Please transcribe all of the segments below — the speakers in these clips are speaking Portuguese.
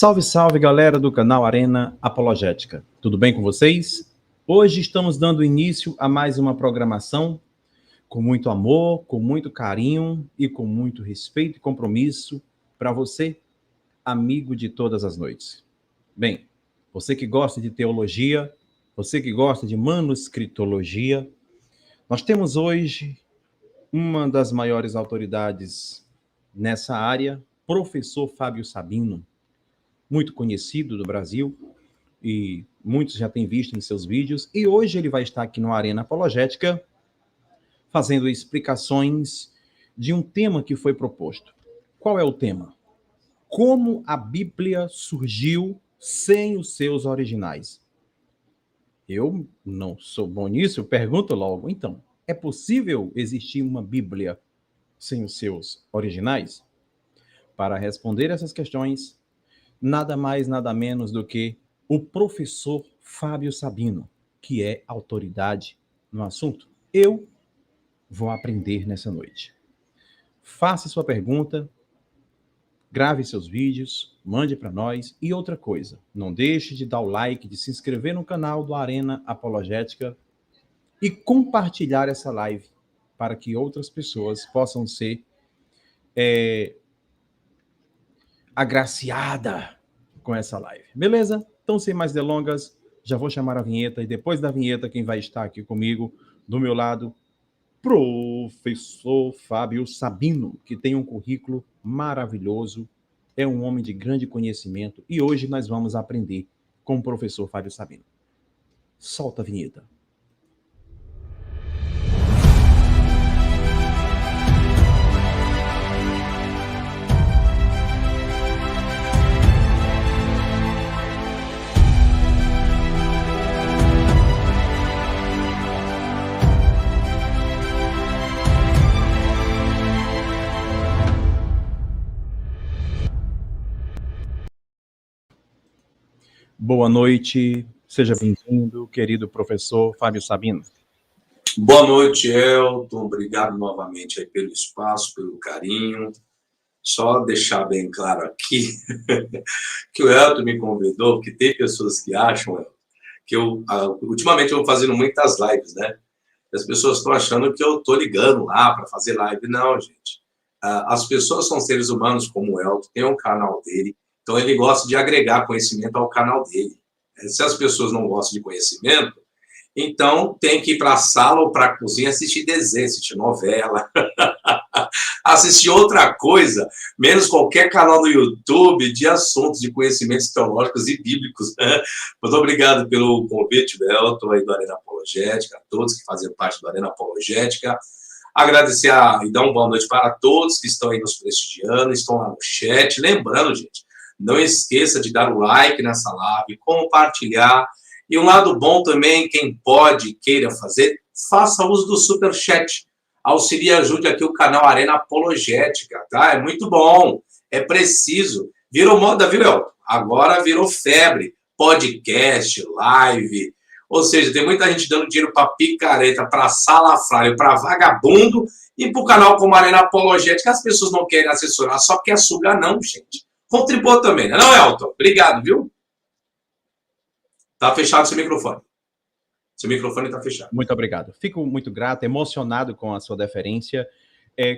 Salve, salve, galera do canal Arena Apologética. Tudo bem com vocês? Hoje estamos dando início a mais uma programação com muito amor, com muito carinho e com muito respeito e compromisso para você, amigo de todas as noites. Bem, você que gosta de teologia, você que gosta de manuscritologia, nós temos hoje uma das maiores autoridades nessa área, professor Fábio Sabino, muito conhecido do Brasil, e muitos já têm visto em seus vídeos, e hoje ele vai estar aqui no Arena Apologética fazendo explicações de um tema que foi proposto. Qual é o tema? Como a Bíblia surgiu sem os seus originais? Eu não sou bom nisso, eu pergunto logo, então, é possível existir uma Bíblia sem os seus originais? Para responder essas questões, nada mais, nada menos do que o professor Fábio Sabino, que é autoridade no assunto. Eu vou aprender nessa noite. Faça sua pergunta, grave seus vídeos, mande para nós. E outra coisa, não deixe de dar o like, de se inscrever no canal do Arena Apologética e compartilhar essa live para que outras pessoas possam ser agraciadas com essa live. Beleza? Então, sem mais delongas, já vou chamar a vinheta e depois da vinheta, quem vai estar aqui comigo, do meu lado, professor Fábio Sabino, que tem um currículo maravilhoso, é um homem de grande conhecimento e hoje nós vamos aprender com o professor Fábio Sabino. Solta a vinheta. Boa noite, seja bem-vindo, querido professor Fábio Sabino. Boa noite, Elton. Obrigado novamente aí pelo espaço, pelo carinho. Só deixar bem claro aqui que o Elton me convidou, porque tem pessoas que acham, Elton, que ultimamente eu vou fazendo muitas lives, né? As pessoas estão achando que eu estou ligando lá para fazer live. Não, gente. As pessoas são seres humanos como o Elton, tem um canal dele, então ele gosta de agregar conhecimento ao canal dele. Se as pessoas não gostam de conhecimento, então tem que ir para a sala ou para a cozinha assistir desenho, assistir novela, assistir outra coisa, menos qualquer canal no YouTube de assuntos de conhecimentos teológicos e bíblicos. Muito obrigado pelo convite, Elton, aí do Arena Apologética, a todos que fazem parte do Arena Apologética. Agradecer e dar uma boa noite para todos que estão aí nos prestigiando, estão lá no chat. Lembrando, gente, não esqueça de dar o like nessa live, compartilhar. E um lado bom também, quem pode, queira fazer, faça uso do Superchat. Auxilie e ajude aqui o canal Arena Apologética, tá? É muito bom, é preciso. Virou moda, viu, Elton? Agora virou febre. Podcast, live. Ou seja, tem muita gente dando dinheiro para picareta, para salafrário, para vagabundo e para o canal como Arena Apologética. As pessoas não querem assessorar, só quer sugar, não, gente. Contribua também, né? Não, Elton? Obrigado, viu? Tá fechado seu microfone. Seu microfone tá fechado. Muito obrigado. Fico muito grato, emocionado com a sua deferência.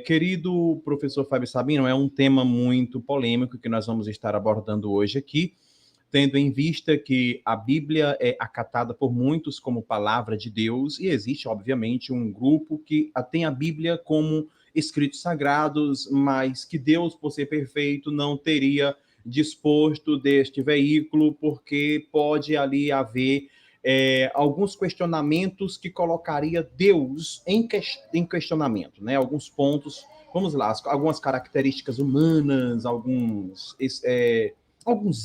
Querido professor Fábio Sabino, é um tema muito polêmico que nós vamos estar abordando hoje aqui, tendo em vista que a Bíblia é acatada por muitos como palavra de Deus e existe, obviamente, um grupo que tem a Bíblia como escritos sagrados, mas que Deus, por ser perfeito, não teria disposto deste veículo, porque pode ali haver alguns questionamentos que colocaria Deus em questionamento, né? Alguns pontos, vamos lá, algumas características humanas, alguns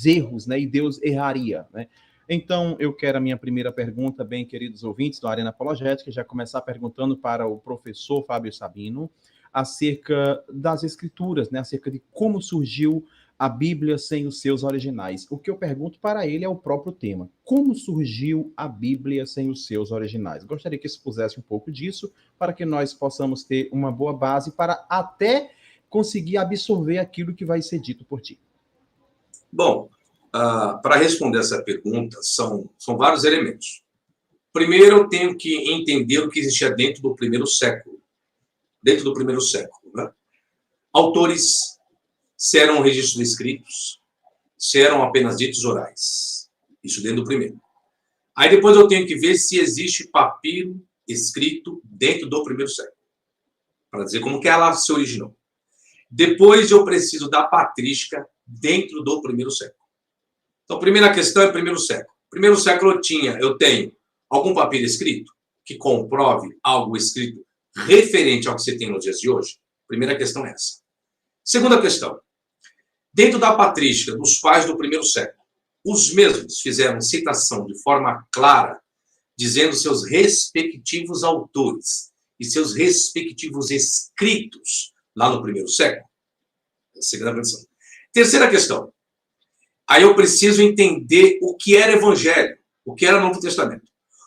erros, né? E Deus erraria, né? Então, eu quero a minha primeira pergunta, bem queridos ouvintes do Arena Apologética, já começar perguntando para o professor Fábio Sabino acerca das escrituras, né? Acerca de como surgiu a Bíblia sem os seus originais. O que eu pergunto para ele é o próprio tema. Como surgiu a Bíblia sem os seus originais? Gostaria que expusesse um pouco disso, para que nós possamos ter uma boa base para até conseguir absorver aquilo que vai ser dito por ti. Bom, para responder essa pergunta, são vários elementos. Primeiro, eu tenho que entender o que existia dentro do primeiro século. Dentro do primeiro século, né? Autores, se eram registros escritos, se eram apenas ditos orais. Isso dentro do primeiro. Aí depois eu tenho que ver se existe papiro escrito dentro do primeiro século, para dizer como que ela se originou. Depois eu preciso da patrística dentro do primeiro século. Então, a primeira questão é primeiro século. Primeiro século eu tenho algum papiro escrito que comprove algo escrito referente ao que você tem nos dias de hoje? Primeira questão é essa. Segunda questão. Dentro da patrística dos pais do primeiro século, os mesmos fizeram citação de forma clara, dizendo seus respectivos autores e seus respectivos escritos lá no primeiro século? Segunda questão. Terceira questão. Aí eu preciso entender o que era evangelho, o que era Novo Testamento.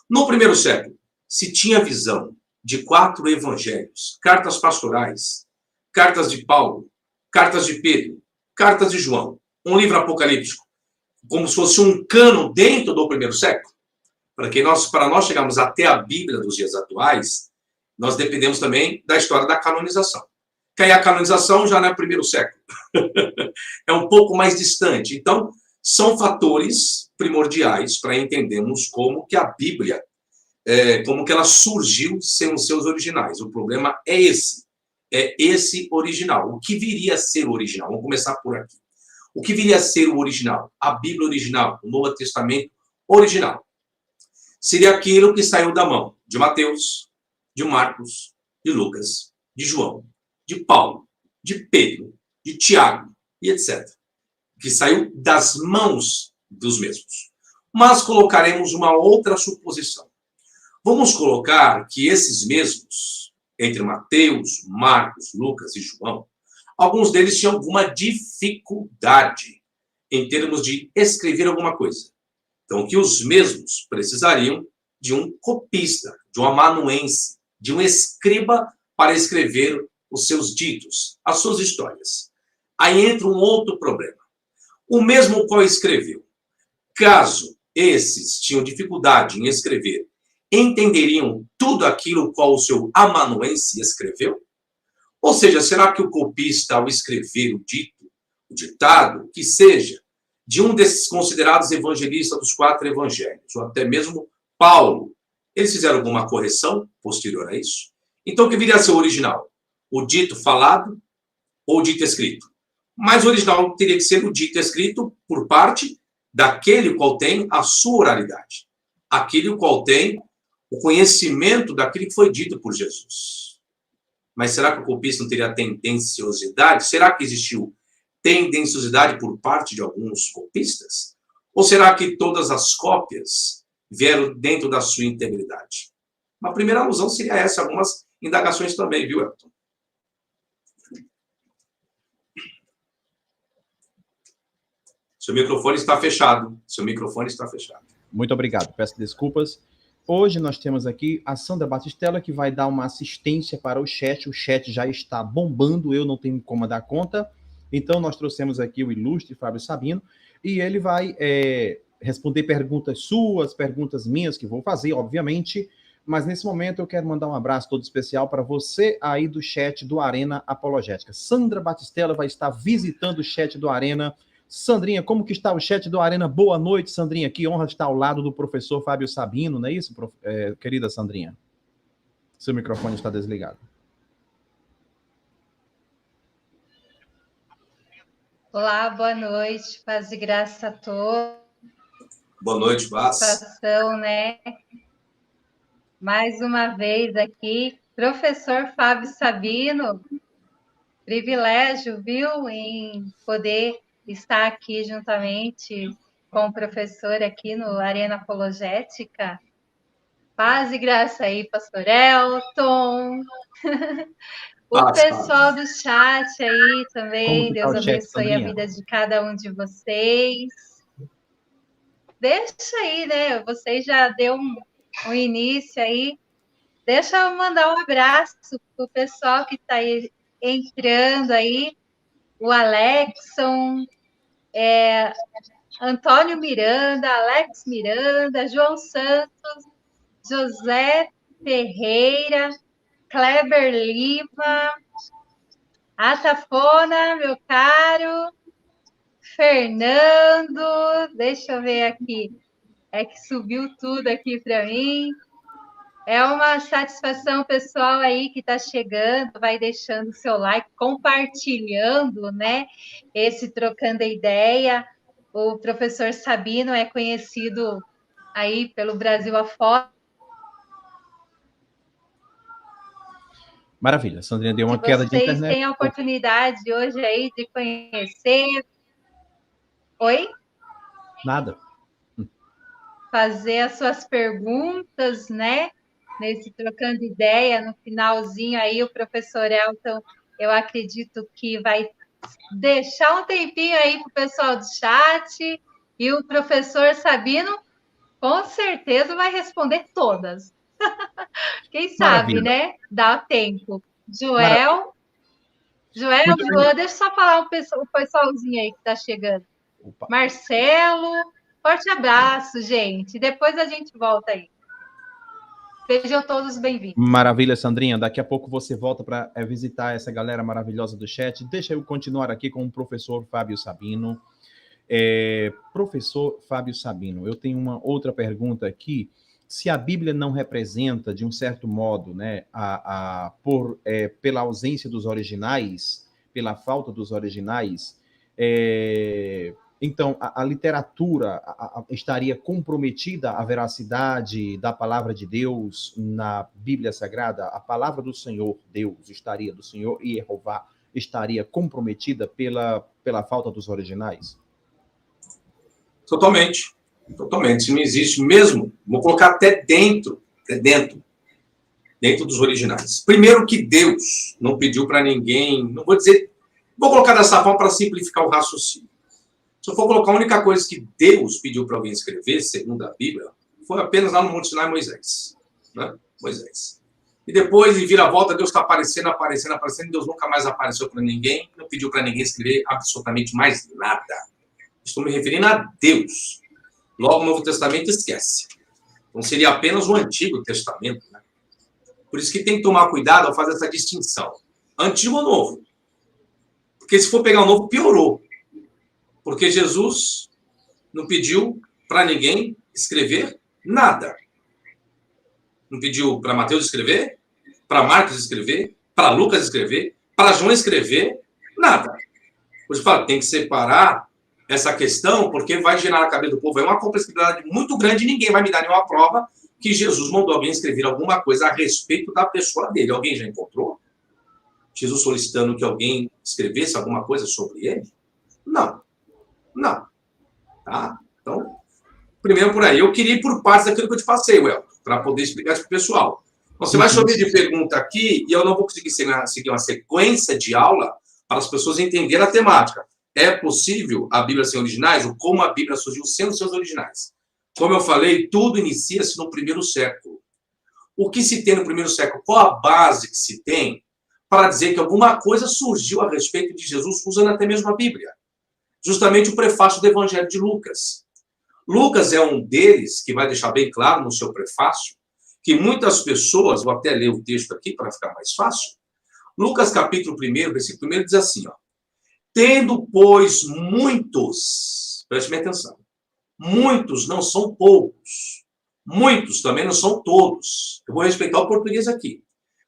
No primeiro século, se tinha visão de 4 evangelhos, cartas pastorais, cartas de Paulo, cartas de Pedro, cartas de João, um livro apocalíptico, como se fosse um cano dentro do primeiro século, para nós chegarmos até a Bíblia dos dias atuais, nós dependemos também da história da canonização. Que aí a canonização já não é primeiro século. É um pouco mais distante. Então, são fatores primordiais para entendermos como que a Bíblia, como que ela surgiu sem os seus originais. O problema é esse original. O que viria a ser o original? Vamos começar por aqui. O que viria a ser o original? A Bíblia original, o Novo Testamento original. Seria aquilo que saiu da mão de Mateus, de Marcos, de Lucas, de João, de Paulo, de Pedro, de Tiago e etc. Que saiu das mãos dos mesmos. Mas colocaremos uma outra suposição. Vamos colocar que esses mesmos, entre Mateus, Marcos, Lucas e João, alguns deles tinham alguma dificuldade em termos de escrever alguma coisa. Então, que os mesmos precisariam de um copista, de um amanuense, de um escriba para escrever os seus ditos, as suas histórias. Aí entra um outro problema. O mesmo qual escreveu, caso esses tinham dificuldade em escrever, entenderiam tudo aquilo qual o seu amanuense escreveu? Ou seja, será que o copista, ao escrever o ditado, que seja de um desses considerados evangelistas dos 4 evangelhos, ou até mesmo Paulo, eles fizeram alguma correção posterior a isso? Então, o que viria a ser o original? O dito falado ou o dito escrito? Mas o original teria que ser o dito escrito por parte daquele qual tem a sua oralidade, aquele qual tem o conhecimento daquilo que foi dito por Jesus. Mas será que o copista não teria tendenciosidade? Será que existiu tendenciosidade por parte de alguns copistas? Ou será que todas as cópias vieram dentro da sua integridade? Uma primeira alusão seria essa, algumas indagações também, viu, Elton? Seu microfone está fechado. Seu microfone está fechado. Muito obrigado. Peço desculpas. Hoje nós temos aqui a Sandra Batistella, que vai dar uma assistência para o chat. O chat já está bombando, eu não tenho como dar conta. Então, nós trouxemos aqui o ilustre Fábio Sabino, e ele vai responder perguntas suas, perguntas minhas, que vou fazer, obviamente. Mas, nesse momento, eu quero mandar um abraço todo especial para você aí do chat do Arena Apologética. Sandra Batistella vai estar visitando o chat do Arena. Sandrinha, como que está o chat do Arena? Boa noite, Sandrinha. Que honra estar ao lado do professor Fábio Sabino, não é isso, querida Sandrinha? Seu microfone está desligado. Olá, boa noite. Paz e graça a todos. Boa noite, Paz. Né? Mais uma vez aqui, professor Fábio Sabino. Privilégio, viu, em poder estar aqui juntamente com o professor aqui no Arena Apologética. Paz e graça aí, pastor Elton. O pessoal do chat aí também, Deus abençoe a vida de cada um de vocês. Deixa aí, né? Você já deu um início aí. Deixa eu mandar um abraço para o pessoal que está aí entrando aí. O Alexson, Antônio Miranda, Alex Miranda, João Santos, José Ferreira, Kleber Lima, Atafona, meu caro, Fernando, deixa eu ver aqui, é que subiu tudo aqui para mim. É uma satisfação, pessoal aí que está chegando, vai deixando o seu like, compartilhando, né? Esse Trocando a Ideia. O professor Sabino é conhecido aí pelo Brasil afora. Maravilha, Sandrinha deu uma queda de internet. Vocês têm a oportunidade hoje aí de conhecer. Oi? Nada. Fazer as suas perguntas, né? Nesse Trocando Ideia, no finalzinho aí, o professor Elton, eu acredito que vai deixar um tempinho aí para o pessoal do chat, e o professor Sabino, com certeza, vai responder todas. Quem sabe, Maravilha. né? Dá tempo. Joel, Joel, deixa eu só falar o pessoalzinho aí que está chegando. Opa. Marcelo, forte abraço, gente. Depois a gente volta aí. Sejam todos bem-vindos. Maravilha, Sandrinha. Daqui a pouco você volta para visitar essa galera maravilhosa do chat. Deixa eu continuar aqui com o professor Fábio Sabino. Professor Fábio Sabino, eu tenho uma outra pergunta aqui. Se a Bíblia não representa, de um certo modo, né, pela ausência dos originais, pela falta dos originais, então a literatura estaria comprometida à veracidade da palavra de Deus na Bíblia Sagrada? A palavra do Senhor, Deus, do Senhor Jeová, estaria comprometida pela falta dos originais? Totalmente. Totalmente. Se não existe mesmo, vou colocar até dentro dos originais. Primeiro que Deus não pediu para ninguém, não vou dizer, vou colocar dessa forma para simplificar o raciocínio. Se eu for colocar a única coisa que Deus pediu para alguém escrever, segundo a Bíblia, foi apenas lá no Monte Sinai, Moisés. Né? Moisés. E depois, em vira-volta, Deus está aparecendo, e Deus nunca mais apareceu para ninguém, não pediu para ninguém escrever absolutamente mais nada. Estou me referindo a Deus. Logo, o Novo Testamento esquece. Então, seria apenas o Antigo Testamento. Né? Por isso que tem que tomar cuidado ao fazer essa distinção. Antigo ou Novo? Porque se for pegar o Novo, piorou. Porque Jesus não pediu para ninguém escrever nada. Não pediu para Mateus escrever, para Marcos escrever, para Lucas escrever, para João escrever, nada. Hoje fala, tem que separar essa questão, porque vai gerar na cabeça do povo uma complexidade muito grande e ninguém vai me dar nenhuma prova que Jesus mandou alguém escrever alguma coisa a respeito da pessoa dele. Alguém já encontrou? Jesus solicitando que alguém escrevesse alguma coisa sobre ele? Não. Não. Tá? Então, primeiro por aí. Eu queria ir por partes daquilo que eu te passei, Welton, para poder explicar isso para o pessoal. Você vai chover de pergunta aqui e eu não vou conseguir seguir uma sequência de aula para as pessoas entenderem a temática. É possível a Bíblia sem originais? Ou como a Bíblia surgiu sem os seus originais? Como eu falei, tudo inicia-se no primeiro século. O que se tem no primeiro século? Qual a base que se tem para dizer que alguma coisa surgiu a respeito de Jesus, usando até mesmo a Bíblia? Justamente o prefácio do Evangelho de Lucas. Lucas é um deles que vai deixar bem claro no seu prefácio que muitas pessoas, vou até ler o texto aqui para ficar mais fácil. Lucas capítulo 1, versículo 1 diz assim, ó. Tendo, pois, muitos, preste atenção, muitos não são poucos, muitos também não são todos. Eu vou respeitar o português aqui.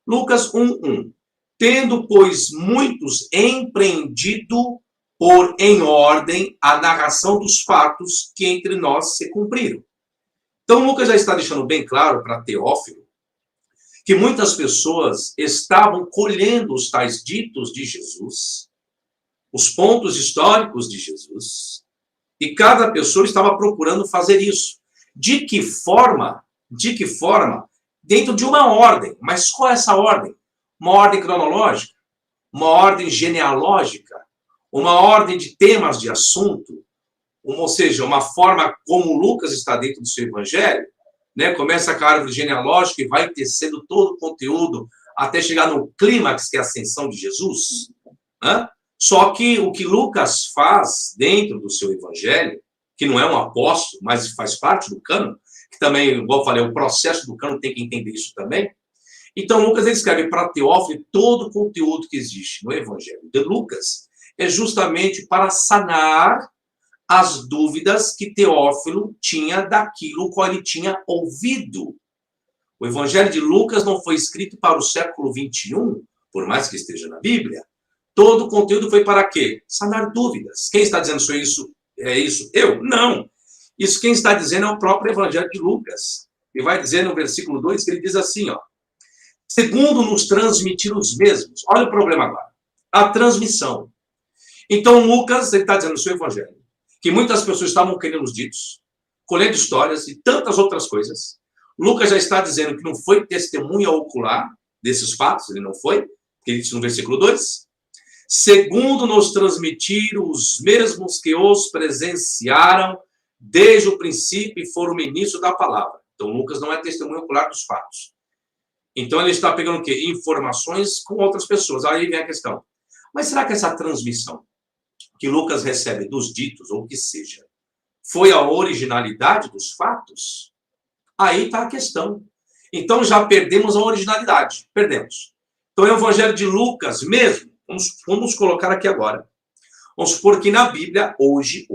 Lucas 1:1. Tendo, pois, muitos empreendido por em ordem a narração dos fatos que entre nós se cumpriram. Então, Lucas já está deixando bem claro para Teófilo que muitas pessoas estavam colhendo os tais ditos de Jesus, os pontos históricos de Jesus, e cada pessoa estava procurando fazer isso. De que forma? Dentro de uma ordem. Mas qual é essa ordem? Uma ordem cronológica? Uma ordem genealógica? Uma ordem de temas de assunto? Ou seja, uma forma como Lucas está dentro do seu evangelho, né? Começa com a árvore genealógica e vai tecendo todo o conteúdo até chegar no clímax, que é a ascensão de Jesus. Né? Só que o que Lucas faz dentro do seu evangelho, que não é um apóstolo, mas faz parte do cânon, que também, igual eu falei, o processo do cânon tem que entender isso também. Então, Lucas ele escreve para Teófilo todo o conteúdo que existe no Evangelho de Lucas é justamente para sanar as dúvidas que Teófilo tinha daquilo qual ele tinha ouvido. O Evangelho de Lucas não foi escrito para o século XXI, por mais que esteja na Bíblia. Todo o conteúdo foi para quê? Sanar dúvidas. Quem está dizendo isso? É isso? Eu? Não. Isso quem está dizendo é o próprio Evangelho de Lucas. Ele vai dizer no versículo 2 que ele diz assim, ó. Segundo nos transmitir os mesmos. Olha o problema agora. A transmissão. Então, Lucas, ele está dizendo no seu Evangelho que muitas pessoas estavam querendo os ditos, colhendo histórias e tantas outras coisas. Lucas já está dizendo que não foi testemunha ocular desses fatos, ele não foi, porque ele disse no versículo 2, segundo nos transmitir os mesmos que os presenciaram desde o princípio e foram ministros da palavra. Então, Lucas não é testemunha ocular dos fatos. Então, ele está pegando o quê? Informações com outras pessoas. Aí vem a questão. Mas será que essa transmissão que Lucas recebe dos ditos, ou que seja, foi a originalidade dos fatos? Aí está a questão. Então, já perdemos a originalidade. Perdemos. Então, o Evangelho de Lucas mesmo, vamos colocar aqui agora. Vamos supor que na Bíblia, hoje,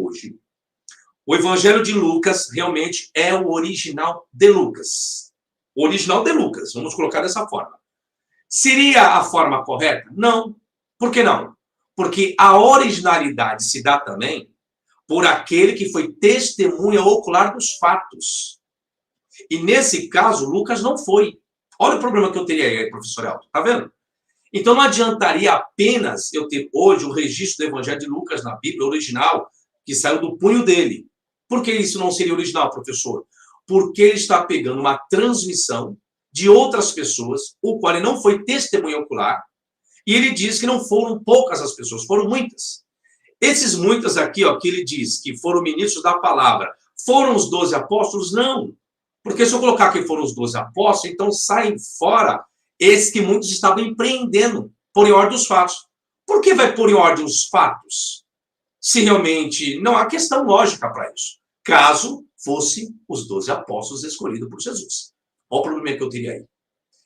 o Evangelho de Lucas realmente é o original de Lucas. O original de Lucas, vamos colocar dessa forma. Seria a forma correta? Não. Por que não? Porque a originalidade se dá também por aquele que foi testemunha ocular dos fatos. E nesse caso, Lucas não foi. Olha o problema que eu teria aí, professor Elton. Tá vendo? Então não adiantaria apenas eu ter hoje o registro do Evangelho de Lucas na Bíblia original, que saiu do punho dele. Por que isso não seria original, professor? Porque ele está pegando uma transmissão de outras pessoas, o qual ele não foi testemunha ocular, e ele diz que não foram poucas as pessoas, foram muitas. Esses muitas aqui, ó, que ele diz que foram ministros da palavra, foram os 12 apóstolos? Não. Porque se eu colocar que foram os 12 apóstolos, então saem fora esses que muitos estavam empreendendo, por em ordem dos fatos. Por que vai pôr em ordem os fatos? Se realmente não há questão lógica para isso. Caso fosse os 12 apóstolos escolhidos por Jesus. Olha o problema que eu teria aí.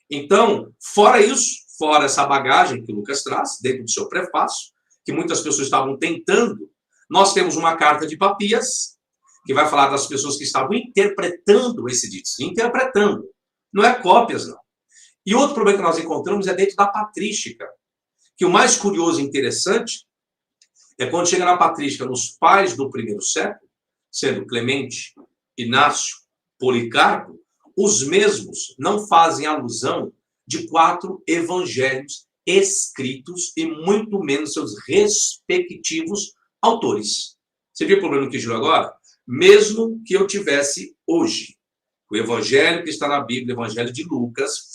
Então, fora isso, fora essa bagagem que Lucas traz, dentro do seu prefácio, que muitas pessoas estavam tentando, nós temos uma carta de Papias, que vai falar das pessoas que estavam interpretando esse dito. Interpretando. Não é cópias, não. E outro problema que nós encontramos é dentro da patrística. Que o mais curioso e interessante é quando chega na patrística, nos pais do primeiro século, sendo Clemente, Inácio, Policarpo, os mesmos não fazem alusão de 4 evangelhos escritos e muito menos seus respectivos autores. Você viu o problema que girou agora? Mesmo que eu tivesse hoje o evangelho que está na Bíblia, o evangelho de Lucas,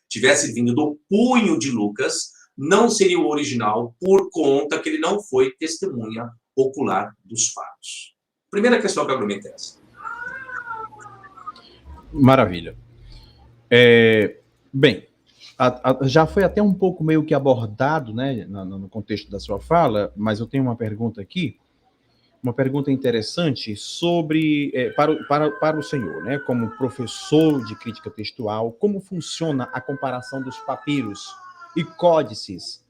tivesse vindo do punho de Lucas, não seria o original por conta que ele não foi testemunha ocular dos fatos. Primeira questão que eu argumento é essa. Maravilha. Bem, já foi até um pouco meio que abordado, né, no contexto da sua fala, mas eu tenho uma pergunta aqui, uma pergunta interessante sobre, para o senhor, né, como professor de crítica textual, como funciona a comparação dos papiros e códices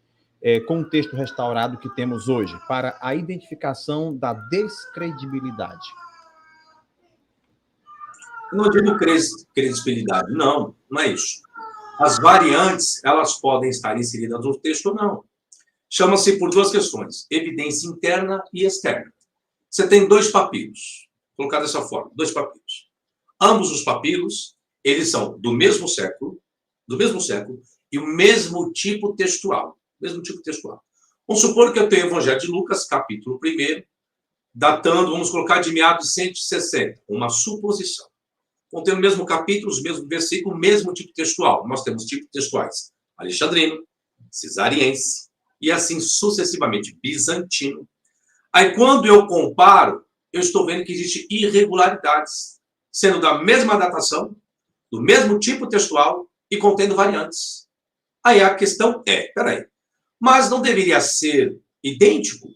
com o texto restaurado que temos hoje, para a identificação da descredibilidade? Eu não digo credibilidade, não é isso. As variantes, elas podem estar inseridas no texto ou não. Chama-se por 2 questões, evidência interna e externa. Você tem 2 papiros, colocar dessa forma, 2 papiros. Ambos os papiros, eles são do mesmo século, e o mesmo tipo textual. Vamos supor que eu tenho o Evangelho de Lucas, capítulo 1, datando, vamos colocar de meados de 160, uma suposição. Contendo o mesmo capítulo, os mesmos versículos, o mesmo tipo textual. Nós temos tipos textuais alexandrino, cesariense, e assim sucessivamente, bizantino. Aí, quando eu comparo, eu estou vendo que existem irregularidades, sendo da mesma datação, do mesmo tipo textual e contendo variantes. Aí a questão é, peraí, mas não deveria ser idêntico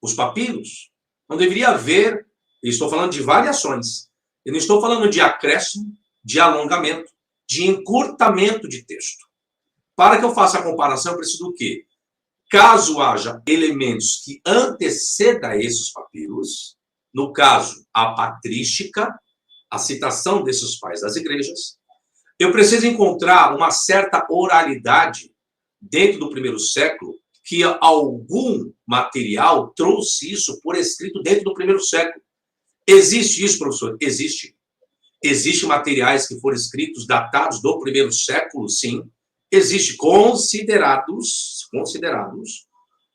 os papiros? Não deveria haver Eu estou falando de variações. Eu não estou falando de acréscimo, de alongamento, de encurtamento de texto. Para que eu faça a comparação, eu preciso do quê? Caso haja elementos que antecedam esses papiros, no caso, a patrística, a citação desses pais das igrejas, eu preciso encontrar uma certa oralidade dentro do primeiro século, que algum material trouxe isso por escrito dentro do primeiro século. Existe isso, professor? Existe. Existem materiais que foram escritos, datados do primeiro século, sim. Existe considerados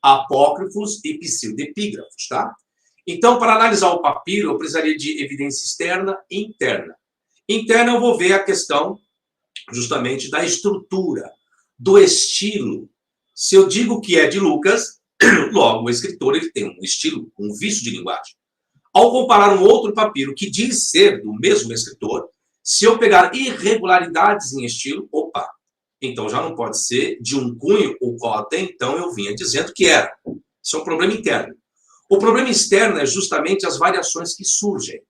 apócrifos e pseudepígrafos, tá? Então, para analisar o papiro, eu precisaria de evidência externa e interna. Interna, eu vou ver a questão justamente da estrutura, do estilo. Se eu digo que é de Lucas, logo o escritor ele tem um estilo, um vício de linguagem. Ao comparar um outro papiro que diz ser do mesmo escritor, se eu pegar irregularidades em estilo, opa, então já não pode ser de um cunho o qual até então eu vinha dizendo que era. Isso é um problema interno. O problema externo é justamente as variações que surgem.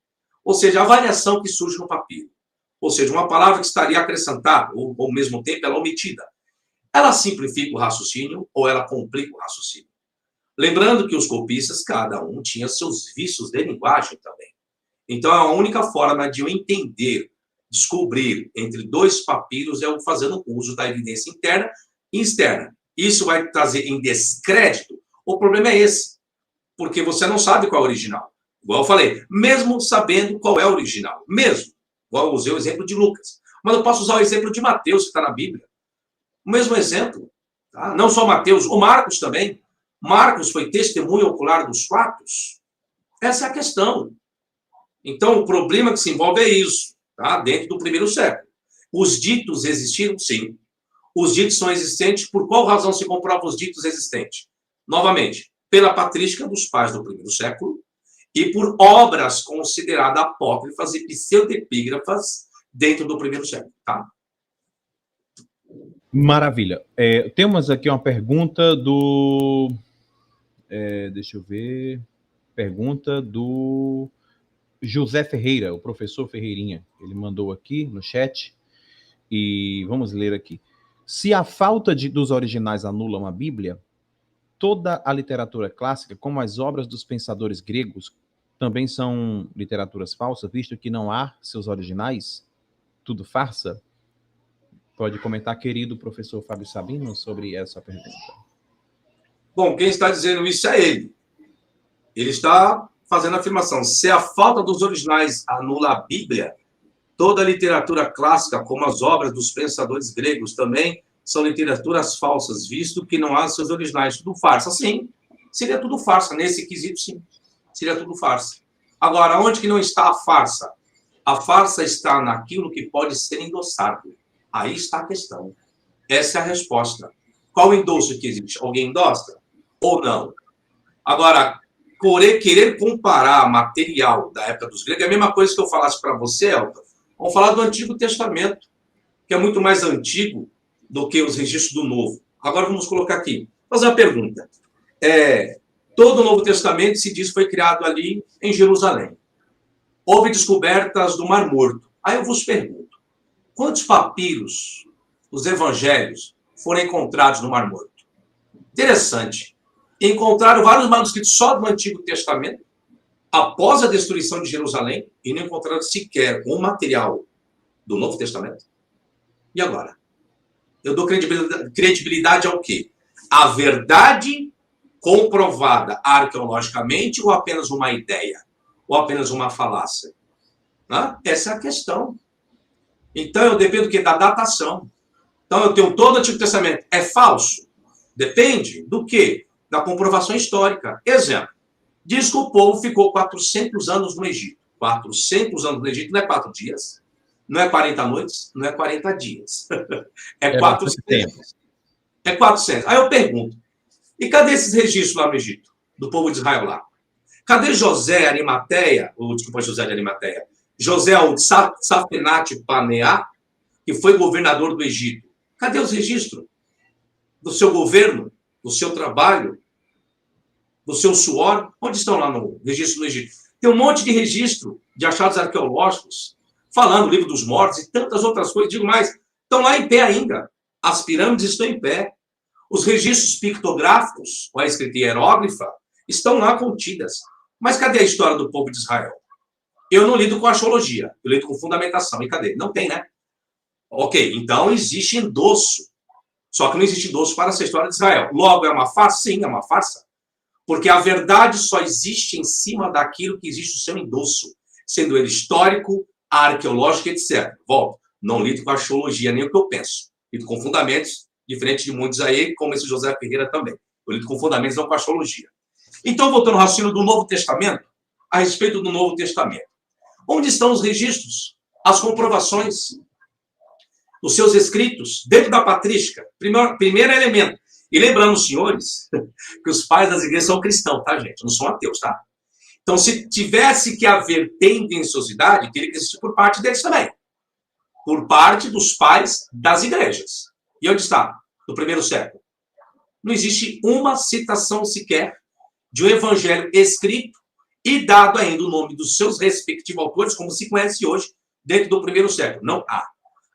Ou seja, a variação que surge no papiro. Ou seja, uma palavra que estaria acrescentada, ou ao mesmo tempo ela omitida. Ela simplifica o raciocínio ou ela complica o raciocínio? Lembrando que os copistas, cada um tinha seus vícios de linguagem também. Então, a única forma de eu entender, descobrir entre dois papiros é eu fazendo uso da evidência interna e externa. Isso vai trazer em descrédito. O problema é esse, porque você não sabe qual é o original. Igual eu falei, mesmo sabendo qual é o original, mesmo. Igual eu usei o exemplo de Lucas. Mas eu posso usar o exemplo de Mateus, que está na Bíblia. O mesmo exemplo. Tá? Não só Mateus, o Marcos também. Marcos foi testemunha ocular dos fatos. Essa é a questão. Então, o problema que se envolve é isso, tá? Dentro do primeiro século. Os ditos existiram? Sim. Os ditos são existentes. Por qual razão se comprova os ditos existentes? Novamente, pela patrística dos pais do primeiro século e por obras consideradas apócrifas e pseudepígrafas dentro do primeiro século, tá? Maravilha. Temos aqui uma pergunta do... deixa eu ver... Pergunta do José Ferreira, o professor Ferreirinha. Ele mandou aqui no chat e vamos ler aqui. Se a falta dos originais anulam a Bíblia, toda a literatura clássica, como as obras dos pensadores gregos, também são literaturas falsas, visto que não há seus originais? Tudo farsa? Pode comentar, querido professor Fábio Sabino, sobre essa pergunta. Bom, quem está dizendo isso é ele. Ele está fazendo a afirmação. Se a falta dos originais anula a Bíblia, toda a literatura clássica, como as obras dos pensadores gregos, também são literaturas falsas, visto que não há seus originais. Tudo farsa. Sim, seria tudo farsa. Nesse quesito, sim. Seria tudo farsa. Agora, onde que não está a farsa? A farsa está naquilo que pode ser endossado. Aí está a questão. Essa é a resposta. Qual o endosso que existe? Alguém endossa? Ou não? Agora, querer comparar material da época dos gregos é a mesma coisa que eu falasse para você, Elton. Vamos falar do Antigo Testamento, que é muito mais antigo do que os registros do Novo. Agora vamos colocar aqui. Fazer uma pergunta. Todo o Novo Testamento se diz que foi criado ali em Jerusalém. Houve descobertas do Mar Morto. Aí eu vos pergunto, quantos papiros, os evangelhos, foram encontrados no Mar Morto? Interessante. Encontraram vários manuscritos só do Antigo Testamento, após a destruição de Jerusalém, e não encontraram sequer um material do Novo Testamento. E agora? Eu dou credibilidade ao quê? A verdade comprovada arqueologicamente ou apenas uma ideia? Ou apenas uma falácia? Essa é a questão. Então, eu dependo do quê? Da datação. Então, eu tenho todo o Antigo Testamento. É falso? Depende do quê? Da comprovação histórica. Exemplo. Diz que o povo ficou 400 anos no Egito. 400 anos no Egito não é 4 dias. Não é 40 noites. Não é 40 dias. É 400. É 400. Aí eu pergunto. E cadê esses registros lá no Egito? Do povo de Israel lá? Cadê José de Arimateia? José o Safenate Paneá, que foi governador do Egito. Cadê os registros do seu governo, do seu trabalho, do seu suor? Onde estão lá no registro do Egito? Tem um monte de registro de achados arqueológicos, falando do livro dos mortos e tantas outras coisas. Digo mais, estão lá em pé ainda. As pirâmides estão em pé. Os registros pictográficos, ou a escrita hieróglifa, estão lá contidas. Mas cadê a história do povo de Israel? Eu não lido com arqueologia, eu lido com fundamentação. E cadê? Não tem, né? Ok, então existe endosso. Só que não existe endosso para essa história de Israel. Logo, é uma farsa? Sim, é uma farsa. Porque a verdade só existe em cima daquilo que existe o seu endosso, sendo ele histórico, arqueológico, etc. Volto, não lido com arqueologia nem o que eu penso. Lido com fundamentos, diferente de muitos aí, como esse José Ferreira também. Eu lido com fundamentos, não com arqueologia. Então, voltando ao raciocínio do Novo Testamento, a respeito do Novo Testamento. Onde estão os registros, as comprovações, os seus escritos, dentro da patrística? Primeiro elemento. E lembrando, senhores, que os pais das igrejas são cristãos, tá, gente? Não são ateus, tá? Então, se tivesse que haver tendenciosidade, teria que existir por parte deles também. Por parte dos pais das igrejas. E onde está? No primeiro século. Não existe uma citação sequer de um evangelho escrito e dado ainda o nome dos seus respectivos autores, como se conhece hoje, dentro do primeiro século. Não há.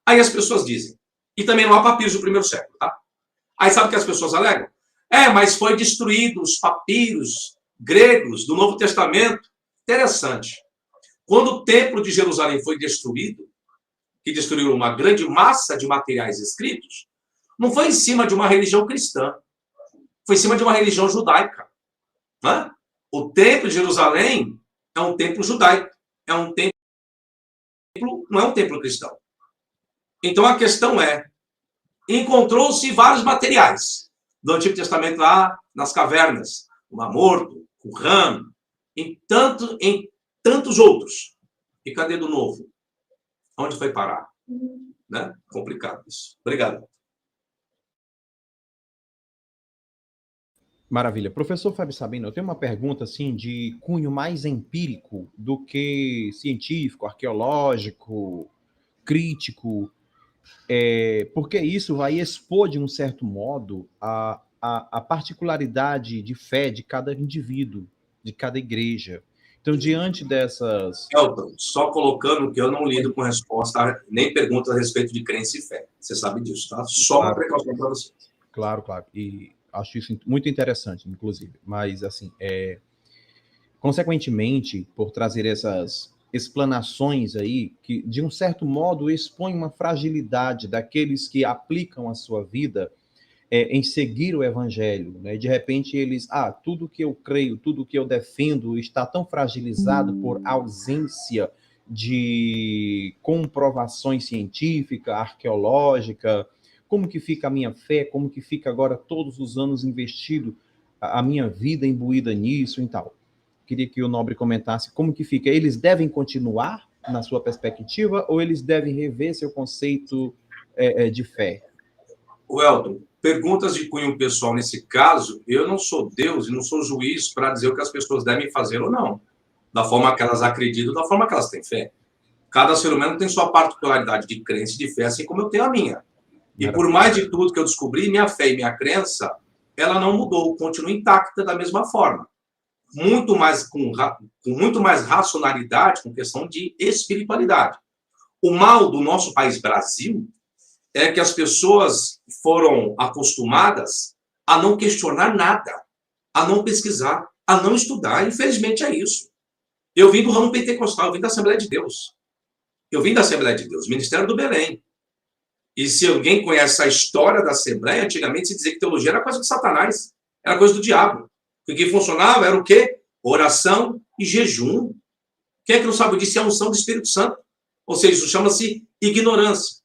Aí as pessoas dizem. E também não há papiros do primeiro século, tá? Aí sabe o que as pessoas alegam? Mas foi destruído os papiros gregos do Novo Testamento. Interessante. Quando o Templo de Jerusalém foi destruído, que destruiu uma grande massa de materiais escritos, não foi em cima de uma religião cristã. Foi em cima de uma religião judaica. Né? O Templo de Jerusalém é um templo judaico. É um templo, não é um templo cristão. Então a questão é, encontrou-se vários materiais do Antigo Testamento lá nas cavernas, o Mar Morto, o Qumran, em tantos outros. E cadê do Novo? Onde foi parar? Né? Complicado isso. Obrigado. Maravilha. Professor Fábio Sabino, eu tenho uma pergunta assim de cunho mais empírico do que científico, arqueológico, crítico, porque isso vai expor, de um certo modo, a particularidade de fé de cada indivíduo, de cada igreja. Então, diante dessas... Elton, só colocando que eu não lido com resposta, nem pergunta a respeito de crença e fé. Você sabe disso, tá? Só uma precaução para você. Claro, claro. E acho isso muito interessante, inclusive. Mas, assim, consequentemente, por trazer essas explanações aí, que, de um certo modo, expõem uma fragilidade daqueles que aplicam a sua vida em seguir o evangelho, né? De repente eles, tudo que eu creio, tudo que eu defendo está tão fragilizado por ausência de comprovações científica, arqueológica. Como que fica a minha fé? Como que fica agora todos os anos investido a minha vida imbuída nisso e tal? Queria que o Nobre comentasse como que fica. Eles devem continuar na sua perspectiva ou eles devem rever seu conceito de fé? Welton, perguntas de cunho pessoal nesse caso, eu não sou Deus e não sou juiz para dizer o que as pessoas devem fazer ou não. Da forma que elas acreditam, da forma que elas têm fé. Cada ser humano tem sua particularidade de crença e de fé, assim como eu tenho a minha. E por mais de tudo que eu descobri, minha fé e minha crença, ela não mudou, continua intacta da mesma forma. Muito mais com muito mais racionalidade, com questão de espiritualidade. O mal do nosso país Brasil é que as pessoas foram acostumadas a não questionar nada, a não pesquisar, a não estudar. Infelizmente é isso. Eu vim do ramo pentecostal, eu vim da Assembleia de Deus. Eu vim da Assembleia de Deus, Ministério do Belém. E se alguém conhece a história da Assembleia, antigamente se dizia que teologia era coisa de Satanás, era coisa do diabo. O que funcionava era o quê? Oração e jejum. Quem é que não sabe disso? É a unção do Espírito Santo. Ou seja, isso chama-se ignorância.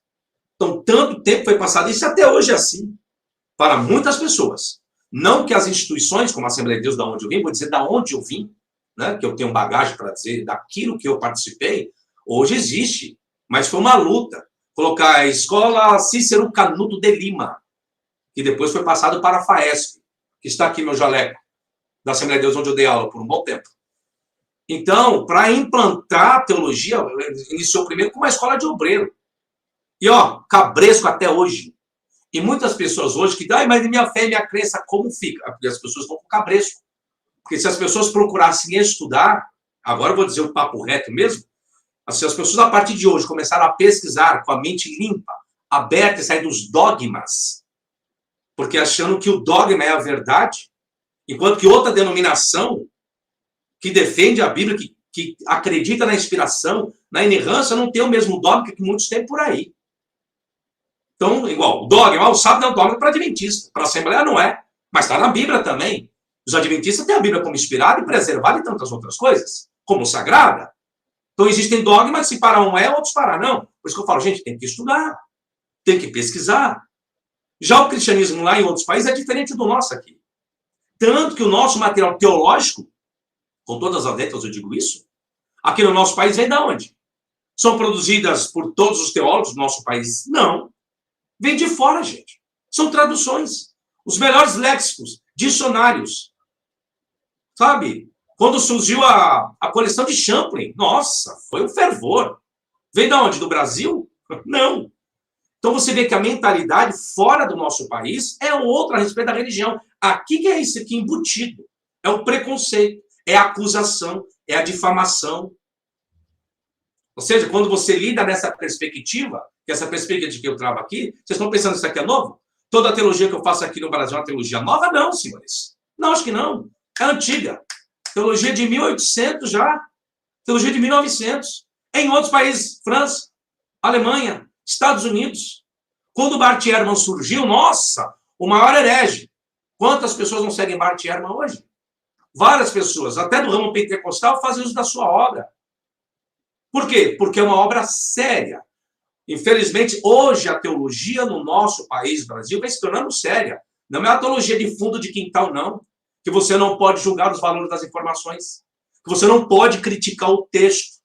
Então, tanto tempo foi passado, isso até hoje é assim, para muitas pessoas. Não que as instituições, como a Assembleia de Deus, da onde eu vim, vou dizer da onde eu vim, né, que eu tenho bagagem para dizer daquilo que eu participei, hoje existe, mas foi uma luta. Colocar a escola Cícero Canuto de Lima, que depois foi passado para a FAESP, que está aqui meu jaleco, da Assembleia de Deus, onde eu dei aula por um bom tempo. Então, para implantar a teologia, iniciou primeiro com uma escola de obreiro. E, cabresco até hoje. E muitas pessoas hoje que dizem, mas minha fé e minha crença, como fica? Porque as pessoas estão com cabresco. Porque se as pessoas procurassem estudar, agora eu vou dizer o papo reto mesmo, assim, as pessoas, a partir de hoje, começaram a pesquisar com a mente limpa, aberta e sair dos dogmas, porque achando que o dogma é a verdade, enquanto que outra denominação que defende a Bíblia, que acredita na inspiração, na inerrância, não tem o mesmo dogma que muitos têm por aí. Então, igual, o dogma, o sábado é um dogma para adventista, para a Assembleia não é, mas está na Bíblia também. Os adventistas têm a Bíblia como inspirada e preservada e tantas outras coisas, como sagrada. Então, existem dogmas, se para um é, outros para não. Por isso que eu falo, gente, tem que estudar, tem que pesquisar. Já o cristianismo lá em outros países é diferente do nosso aqui. Tanto que o nosso material teológico, com todas as letras eu digo isso, aqui no nosso país vem de onde? São produzidas por todos os teólogos do nosso país? Não. Vem de fora, gente. São traduções. Os melhores léxicos, dicionários. Sabe? Quando surgiu a coleção de Champlin, nossa, foi um fervor. Vem de onde? Do Brasil? Não. Então você vê que a mentalidade fora do nosso país é outra a respeito da religião. Aqui que é isso aqui embutido. É o preconceito, é a acusação, é a difamação. Ou seja, quando você lida nessa perspectiva, que essa perspectiva que eu trago aqui, vocês estão pensando que isso aqui é novo? Toda a teologia que eu faço aqui no Brasil é uma teologia nova? Não, senhores. Não, acho que não. É antiga. Teologia de 1800 já. Teologia de 1900. Em outros países, França, Alemanha, Estados Unidos. Quando o Bart Ehrman surgiu, nossa, o maior herege. Quantas pessoas não seguem Bart Ehrman hoje? Várias pessoas, até do ramo pentecostal, fazem uso da sua obra. Por quê? Porque é uma obra séria. Infelizmente, hoje a teologia no nosso país, Brasil, vai se tornando séria. Não é a teologia de fundo de quintal, não. Que você não pode julgar os valores das informações. Que você não pode criticar o texto.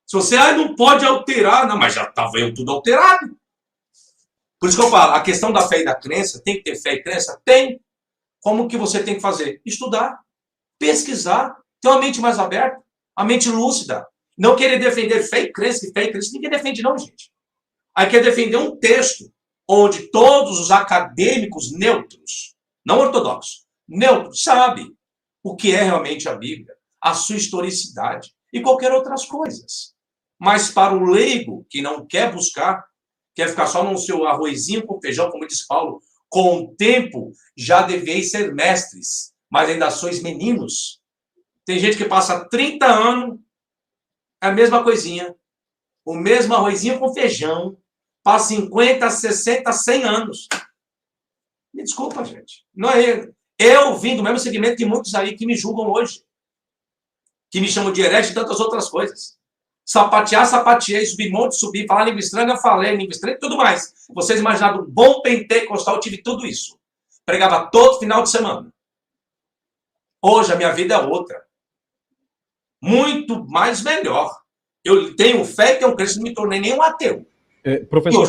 Se você não pode alterar, não, mas já estava tudo alterado. Por isso que eu falo, a questão da fé e da crença, tem que ter fé e crença? Tem. Como que você tem que fazer? Estudar, pesquisar, ter uma mente mais aberta, a mente lúcida. Não querer defender fé e crença ninguém defende não, gente. Aí quer defender um texto onde todos os acadêmicos neutros, não ortodoxos, neutros, sabem o que é realmente a Bíblia, a sua historicidade e qualquer outras coisas. Mas para o leigo que não quer buscar, quer ficar só no seu arrozinho com feijão, como diz Paulo, com o tempo já deveis ser mestres, mas ainda sois meninos. Tem gente que passa 30 anos, é a mesma coisinha, o mesmo arrozinho com feijão, passa 50, 60, 100 anos. Me desculpa, gente. Não é eu vim do mesmo segmento que muitos aí que me julgam hoje, que me chamam de herege e tantas outras coisas. Sapatear, sapateei, subir monte, subir, falar língua estranha, falei língua estranha e tudo mais. Vocês imaginaram, um bom pentecostal, eu tive tudo isso. Pregava todo final de semana. Hoje a minha vida é outra. Muito mais melhor. Eu tenho fé que eu cresço, não me tornei nem um ateu. Professor,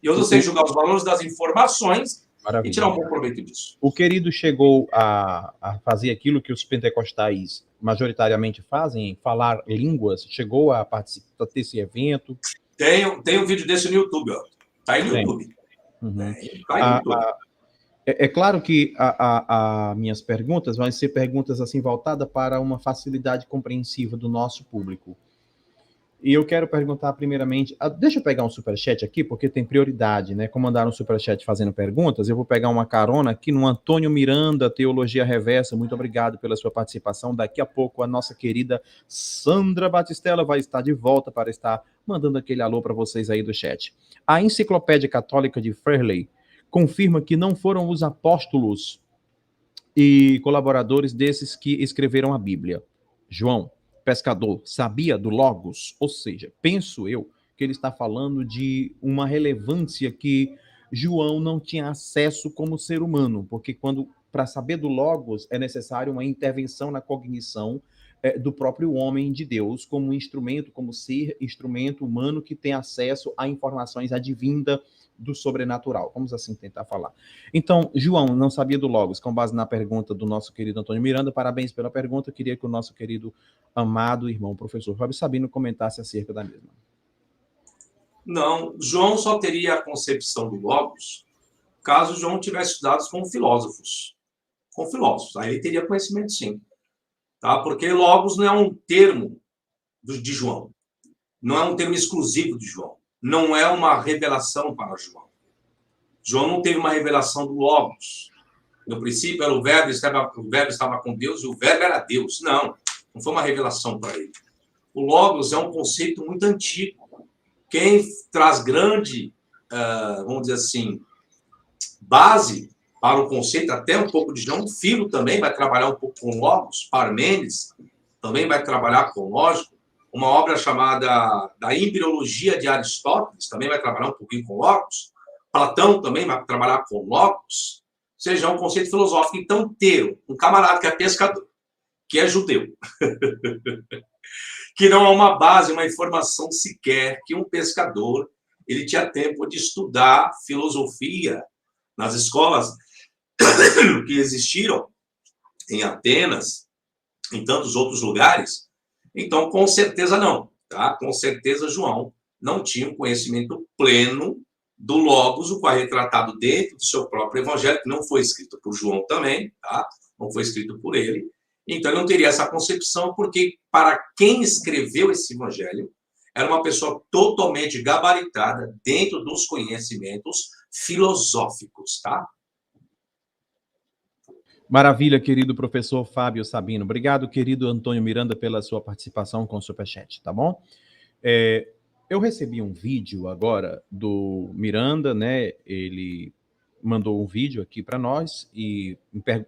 e hoje eu sei julgar os valores das informações. Maravilha. E tirar um bom proveito disso. O querido chegou a fazer aquilo que os pentecostais majoritariamente fazem, falar línguas, chegou a participar desse evento? Tem um vídeo desse no YouTube, ó. Tá aí no YouTube. Uhum. Tá aí no YouTube. É claro que minhas perguntas vão ser perguntas assim voltadas para uma facilidade compreensiva do nosso público. E eu quero perguntar primeiramente, deixa eu pegar um superchat aqui, porque tem prioridade, né? Como mandaram um superchat fazendo perguntas, eu vou pegar uma carona aqui no Antônio Miranda, Teologia Reversa. Muito obrigado pela sua participação. Daqui a pouco a nossa querida Sandra Batistella vai estar de volta para estar mandando aquele alô para vocês aí do chat. A Enciclopédia Católica de Fairley confirma que não foram os apóstolos e colaboradores desses que escreveram a Bíblia. João, pescador, sabia do Logos? Ou seja, penso eu que ele está falando de uma relevância que João não tinha acesso como ser humano, porque para saber do Logos é necessário uma intervenção na cognição do próprio homem de Deus como instrumento, como ser instrumento humano que tem acesso a informações advindas do sobrenatural. Vamos assim tentar falar. Então, João não sabia do Logos, com base na pergunta do nosso querido Antônio Miranda. Parabéns pela pergunta. Eu queria que o nosso querido, amado irmão, professor Fábio Sabino, comentasse acerca da mesma. Não, João só teria a concepção do Logos caso João tivesse estudado com filósofos. Com filósofos. Aí ele teria conhecimento, sim. tá? Porque logos não é um termo de João. Não é um termo exclusivo de João. Não é uma revelação para João. João não teve uma revelação do logos. No princípio era o verbo estava com Deus e o verbo era Deus. Não foi uma revelação para ele. O logos é um conceito muito antigo. Quem traz grande, vamos dizer assim, base para o conceito, até um pouco de João, Filo também vai trabalhar um pouco com logos, Parmênides também vai trabalhar com lógico, uma obra chamada da Embriologia de Aristóteles também vai trabalhar um pouquinho com logos, Platão também vai trabalhar com logos, ou seja, é um conceito filosófico. Então, ter um camarada que é pescador, que é judeu, que não há uma base, uma informação sequer que um pescador ele tinha tempo de estudar filosofia nas escolas que existiram em Atenas, em tantos outros lugares. Então, com certeza não, tá? Com certeza João não tinha um conhecimento pleno do Logos, o qual é retratado dentro do seu próprio evangelho, que não foi escrito por João também, tá? Não foi escrito por ele. Então, ele não teria essa concepção, porque para quem escreveu esse evangelho, era uma pessoa totalmente gabaritada dentro dos conhecimentos filosóficos, tá? Maravilha, querido professor Fábio Sabino. Obrigado, querido Antônio Miranda, pela sua participação com o Superchat, tá bom? Eu recebi um vídeo agora do Miranda, né? Ele mandou um vídeo aqui para nós e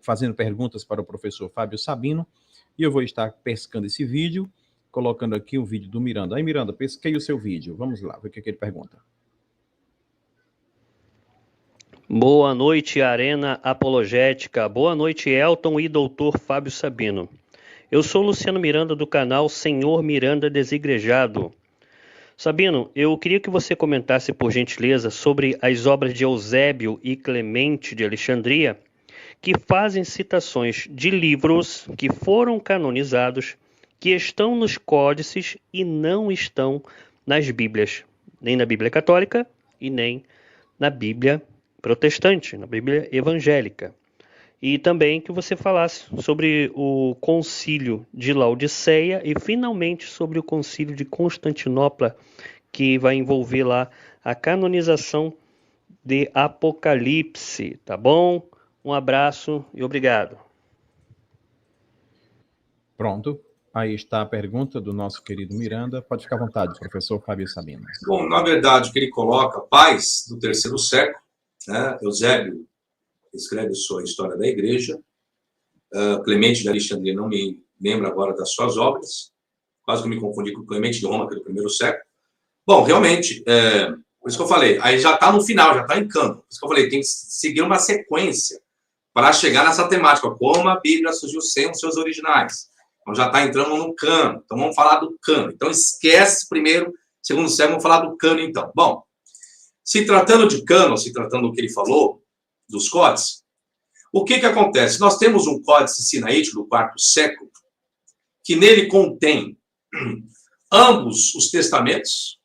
fazendo perguntas para o professor Fábio Sabino, e eu vou estar pescando esse vídeo, colocando aqui o vídeo do Miranda. Aí, Miranda, pesquei o seu vídeo. Vamos lá, ver o que ele pergunta. Boa noite, Arena Apologética. Boa noite, Elton e doutor Fábio Sabino. Eu sou Luciano Miranda, do canal Senhor Miranda Desigrejado. Sabino, eu queria que você comentasse, por gentileza, sobre as obras de Eusébio e Clemente de Alexandria, que fazem citações de livros que foram canonizados, que estão nos códices e não estão nas Bíblias, nem na Bíblia Católica e nem na Bíblia protestante, na Bíblia evangélica. E também que você falasse sobre o concílio de Laodiceia e finalmente sobre o concílio de Constantinopla, que vai envolver lá a canonização de Apocalipse, tá bom? Um abraço e obrigado. Pronto. Aí está a pergunta do nosso querido Miranda. Pode ficar à vontade, professor Fábio Sabino. Bom, na verdade, o que ele coloca, pais do terceiro século, né? Eusébio escreve sua História da Igreja, Clemente de Alexandria, não me lembro agora das suas obras, quase que me confundi com Clemente de Roma, que é do primeiro século. Bom, realmente, por isso que eu falei, aí já está no final, já está em cano. Por isso que eu falei, tem que seguir uma sequência para chegar nessa temática, como a Bíblia surgiu sem os seus originais. Então já está entrando no cano, então vamos falar do cano. Então esquece primeiro, segundo século, vamos falar do cano então. Bom, se tratando de cano, se tratando do que ele falou, dos códices, o que acontece? Nós temos um códice sinaítico do quarto século, que nele contém ambos os testamentos.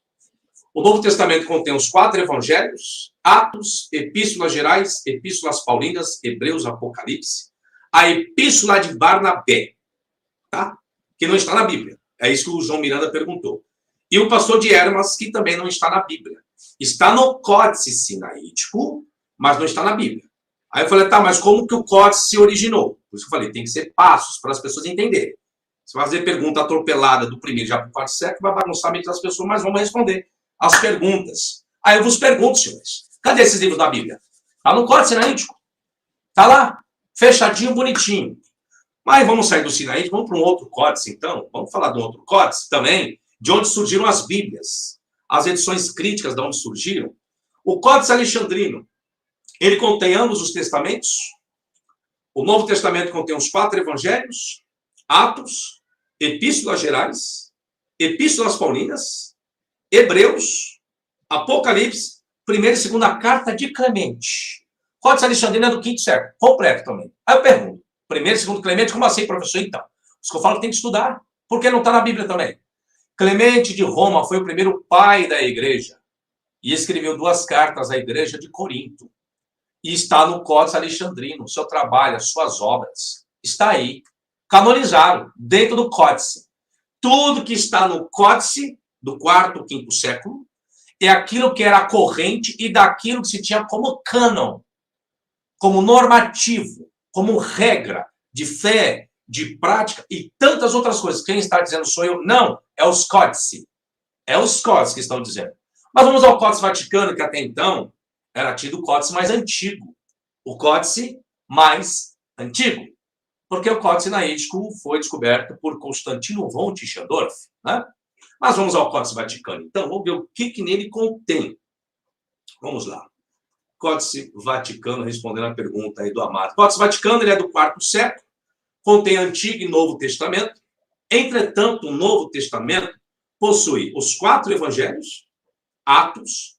O Novo Testamento contém os 4 evangelhos, Atos, Epístolas Gerais, Epístolas Paulinas, Hebreus, Apocalipse, a Epístola de Barnabé, tá? Que não está na Bíblia. É isso que o João Miranda perguntou. E o pastor de Hermas, que também não está na Bíblia. Está no Códice Sinaítico, mas não está na Bíblia. Aí eu falei, tá, mas como que o Códice se originou? Por isso que eu falei, tem que ser passos para as pessoas entenderem. Você vai fazer pergunta atropelada do primeiro já para o quarto século, vai bagunçar a mente das pessoas, mas vamos responder as perguntas. Aí eu vos pergunto, senhores, cadê esses livros da Bíblia? Está no Códice Sinaítico. Está lá, fechadinho, bonitinho. Mas vamos sair do Sinaítico, vamos para um outro códice, então. Vamos falar de um outro códice também, de onde surgiram as Bíblias, as edições críticas de onde surgiram. O Códice Alexandrino, ele contém ambos os testamentos. O Novo Testamento contém os 4 evangelhos, Atos, Epístolas Gerais, Epístolas Paulinas, Hebreus, Apocalipse, 1ª e 2ª carta de Clemente. Códice Alexandrino é do 5º século, completo também. Aí eu pergunto, 1º e 2º Clemente, como assim, professor? Então, isso que eu falo que tem que estudar, porque não está na Bíblia também. Clemente de Roma foi o primeiro pai da igreja e escreveu 2 cartas à igreja de Corinto. E está no Códice Alexandrino, o seu trabalho, as suas obras. Está aí. canonizaram dentro do Códice. Tudo que está no Códice do quarto, quinto século é aquilo que era corrente e daquilo que se tinha como cânon, como normativo, como regra de fé, de prática e tantas outras coisas. Quem está dizendo sou eu? Não, é os Códice. É os Códices que estão dizendo. Mas vamos ao Códice Vaticano, que até então era tido o Códice mais antigo. O Códice mais antigo. Porque o Códice Sinaítico foi descoberto por Constantino von Tischendorf, né? Mas vamos ao Códice Vaticano. Então, vamos ver o que nele contém. Vamos lá. Códice Vaticano, respondendo a pergunta aí do Amado. Códice Vaticano, ele é do quarto século, contém Antigo e Novo Testamento. Entretanto, o Novo Testamento possui os 4 evangelhos, Atos,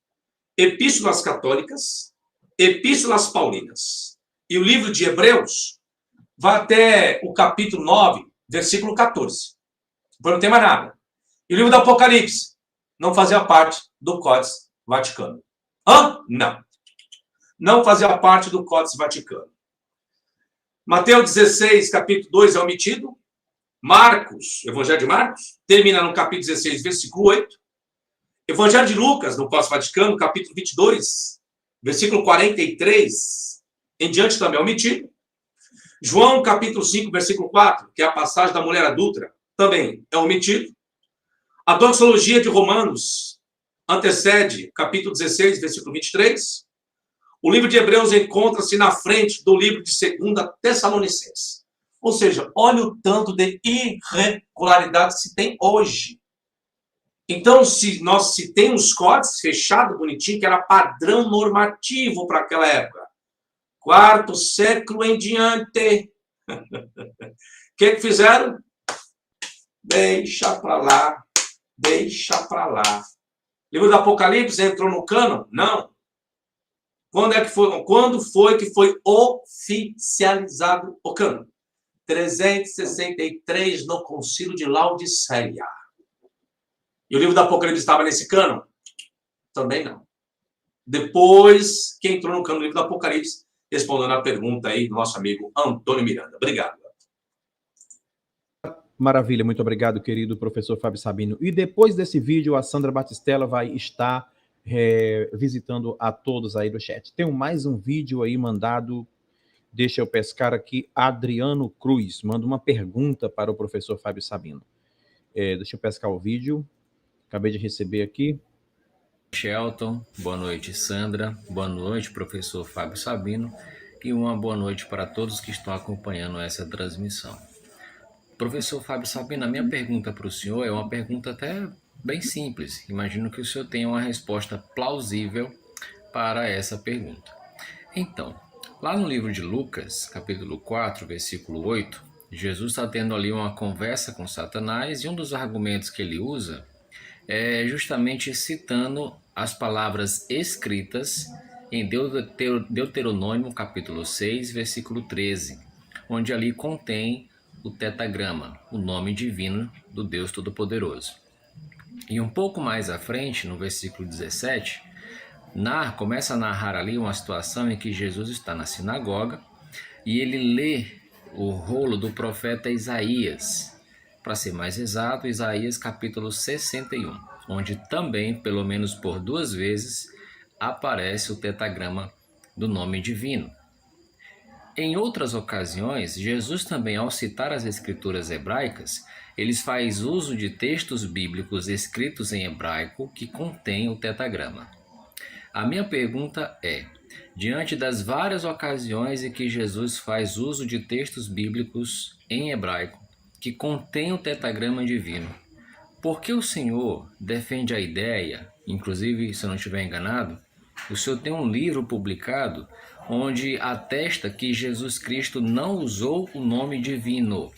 Epístolas Católicas, Epístolas Paulinas. E o livro de Hebreus vai até o capítulo 9, versículo 14. Depois não tem mais nada. E o livro do Apocalipse não fazia parte do Códice Vaticano. Não. Não fazia parte do Códice Vaticano. Mateus 16, capítulo 2 é omitido. Marcos, Evangelho de Marcos, termina no capítulo 16, versículo 8. Evangelho de Lucas, no Códice Vaticano, capítulo 22, versículo 43, em diante também é omitido. João, capítulo 5, versículo 4, que é a passagem da mulher adúltera, também é omitido. A doxologia de Romanos antecede capítulo 16, versículo 23. O livro de Hebreus encontra-se na frente do livro de 2 Tessalonicenses. Ou seja, olha o tanto de irregularidades que se tem hoje. Então, se tem uns códices fechados, bonitinho, que era padrão normativo para aquela época. Quarto século em diante. O que fizeram? Deixa para lá. Deixa para lá. Livro do Apocalipse entrou no cânon? Não. Quando foi que foi oficializado o cânon? 363 no Concílio de Laodiceia. E o livro do Apocalipse estava nesse cânon? Também não. Depois que entrou no cânon do livro do Apocalipse, respondendo a pergunta aí do nosso amigo Antônio Miranda. Obrigado. Maravilha, muito obrigado, querido professor Fábio Sabino. E depois desse vídeo, a Sandra Batistella vai estar visitando a todos aí do chat. Tem mais um vídeo aí mandado, deixa eu pescar aqui, Adriano Cruz, manda uma pergunta para o professor Fábio Sabino. Deixa eu pescar o vídeo, acabei de receber aqui. Shelton, boa noite, Sandra, boa noite, professor Fábio Sabino, e uma boa noite para todos que estão acompanhando essa transmissão. Professor Fábio Sabino, a minha pergunta para o senhor é uma pergunta até bem simples. Imagino que o senhor tenha uma resposta plausível para essa pergunta. Então, lá no livro de Lucas, capítulo 4, versículo 8, Jesus está tendo ali uma conversa com Satanás e um dos argumentos que ele usa é justamente citando as palavras escritas em Deuteronômio, capítulo 6, versículo 13, onde ali contém o tetagrama, o nome divino do Deus Todo-Poderoso. E um pouco mais à frente, no versículo 17, começa a narrar ali uma situação em que Jesus está na sinagoga e ele lê o rolo do profeta Isaías, para ser mais exato, Isaías capítulo 61, onde também, pelo menos por 2 vezes, aparece o tetagrama do nome divino. Em outras ocasiões, Jesus também, ao citar as escrituras hebraicas, ele faz uso de textos bíblicos escritos em hebraico que contêm o tetagrama. A minha pergunta é, diante das várias ocasiões em que Jesus faz uso de textos bíblicos em hebraico que contêm o tetagrama divino, por que o senhor defende a ideia, inclusive, se eu não estiver enganado, o senhor tem um livro publicado onde atesta que Jesus Cristo não usou o nome divino,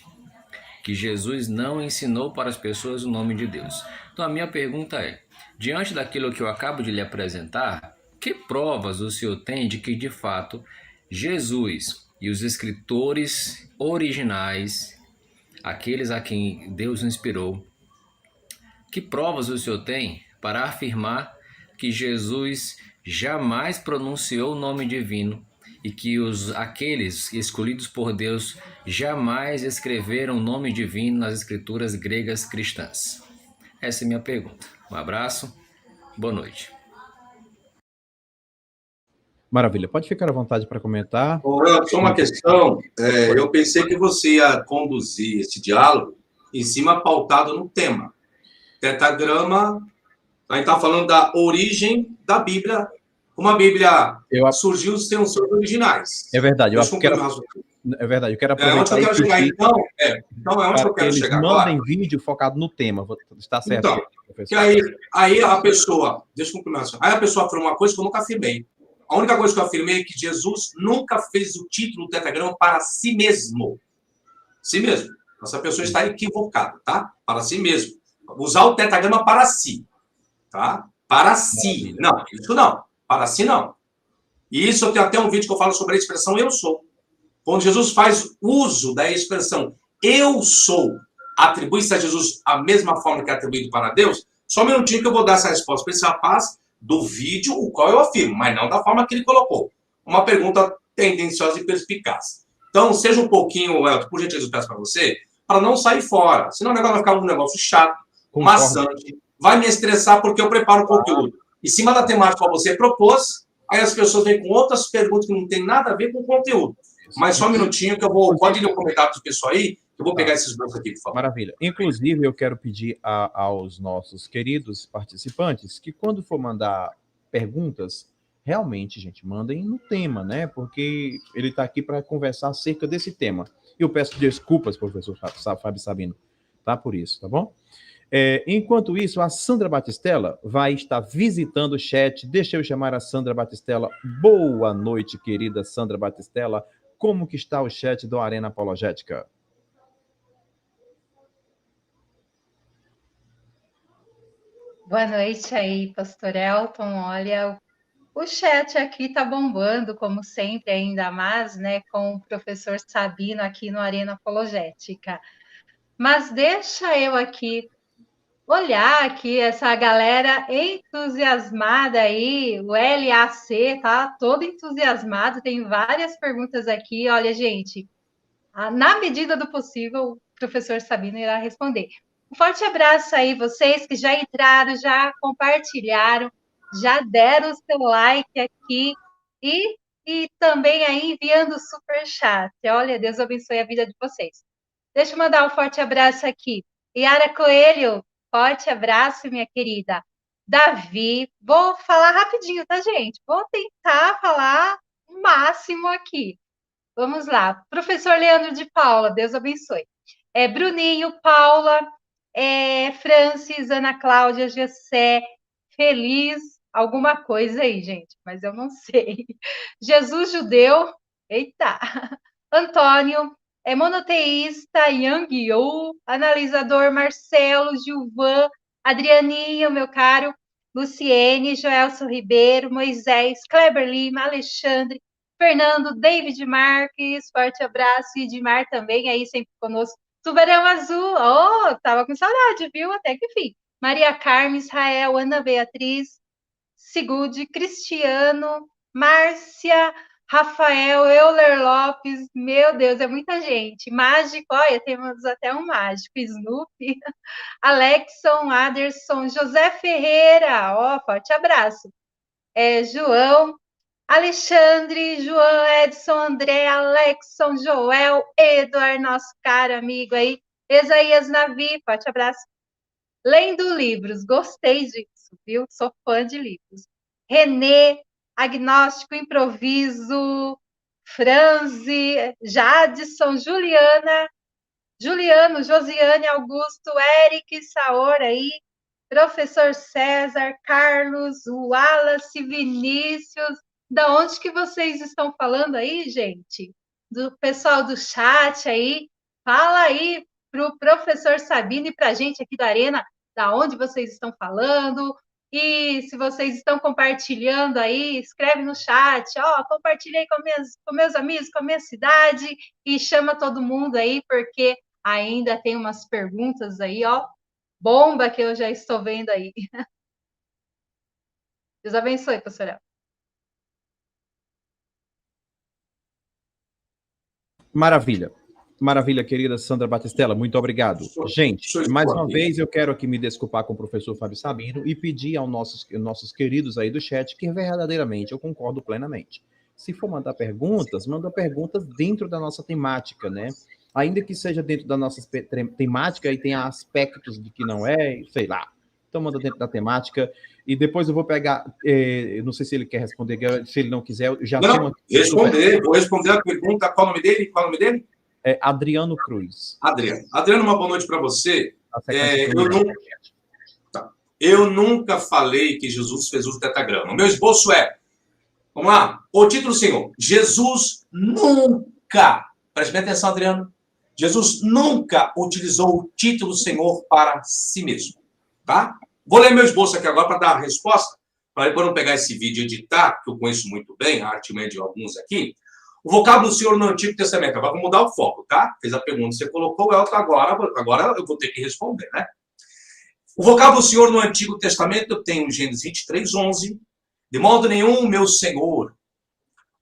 que Jesus não ensinou para as pessoas o nome de Deus. Então a minha pergunta é, diante daquilo que eu acabo de lhe apresentar, que provas o senhor tem de que de fato Jesus e os escritores originais, aqueles a quem Deus inspirou, que provas o senhor tem para afirmar que Jesus jamais pronunciou o nome divino e que aqueles escolhidos por Deus jamais escreveram o nome divino nas escrituras gregas cristãs? Essa é a minha pergunta. Um abraço, boa noite. Maravilha, pode ficar à vontade para comentar. Só uma questão, eu pensei que você ia conduzir esse diálogo em cima pautado no tema. Tetragrama, a gente está falando da origem da Bíblia, como a Bíblia surgiu sem os seus originais. É verdade, eu quero aproveitar onde eu quero chegar. Então, é onde eu quero chegar agora. Mandem vídeo focado no tema, está certo. Então, que aí a pessoa, deixa eu concluir, aí a pessoa afirma uma coisa que eu nunca afirmei. A única coisa que eu afirmei é que Jesus nunca fez o título do tetragrama para si mesmo. Si mesmo. Essa pessoa está equivocada, tá? Para si mesmo. Usar o tetragrama para si. Tá? Para si. Não, isso não. Para si não. E isso eu tenho até um vídeo que eu falo sobre a expressão eu sou. Quando Jesus faz uso da expressão eu sou, atribui-se a Jesus a mesma forma que é atribuído para Deus, só um minutinho que eu vou dar essa resposta para esse rapaz do vídeo, o qual eu afirmo, mas não da forma que ele colocou. Uma pergunta tendenciosa e perspicaz. Então, seja um pouquinho, Elton, por gentileza, eu peço para você, para não sair fora. Senão o negócio vai ficar um negócio chato, maçante, vai me estressar porque eu preparo o conteúdo. Em cima da temática que você propôs, aí as pessoas vêm com outras perguntas que não tem nada a ver com o conteúdo. Mas só um minutinho que eu vou... Pode ler o comentário do pessoal aí, eu vou pegar esses blocos aqui, por favor. Maravilha. Inclusive, eu quero pedir aos nossos queridos participantes que, quando for mandar perguntas, realmente, gente, mandem no tema, né? Porque ele está aqui para conversar acerca desse tema. Eu peço desculpas, professor Fábio Sabino, tá? Por isso, tá bom? Enquanto isso, a Sandra Batistella vai estar visitando o chat. Deixa eu chamar a Sandra Batistella. Boa noite, querida Sandra Batistella. Como que está o chat do Arena Apologética? Boa noite aí, Pastor Elton. Olha, o chat aqui tá bombando, como sempre, ainda mais, né, com o professor Sabino aqui no Arena Apologética. Mas deixa eu aqui olhar aqui essa galera entusiasmada aí, o LAC tá todo entusiasmado, tem várias perguntas aqui. Olha, gente, na medida do possível, o professor Sabino irá responder. Um forte abraço aí, vocês que já entraram, já compartilharam, já deram o seu like aqui e também aí enviando o superchat. Olha, Deus abençoe a vida de vocês. Deixa eu mandar um forte abraço aqui. Yara Coelho, forte abraço, minha querida. Davi, vou falar rapidinho, tá, gente? Vou tentar falar o máximo aqui. Vamos lá. Professor Leandro de Paula, Deus abençoe. Bruninho, Paula, Francis, Ana Cláudia, Gessé, Feliz, alguma coisa aí, gente, mas eu não sei. Jesus Judeu, eita. Antônio, monoteísta, Yang Yu, analisador Marcelo, Gilvan, Adrianinho, meu caro, Luciene, Joelson Ribeiro, Moisés, Kleber Lima, Alexandre, Fernando, David Marques, forte abraço, e Edmar também aí sempre conosco. Tubarão Azul, tava com saudade, viu? Até que enfim. Maria Carmen, Israel, Ana Beatriz, Sigud, Cristiano, Márcia, Rafael, Euler Lopes, meu Deus, é muita gente. Mágico, olha, temos até um mágico, Snoopy, Alexson, Aderson, José Ferreira, forte abraço. João, Alexandre, João, Edson, André, Alexson, Joel, Eduardo, nosso caro amigo aí, Isaías Navi, forte abraço. Lendo livros, gostei disso, viu? Sou fã de livros. Renê, Agnóstico, Improviso, Franzi, Jadson, Juliano, Josiane, Augusto, Eric, Saor aí, Professor César, Carlos, Wallace, Vinícius. Da onde que vocês estão falando aí, gente? Do pessoal do chat aí. Fala aí para o professor Sabino e para a gente aqui da Arena, da onde vocês estão falando. E se vocês estão compartilhando aí, escreve no chat. Compartilhei com meus amigos, com a minha cidade. E chama todo mundo aí, porque ainda tem umas perguntas aí, bomba que eu já estou vendo aí. Deus abençoe, pastor El. Maravilha. Maravilha, querida Sandra Batistella, muito obrigado. Gente, mais uma vez eu quero aqui me desculpar com o professor Fábio Sabino e pedir aos nossos queridos aí do chat que verdadeiramente eu concordo plenamente. Se for mandar perguntas, manda perguntas dentro da nossa temática, né? Ainda que seja dentro da nossa temática e tenha aspectos de que não é, sei lá. Então manda dentro da temática e depois eu vou pegar, não sei se ele quer responder, se ele não quiser, eu já não, vou responder a pergunta, qual o nome dele? Qual o nome dele? É Adriano Cruz. Adriano, uma boa noite para você. Eu nunca falei que Jesus fez uso do tetragrama. O meu esboço é, vamos lá, o título, Senhor. Jesus nunca, preste bem atenção, Adriano, Jesus nunca utilizou o título Senhor para si mesmo, tá? Vou ler meu esboço aqui agora para dar a resposta, para depois não pegar esse vídeo e editar, que eu conheço muito bem, a arte de alguns aqui. O vocábulo Senhor no Antigo Testamento. Agora vou mudar o foco, tá? Fez a pergunta, você colocou, Elton, agora eu vou ter que responder, né? O vocábulo Senhor no Antigo Testamento eu tenho em Gênesis 23, 11. De modo nenhum, meu Senhor,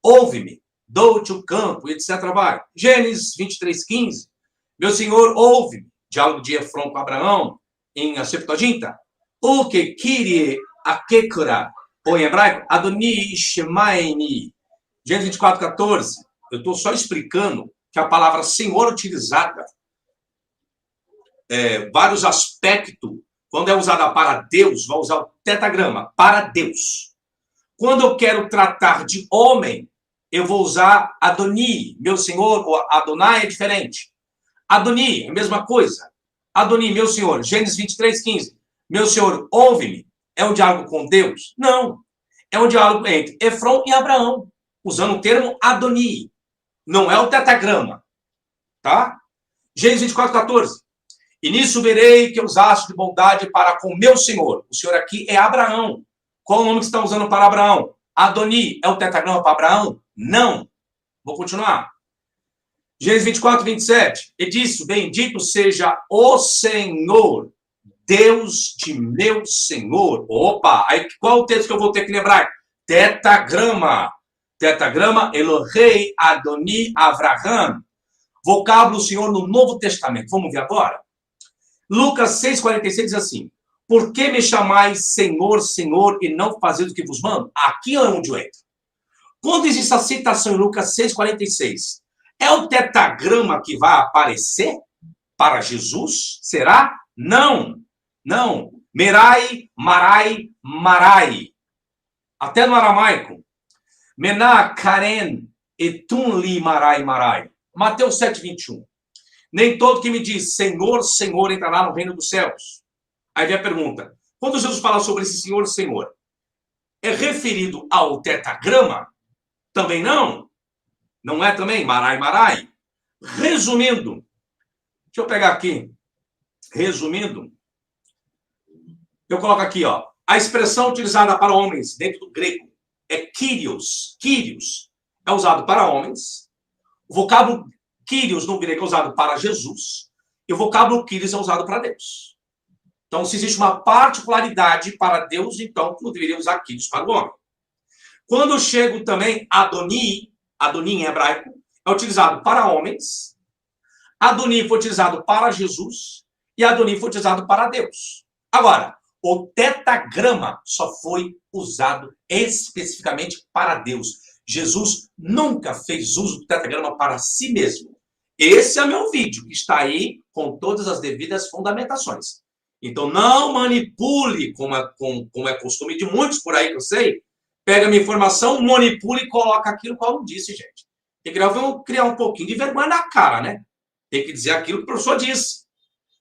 ouve-me, dou-te o campo, etc. Vai. Gênesis 23, 15. Meu Senhor, ouve-me. Diálogo de Efron com Abraão, em a Septuaginta. O que Kyrie akekura, ou em hebraico, Adoni shemaini. Gênesis 24, 14, eu estou só explicando que a palavra Senhor utilizada, vários aspectos, quando é usada para Deus, vai usar o tetragrama, para Deus. Quando eu quero tratar de homem, eu vou usar Adoni, meu Senhor, ou Adonai é diferente. Adoni, a mesma coisa. Adoni, meu Senhor, Gênesis 23, 15, meu Senhor, ouve-me. É um diálogo com Deus? Não. É um diálogo entre Efron e Abraão, usando o termo Adoni. Não é o tetragrama. Tá? Gênesis 24, 14. E nisso verei que usaste de bondade para com meu Senhor. O Senhor aqui é Abraão. Qual o nome que está usando para Abraão? Adoni. É o tetragrama para Abraão? Não. Vou continuar. Gênesis 24, 27. E disse, bendito seja o Senhor, Deus de meu Senhor. Opa, aí qual o texto que eu vou ter que lembrar? Tetragrama. Tetragrama, Elohei Adoni Avraham. Vocábulo Senhor no Novo Testamento. Vamos ver agora? Lucas 6,46 diz assim: por que me chamais Senhor, Senhor, e não fazeis o que vos mando? Aqui é onde eu entro. Quando existe a citação em Lucas 6,46, é o tetragrama que vai aparecer para Jesus? Será? Não. Não. Merai, Marai, Marai. Até no aramaico. Mená, Karen, Etun li Marai, Marai. Mateus 7,21. Nem todo que me diz Senhor, Senhor entrará no reino dos céus. Aí vem a pergunta. Quando Jesus fala sobre esse Senhor, Senhor, é referido ao tetragrama? Também não. Não é também Marai, Marai. Resumindo, deixa eu pegar aqui. Resumindo, eu coloco aqui, ó. A expressão utilizada para homens dentro do grego é Kyrios. Kyrios é usado para homens. O vocábulo Kyrios no grego é usado para Jesus. E o vocábulo Kyrios é usado para Deus. Então, se existe uma particularidade para Deus, então não deveria usar Kyrios para o homem. Quando eu chego também Adoni, Adoni em hebraico, é utilizado para homens. Adoni foi utilizado para Jesus. E Adoni foi utilizado para Deus. Agora, o tetragrama só foi usado especificamente para Deus. Jesus nunca fez uso do tetragrama para si mesmo. Esse é meu vídeo, que está aí com todas as devidas fundamentações. Então, não manipule, como é costume de muitos por aí que eu sei. Pega minha informação, manipule e coloca aquilo que eu não disse, gente. Tem que criar um pouquinho de vergonha na cara, né? Tem que dizer aquilo que o professor disse.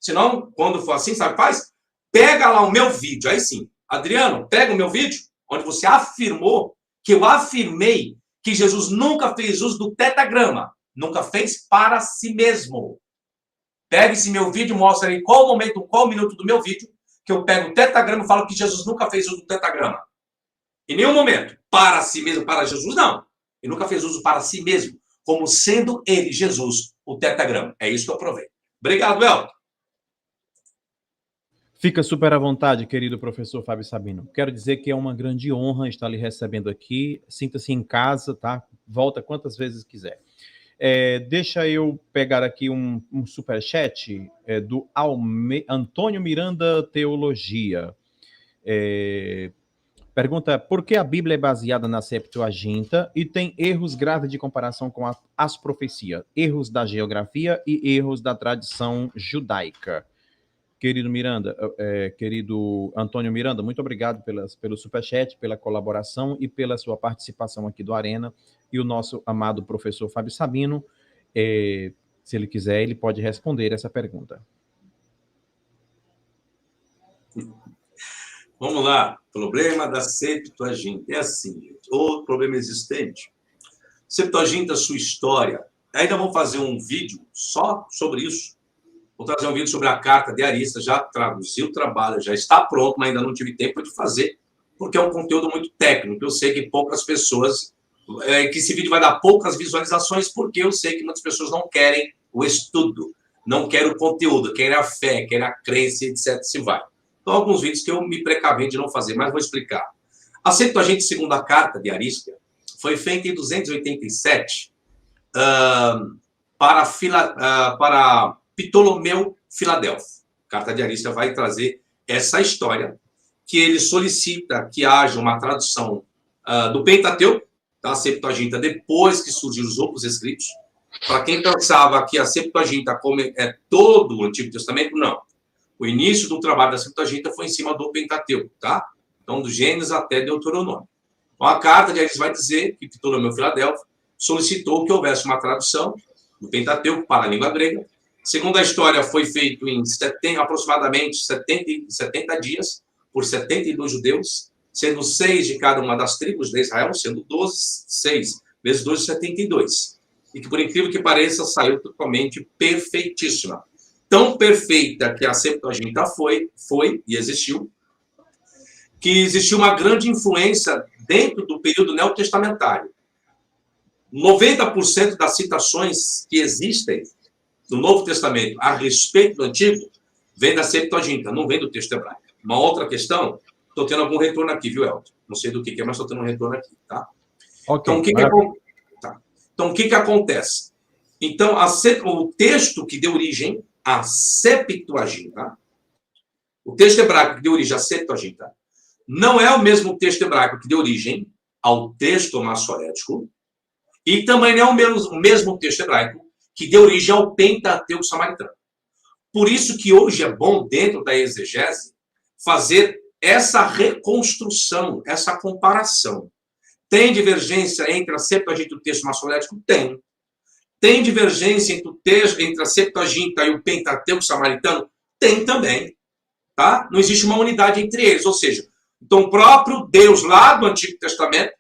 Senão, quando for assim, sabe, faz? Pega lá o meu vídeo, aí sim. Adriano, pega o meu vídeo, onde você afirmou que eu afirmei que Jesus nunca fez uso do tetragrama. Nunca fez para si mesmo. Pega esse meu vídeo, mostra aí qual momento, qual minuto do meu vídeo, que eu pego o tetragrama e falo que Jesus nunca fez uso do tetragrama. Em nenhum momento. Para si mesmo, para Jesus, não. Ele nunca fez uso para si mesmo, como sendo ele, Jesus, o tetragrama. É isso que eu provei. Obrigado, Elton. Fica super à vontade, querido professor Fábio Sabino. Quero dizer que é uma grande honra estar lhe recebendo aqui. Sinta-se em casa, tá? Volta quantas vezes quiser. Deixa eu pegar aqui um superchat do Antônio Miranda Teologia. Pergunta, por que a Bíblia é baseada na Septuaginta e tem erros graves de comparação com as profecias? Erros da geografia e erros da tradição judaica. Querido Miranda, querido Antônio Miranda, muito obrigado pelo superchat, pela colaboração e pela sua participação aqui do Arena. E o nosso amado professor Fábio Sabino, se ele quiser, ele pode responder essa pergunta. Vamos lá. Problema da Septuaginta. É assim, gente. Outro problema existente. Septuaginta, sua história. Ainda vamos fazer um vídeo só sobre isso. Vou trazer um vídeo sobre a carta de Arista. Já traduzi o trabalho, já está pronto, mas ainda não tive tempo de fazer, porque é um conteúdo muito técnico. Eu sei que poucas pessoas... que esse vídeo vai dar poucas visualizações, porque eu sei que muitas pessoas não querem o estudo, não querem o conteúdo, querem a fé, querem a crença, etc. Se vai. Então, alguns vídeos que eu me precavei de não fazer, mas vou explicar. A Septuaginta, segundo a carta de Arista, foi feita em 287 para Ptolomeu Filadelfo. A carta de Arista vai trazer essa história, que ele solicita que haja uma tradução do Pentateuco, da Septuaginta, depois que surgiram os outros escritos. Para quem pensava que a Septuaginta é todo o Antigo Testamento, não. O início do trabalho da Septuaginta foi em cima do Pentateuco, tá? Então, do Gênesis até Deuteronômio. Então, a carta de Arista vai dizer que Ptolomeu Filadelfo solicitou que houvesse uma tradução do Pentateuco para a língua grega. Segundo a história, foi feito em aproximadamente 70 dias, por 72 judeus, sendo 6 de cada uma das tribos de Israel, sendo 6 vezes 12, 72. E que, por incrível que pareça, saiu totalmente perfeitíssima. Tão perfeita que a Septuaginta foi e existiu, que existiu uma grande influência dentro do período neotestamentário. 90% das citações que existem do Novo Testamento a respeito do Antigo vem da Septuaginta, não vem do texto hebraico. Uma outra questão, estou tendo algum retorno aqui, viu, Elton? Não sei do que é, mas estou tendo um retorno aqui, tá? Okay, então, o que acontece? Então, o texto que deu origem à Septuaginta, o texto hebraico que deu origem à Septuaginta, não é o mesmo texto hebraico que deu origem ao texto massorético, e também não é o mesmo texto hebraico que deu origem ao Pentateuco samaritano. Por isso que hoje é bom, dentro da exegese, fazer essa reconstrução, essa comparação. Tem divergência entre a Septuaginta e o texto massorético? Tem. Tem divergência entre a Septuaginta e o Pentateuco samaritano? Tem também. Tá? Não existe uma unidade entre eles. Ou seja, então o próprio Deus lá do Antigo Testamento,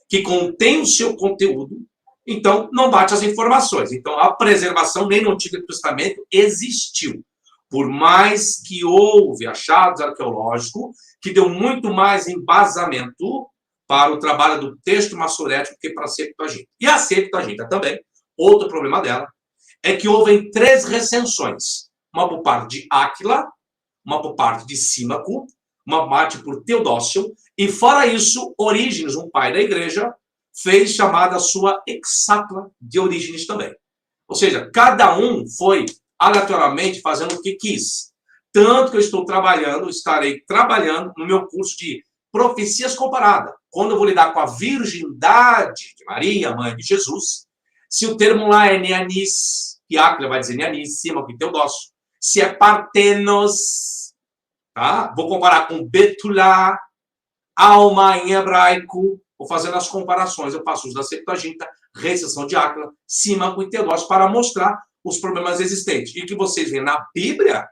que contém o seu conteúdo, então não bate as informações. Então a preservação nem no Antigo Testamento existiu. Por mais que houve achados arqueológicos que deu muito mais embasamento para o trabalho do texto massorético que para a Septuaginta. E a Septuaginta também, outro problema dela, é que houve 3 recensões. Uma por parte de Áquila, uma por parte de Símaco, uma parte por Teodócio, e fora isso, Orígenes, um pai da igreja, fez chamada sua Hexápla de Orígenes também. Ou seja, cada um foi aleatoriamente fazendo o que quis. Tanto que eu estarei trabalhando no meu curso de profecias comparadas. Quando eu vou lidar com a virgindade de Maria, mãe de Jesus, se o termo lá é Neanis, que Áquila vai dizer Neanis, Símaco e Teodócio, se é Partenos, tá? Vou comparar com Betulá, alma em hebraico, vou fazendo as comparações. Eu faço uso da Septuaginta, recensão de Áquila, Símaco e Teodócio para mostrar os problemas existentes. E que vocês veem na Bíblia,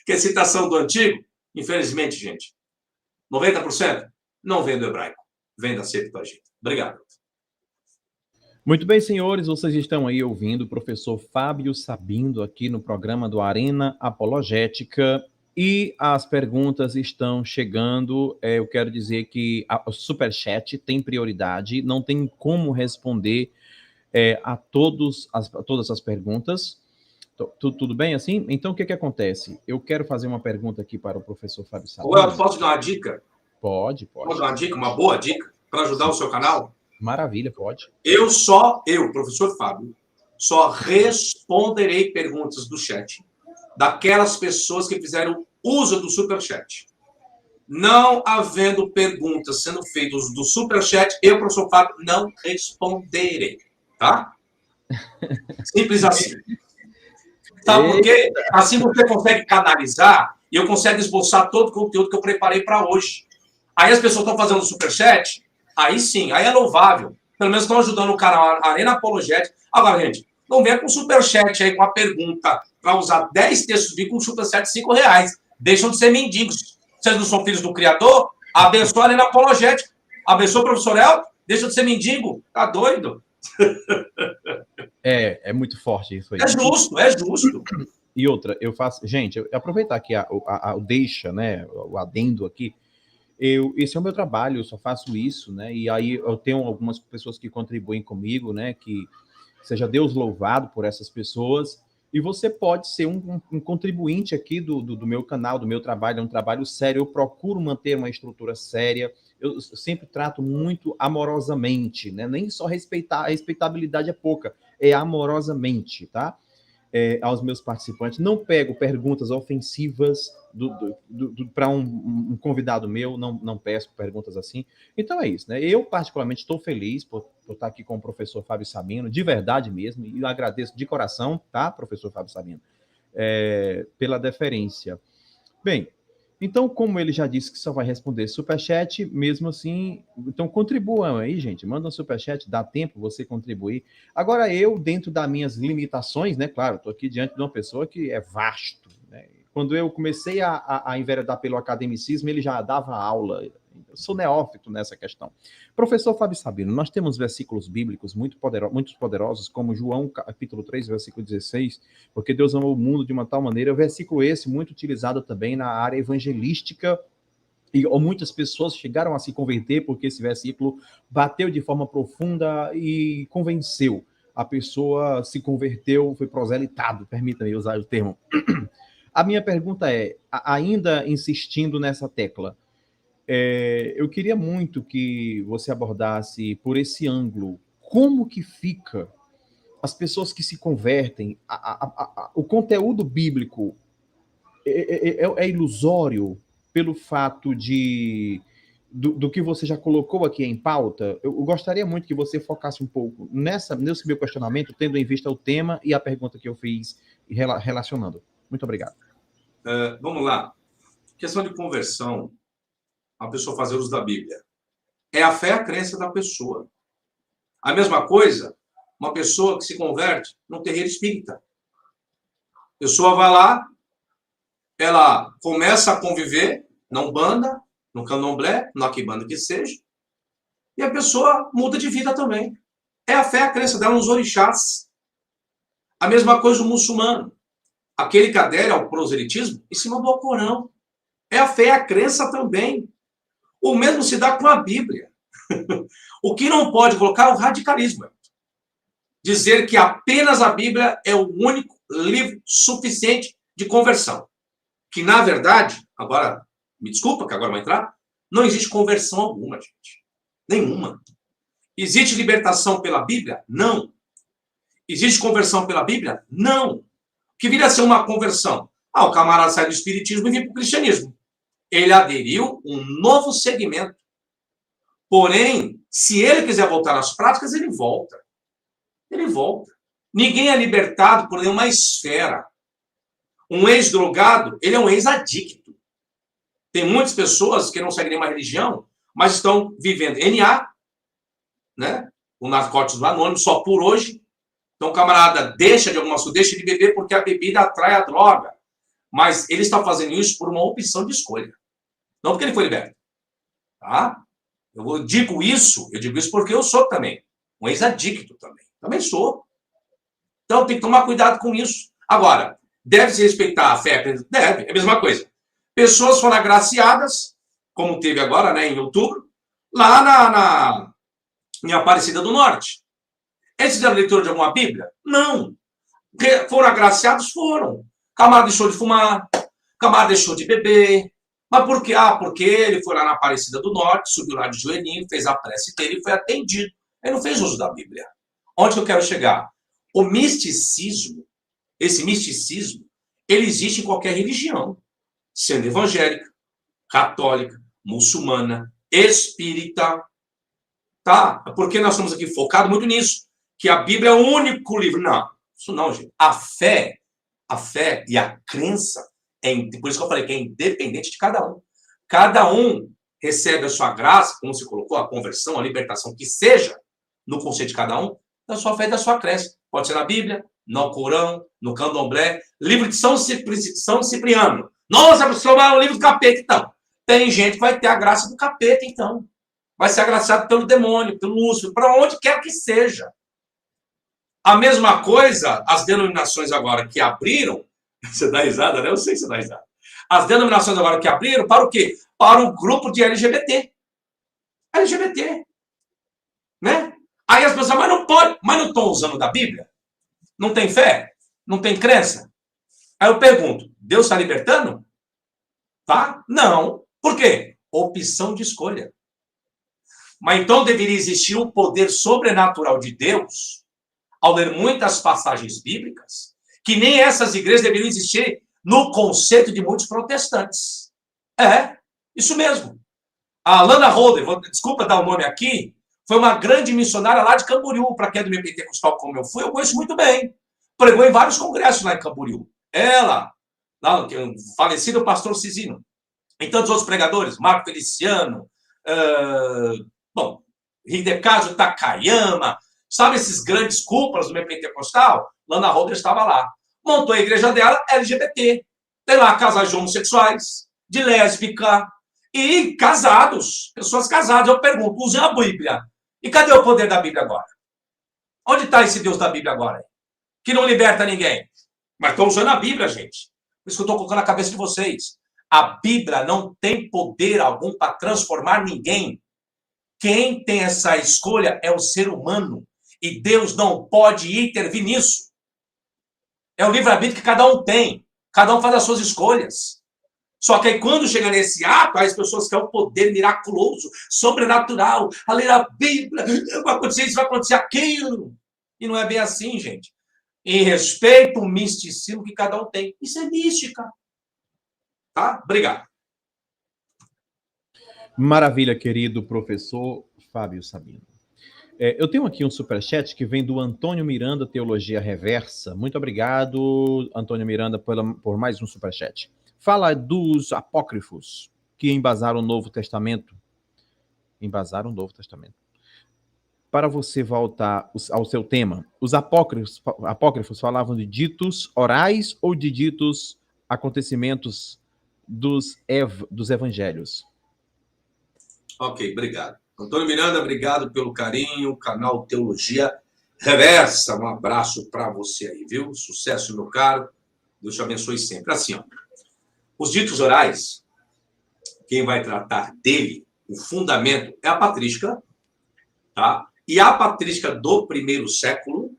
que é citação do Antigo, infelizmente, gente, 90% não vem do hebraico, vem da Septuaginta. Obrigado. Muito bem, senhores, vocês estão aí ouvindo o professor Fábio Sabino aqui no programa do Arena Apologética e as perguntas estão chegando. Eu quero dizer que o Superchat tem prioridade, não tem como responder a todas as perguntas. Tudo bem assim? Então, o que acontece? Eu quero fazer uma pergunta aqui para o professor Fábio Sabino. Posso dar uma dica? Pode. Posso dar uma dica, uma boa dica, para ajudar o seu canal? Maravilha, pode. Eu, professor Fábio, só responderei perguntas do chat daquelas pessoas que fizeram uso do Superchat. Não havendo perguntas sendo feitas do Superchat, eu, professor Fábio, não responderei. Tá? Simples assim. Sabe por quê? Assim você consegue canalizar e eu consigo esboçar todo o conteúdo que eu preparei para hoje. Aí as pessoas estão fazendo Superchat, aí sim, aí é louvável. Pelo menos estão ajudando o canal Arena Apologética. Agora, gente, não venha com Superchat aí com a pergunta para usar 10 textos bíblicos com Superchat de R$5. Deixam de ser mendigos. Vocês não são filhos do Criador? Abençoa a Arena Apologética. Abençoa o professor El? Deixa de ser mendigo. Tá doido? É muito forte isso aí. É justo, é justo. E outra, eu faço... Gente, eu aproveitar aqui o deixa, né, o adendo aqui, esse é o meu trabalho, eu só faço isso, né, e aí eu tenho algumas pessoas que contribuem comigo, né, que seja Deus louvado por essas pessoas, e você pode ser um contribuinte aqui do meu canal, do meu trabalho, é um trabalho sério, eu procuro manter uma estrutura séria, eu sempre trato muito amorosamente, né, nem só respeitar, a respeitabilidade é pouca, é amorosamente, tá? Aos meus participantes. Não pego perguntas ofensivas para um convidado meu, não peço perguntas assim. Então é isso, né? Eu, particularmente, estou feliz por estar aqui com o professor Fábio Sabino, de verdade mesmo, e eu agradeço de coração, tá, professor Fábio Sabino, pela deferência. Bem, então, como ele já disse que só vai responder superchat, mesmo assim, então contribuam aí, gente, manda um superchat, dá tempo você contribuir. Agora, eu, dentro das minhas limitações, né, claro, estou aqui diante de uma pessoa que é vasto, né? Quando eu comecei a enveredar pelo academicismo, ele já dava aula. Eu sou neófito nessa questão. Professor Fábio Sabino, nós temos versículos bíblicos muito poderosos, como João, capítulo 3, versículo 16, porque Deus amou o mundo de uma tal maneira, versículo esse muito utilizado também na área evangelística, e muitas pessoas chegaram a se converter porque esse versículo bateu de forma profunda e convenceu. A pessoa se converteu, foi proselitado, permita-me usar o termo. A minha pergunta é, ainda insistindo nessa tecla, eu queria muito que você abordasse por esse ângulo, como que fica as pessoas que se convertem, o conteúdo bíblico é ilusório pelo fato do que você já colocou aqui em pauta? Eu gostaria muito que você focasse um pouco nesse meu questionamento, tendo em vista o tema e a pergunta que eu fiz relacionando. Muito obrigado. Vamos lá. Questão de conversão, a pessoa fazer uso da Bíblia. É a fé, a crença da pessoa. A mesma coisa, uma pessoa que se converte num terreiro espírita. A pessoa vai lá, ela começa a conviver na Umbanda, no Candomblé, na Quimbanda que seja, e a pessoa muda de vida também. É a fé, a crença dela nos orixás. A mesma coisa o muçulmano. Aquele que adere ao proselitismo em cima do Alcorão. É a fé, a crença também. O mesmo se dá com a Bíblia. O que não pode colocar é o radicalismo. Dizer que apenas a Bíblia é o único livro suficiente de conversão. Que, na verdade, agora, me desculpa que agora vai entrar, não existe conversão alguma, gente. Nenhuma. Existe libertação pela Bíblia? Não. Existe conversão pela Bíblia? Não. O que viria a ser uma conversão? O camarada sai do espiritismo e vem para o cristianismo. Ele aderiu um novo segmento. Porém, se ele quiser voltar às práticas, ele volta. Ele volta. Ninguém é libertado por nenhuma esfera. Um ex-drogado, ele é um ex-adicto. Tem muitas pessoas que não seguem nenhuma religião, mas estão vivendo NA, né? O Narcóticos Anônimos, só por hoje. Então, o camarada deixa de beber porque a bebida atrai a droga. Mas ele está fazendo isso por uma opção de escolha. Não porque ele foi liberto. Tá? Eu digo isso porque eu sou também. Um ex-adicto também. Também sou. Então, tem que tomar cuidado com isso. Agora, deve-se respeitar a fé? Deve. É a mesma coisa. Pessoas foram agraciadas, como teve agora, né, em outubro, lá em Aparecida do Norte. Eles fizeram leitura de alguma Bíblia? Não. Foram agraciados? Foram. Camarada deixou de fumar, camarada deixou de beber. Mas por quê? Porque ele foi lá na Aparecida do Norte, subiu lá de joelhinho, fez a prece dele e foi atendido. Ele não fez uso da Bíblia. Onde que eu quero chegar? O misticismo, esse misticismo, ele existe em qualquer religião, sendo evangélica, católica, muçulmana, espírita, tá? Porque nós estamos aqui focados muito nisso, que a Bíblia é o único livro. Não, isso não, gente. A fé e a crença, por isso que eu falei que é independente de cada um. Cada um recebe a sua graça, como se colocou, a conversão, a libertação, que seja, no conceito de cada um, da sua fé e da sua crença. Pode ser na Bíblia, no Corão, no Candomblé, livro de São Cipriano. Nossa, professor, é o livro do capeta, então. Tem gente que vai ter a graça do capeta, então. Vai ser agraciado pelo demônio, pelo Lúcifer, para onde quer que seja. A mesma coisa, as denominações agora que abriram, você dá risada, né? Eu sei que você dá risada. As denominações agora que abriram, para o quê? Para o grupo de LGBT. LGBT. Né? Aí as pessoas, mas não pode, mas não estão usando da Bíblia? Não tem fé? Não tem crença? Aí eu pergunto, Deus está libertando? Tá? Não. Por quê? Opção de escolha. Mas então deveria existir um poder sobrenatural de Deus, ao ler muitas passagens bíblicas, que nem essas igrejas deveriam existir no conceito de muitos protestantes. É, isso mesmo. A Lana Holder, desculpa dar o nome aqui, foi uma grande missionária lá de Camboriú, para quem é do meio pentecostal como eu fui, eu conheço muito bem. Pregou em vários congressos lá em Camboriú. Ela, lá, o falecido pastor Cisino, e tantos outros pregadores, Marco Feliciano, Hidekazu Takayama, sabe esses grandes cúpulas do meio pentecostal? Lana Holder estava lá. Montou a igreja dela LGBT. Tem lá casais de homossexuais, de lésbica e casados, pessoas casadas. Eu pergunto, usem a Bíblia. E cadê o poder da Bíblia agora? Onde está esse Deus da Bíblia agora? Que não liberta ninguém. Mas estão usando a Bíblia, gente. Por isso que eu estou colocando na cabeça de vocês. A Bíblia não tem poder algum para transformar ninguém. Quem tem essa escolha é o ser humano. E Deus não pode intervir nisso. É o livre-arbítrio que cada um tem. Cada um faz as suas escolhas. Só que aí quando chega nesse ato, as pessoas querem o poder miraculoso, sobrenatural, a ler a Bíblia, vai acontecer isso, vai acontecer aquilo. E não é bem assim, gente. Em respeito ao misticismo que cada um tem. Isso é mística. Tá? Obrigado. Maravilha, querido professor Fábio Sabino. Eu tenho aqui um superchat que vem do Antônio Miranda, Teologia Reversa. Muito obrigado, Antônio Miranda, por mais um superchat. Fala dos apócrifos que embasaram o Novo Testamento. Embasaram o Novo Testamento. Para você voltar ao seu tema, os apócrifos falavam de ditos orais ou de ditos acontecimentos dos evangelhos? Ok, obrigado. Antônio Miranda, obrigado pelo carinho, canal Teologia Reversa. Um abraço para você aí, viu? Sucesso, meu caro. Deus te abençoe sempre. Assim, ó. Os ditos orais, quem vai tratar dele, o fundamento, é a patrística, tá? E a patrística do primeiro século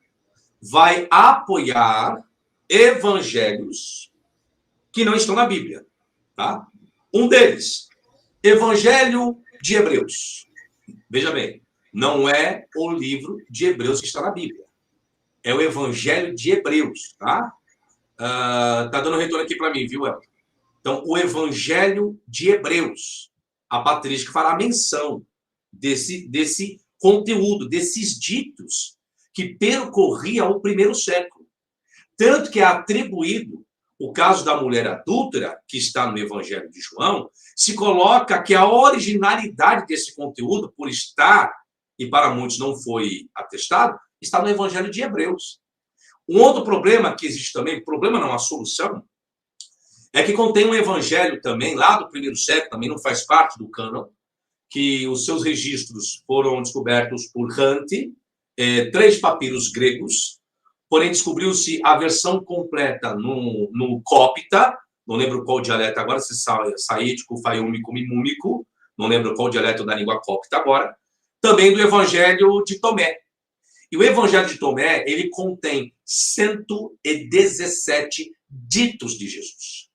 vai apoiar evangelhos que não estão na Bíblia, tá? Um deles, Evangelho de Hebreus. Veja bem, não é o livro de Hebreus que está na Bíblia. É o Evangelho de Hebreus, tá? Tá dando retorno aqui para mim, viu, Elton? Então, o Evangelho de Hebreus. A patrística fará menção desse conteúdo, desses ditos que percorriam o primeiro século. Tanto que é atribuído o caso da mulher adúltera, que está no Evangelho de João, se coloca que a originalidade desse conteúdo, por estar, e para muitos não foi atestado, está no Evangelho de Hebreus. Um outro problema que existe também, problema não, a solução, é que contém um evangelho também, lá do primeiro século, também não faz parte do cânon, que os seus registros foram descobertos por Hunt, 3 papiros gregos, porém descobriu-se a versão completa no cópita, não lembro qual dialeto agora, se saítico, faiúmico, mimúmico, não lembro qual dialeto da língua cópita agora, também do Evangelho de Tomé. E o Evangelho de Tomé, ele contém 117 ditos de Jesus.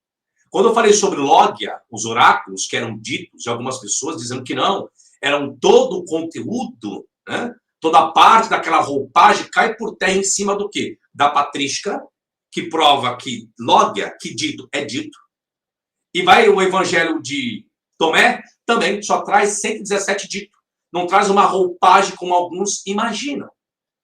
Quando eu falei sobre Lógia, os oráculos que eram ditos, e algumas pessoas dizendo que não, eram todo o conteúdo, né, Toda parte daquela roupagem cai por terra em cima do quê? Da patrística, que prova que logia, que dito é dito. E vai o evangelho de Tomé, também só traz 117 dito. Não traz uma roupagem como alguns imaginam.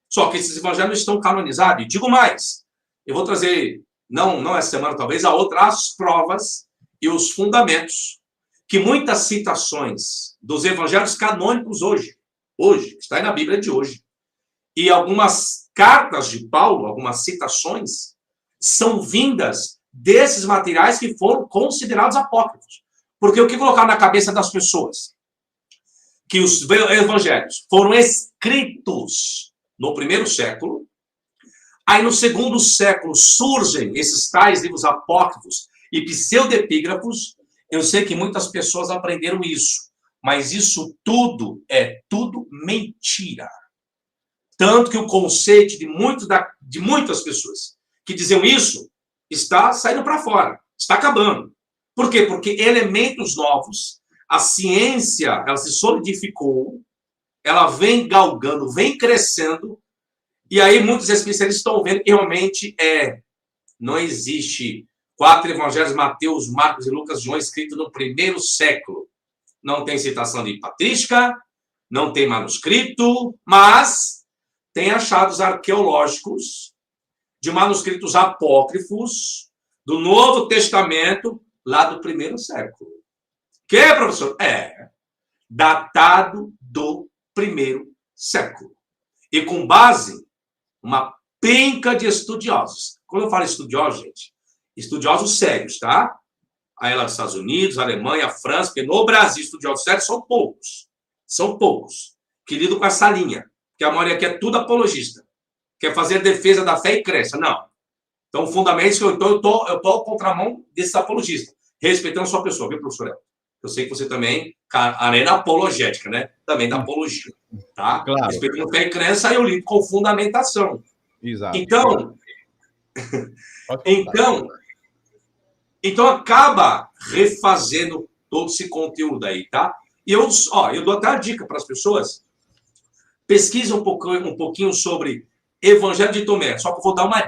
Só que esses evangelhos estão canonizados. E digo mais, eu vou trazer, não essa semana, talvez, a outra, as provas e os fundamentos que muitas citações dos evangelhos canônicos hoje, está aí na Bíblia de hoje, e algumas cartas de Paulo, algumas citações, são vindas desses materiais que foram considerados apócrifos. Porque o que colocaram na cabeça das pessoas? Que os evangelhos foram escritos no primeiro século, aí no segundo século surgem esses tais livros apócrifos e pseudepígrafos. Eu sei que muitas pessoas aprenderam isso, mas isso tudo é tudo mentira. Tanto que o conceito de muitas pessoas que diziam isso está saindo para fora, está acabando. Por quê? Porque elementos novos, a ciência, ela se solidificou, ela vem galgando, vem crescendo, e aí muitos especialistas estão vendo que realmente não existe 4 evangelhos, Mateus, Marcos e Lucas, João, escritos no primeiro século. Não tem citação de patrística, não tem manuscrito, mas tem achados arqueológicos de manuscritos apócrifos do Novo Testamento, lá do primeiro século. Que, professor? Datado do primeiro século. E com base, uma penca de estudiosos. Quando eu falo estudiosos, gente, estudiosos sérios, tá? Aí lá dos Estados Unidos, Alemanha, França, porque no Brasil, estudiosos sérios são poucos. São poucos. Que lidam com essa linha. Porque a maioria aqui é tudo apologista. Quer fazer defesa da fé e crença. Não. Então, fundamentos que eu tô ao contramão desses apologistas. Respeitando a sua pessoa, viu, professor? Eu sei que você também, arena apologética, né? Também da apologia, tá? Claro. Respeitando fé e crença, eu lido com fundamentação. Exato. Então acaba refazendo todo esse conteúdo aí, tá? E eu dou até a dica para as pessoas. Pesquisa um pouquinho sobre Evangelho de Tomé. Só que eu vou dar uma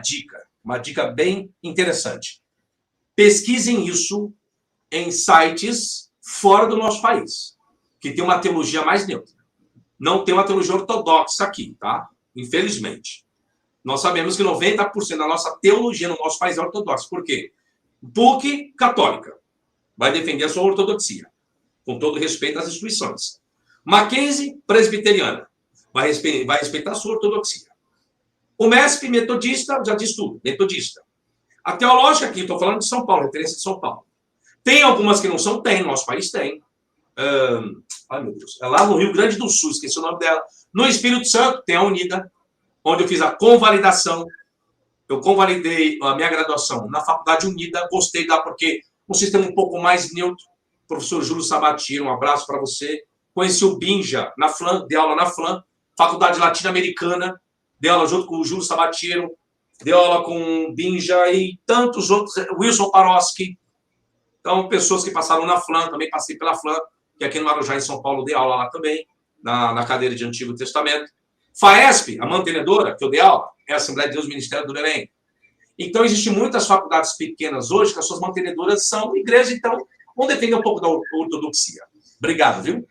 dica bem interessante. Pesquisem isso em sites fora do nosso país, que tem uma teologia mais neutra. Não tem uma teologia ortodoxa aqui, tá? Infelizmente. Nós sabemos que 90% da nossa teologia no nosso país é ortodoxa. Por quê? PUC, católica. Vai defender a sua ortodoxia, com todo respeito às instituições. Mackenzie, presbiteriana. Vai respeitar a sua ortodoxia. O MESP, metodista, já diz tudo. Metodista. A teológica aqui, estou falando de São Paulo, referência de São Paulo. Tem algumas que não são? Tem, no nosso país tem. Ai, meu Deus. É lá no Rio Grande do Sul, esqueci o nome dela. No Espírito Santo, tem a Unida, onde eu fiz a convalidação. Eu convalidei a minha graduação na Faculdade Unida. Gostei da, porque um sistema um pouco mais neutro. Professor Júlio Sabatino, um abraço para você. Conheci o Binja na FLAM, dei aula na FLAM. Faculdade Latino-Americana, dei aula junto com o Júlio Sabatino. Deu aula com o Binja e tantos outros. Wilson Paroski. Então, pessoas que passaram na FLAM, também passei pela FLAM, que aqui no Arujá, em São Paulo, dei aula lá também, na cadeira de Antigo Testamento. FAESP, a mantenedora, que eu dei aula, é a Assembleia de Deus Ministério do Belém. Então, existem muitas faculdades pequenas hoje, que as suas mantenedoras são igrejas, então, vamos defender um pouco da ortodoxia. Obrigado, viu?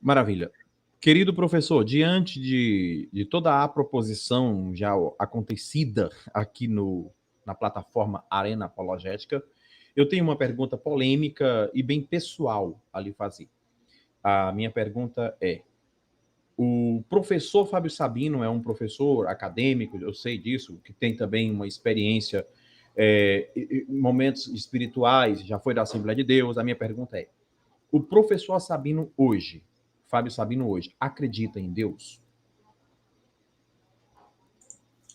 Maravilha. Querido professor, diante de toda a proposição já acontecida aqui na plataforma Arena Apologética, eu tenho uma pergunta polêmica e bem pessoal a lhe fazer. A minha pergunta é: o professor Fábio Sabino é um professor acadêmico, eu sei disso, que tem também uma experiência em momentos espirituais, já foi da Assembleia de Deus. A minha pergunta é: o professor Sabino hoje, Fábio Sabino hoje, acredita em Deus?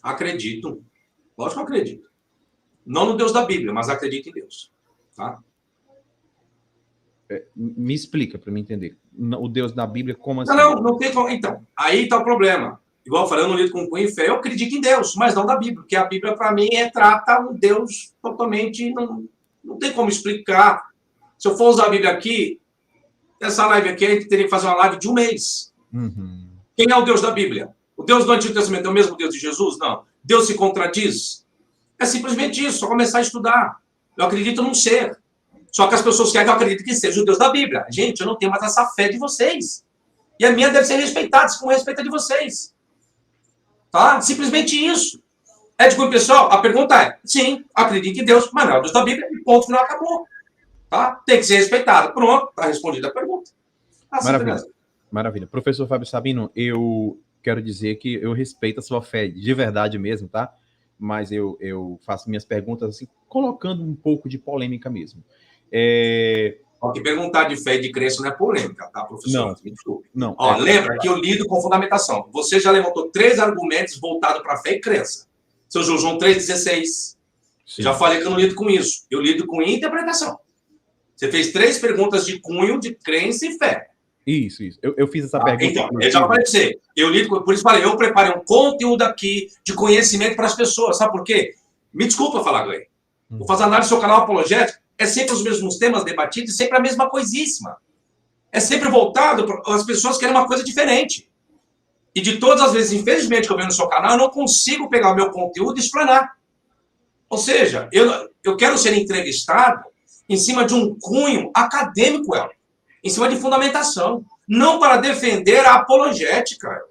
Acredito. Lógico que eu acredito. Não no Deus da Bíblia, mas acredito em Deus. Tá? Me explica para me entender. O Deus da Bíblia, como assim? Não tem como. Então, aí está o problema. Igual eu falei, eu não lido com cunho e fé. Eu acredito em Deus, mas não da Bíblia. Porque a Bíblia, para mim, trata um Deus totalmente... Não tem como explicar. Se eu for usar a Bíblia aqui, essa live aqui, a gente teria que fazer uma live de um mês. Uhum. Quem é o Deus da Bíblia? O Deus do Antigo Testamento é o mesmo Deus de Jesus? Não. Deus se contradiz? É simplesmente isso, só começar a estudar. Eu acredito num ser. Só que as pessoas querem que eu acredite que seja o Deus da Bíblia. Gente, eu não tenho mais essa fé de vocês. E a minha deve ser respeitada, assim como respeita a de vocês. Tá? Simplesmente isso. É de cunho pessoal? A pergunta é, sim, acredito em Deus, mas não é o Deus da Bíblia, e ponto final, acabou. Tá? Tem que ser respeitado. Pronto, está respondida a pergunta. Assim, Maravilha. Maravilha. Professor Fábio Sabino, eu quero dizer que eu respeito a sua fé, de verdade mesmo, tá? Mas eu faço minhas perguntas assim, colocando um pouco de polêmica mesmo. Que perguntar de fé e de crença não é polêmica, tá, professor? Não. Me desculpe. Não. Lembra que eu lido com fundamentação. Você já levantou 3 argumentos voltados para fé e crença. Seu João 3,16. Já falei que eu não lido com isso. Eu lido com interpretação. Você fez 3 perguntas de cunho, de crença e fé. Isso. Eu fiz essa pergunta. Então, eu já falei para você. Eu lido, por isso falei, eu preparei um conteúdo aqui de conhecimento para as pessoas. Sabe por quê? Me desculpa falar, Glenn. Vou fazer análise do seu canal apologético. É sempre os mesmos temas debatidos, sempre a mesma coisíssima. É sempre voltado para as pessoas que querem uma coisa diferente. E de todas as vezes, infelizmente, que eu venho no seu canal, eu não consigo pegar o meu conteúdo e explanar. Ou seja, eu quero ser entrevistado em cima de um cunho acadêmico, em cima de fundamentação, não para defender a apologética.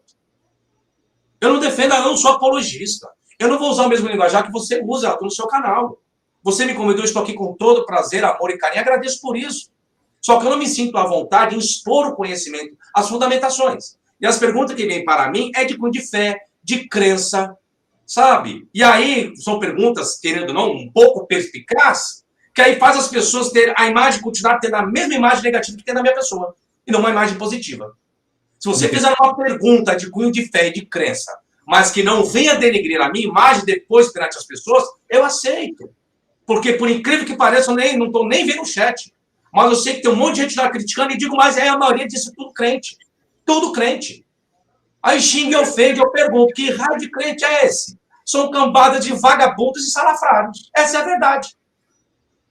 Eu não defendo, eu não sou apologista. Eu não vou usar o mesmo linguajar que você usa no seu canal. Você me convidou, eu estou aqui com todo prazer, amor e carinho, agradeço por isso. Só que eu não me sinto à vontade em expor o conhecimento, as fundamentações. E as perguntas que vêm para mim é de cunho de fé, de crença, sabe? E aí são perguntas, querendo ou não, um pouco perspicaz, que aí faz as pessoas ter a imagem, continuar tendo a mesma imagem negativa que tem na minha pessoa, e não uma imagem positiva. Se você fizer uma pergunta de cunho de fé e de crença, mas que não venha denegrir a minha imagem depois perante as pessoas, eu aceito. Porque, por incrível que pareça, eu não estou nem vendo o chat. Mas eu sei que tem um monte de gente lá criticando e digo, mas a maioria disso tudo crente. Tudo crente. Aí xinga e ofende, eu pergunto, que raio de crente é esse? São cambadas de vagabundos e salafrários. Essa é a verdade.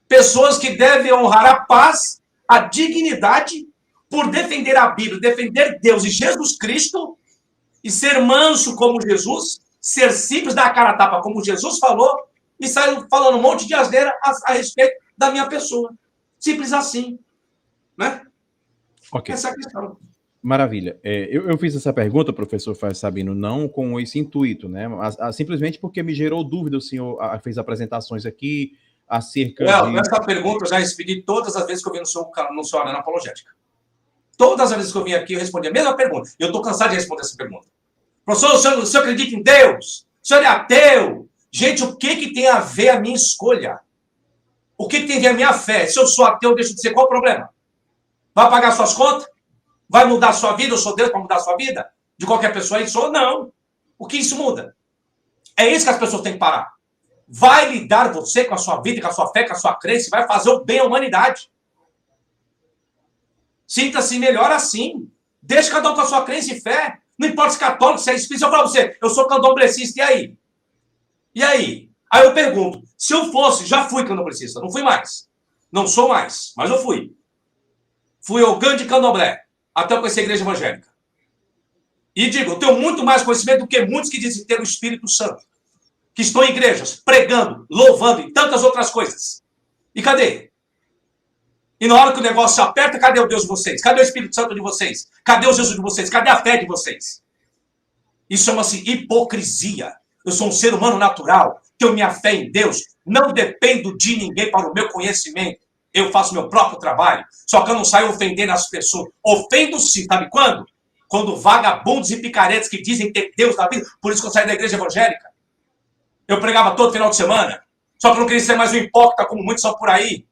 Pessoas que devem honrar a paz, a dignidade, por defender a Bíblia, defender Deus e Jesus Cristo, e ser manso como Jesus, ser simples, dar a cara a tapa como Jesus falou, e sair falando um monte de asneira a respeito da minha pessoa. Simples assim. Né? Okay. Essa é a questão. Maravilha. Eu fiz essa pergunta, professor Fábio Sabino, não com esse intuito, né? Simplesmente porque me gerou dúvida, o senhor fez apresentações aqui acerca de... Essa pergunta eu já respondi todas as vezes que eu vim no seu Arena Apologética. Todas as vezes que eu vim aqui, eu respondi a mesma pergunta. Eu estou cansado de responder essa pergunta. Professor, o senhor acredita em Deus? O senhor é ateu? Gente, o que tem a ver a minha escolha? O que tem a ver a minha fé? Se eu sou ateu, deixa de ser, qual o problema? Vai pagar suas contas? Vai mudar a sua vida? Eu sou Deus para mudar a sua vida? De qualquer pessoa aí? Sou? Não. O que isso muda? É isso que as pessoas têm que parar. Vai lidar você com a sua vida, com a sua fé, com a sua crença, e vai fazer o bem à humanidade. Sinta-se melhor assim. Deixa cada um com a sua crença e fé. Não importa se é católico, se é espírita. Eu falo pra você, eu sou candomblessista, e aí? E aí? Aí eu pergunto, se eu fosse, já fui candomblessista, não fui mais. Não sou mais, mas eu fui. Fui ogã de candomblé, até eu conhecer a igreja evangélica. E digo, eu tenho muito mais conhecimento do que muitos que dizem ter o Espírito Santo. Que estão em igrejas, pregando, louvando e tantas outras coisas. E cadê? E na hora que o negócio se aperta, cadê o Deus de vocês? Cadê o Espírito Santo de vocês? Cadê o Jesus de vocês? Cadê a fé de vocês? Isso chama-se hipocrisia. Eu sou um ser humano natural, tenho minha fé em Deus, não dependo de ninguém para o meu conhecimento. Eu faço meu próprio trabalho, só que eu não saio ofendendo as pessoas. Ofendo sim, sabe quando? Quando vagabundos e picaretes que dizem ter Deus na vida, por isso que eu saí da igreja evangélica. Eu pregava todo final de semana, só que eu não queria ser mais um hipócrita como muitos são por aí.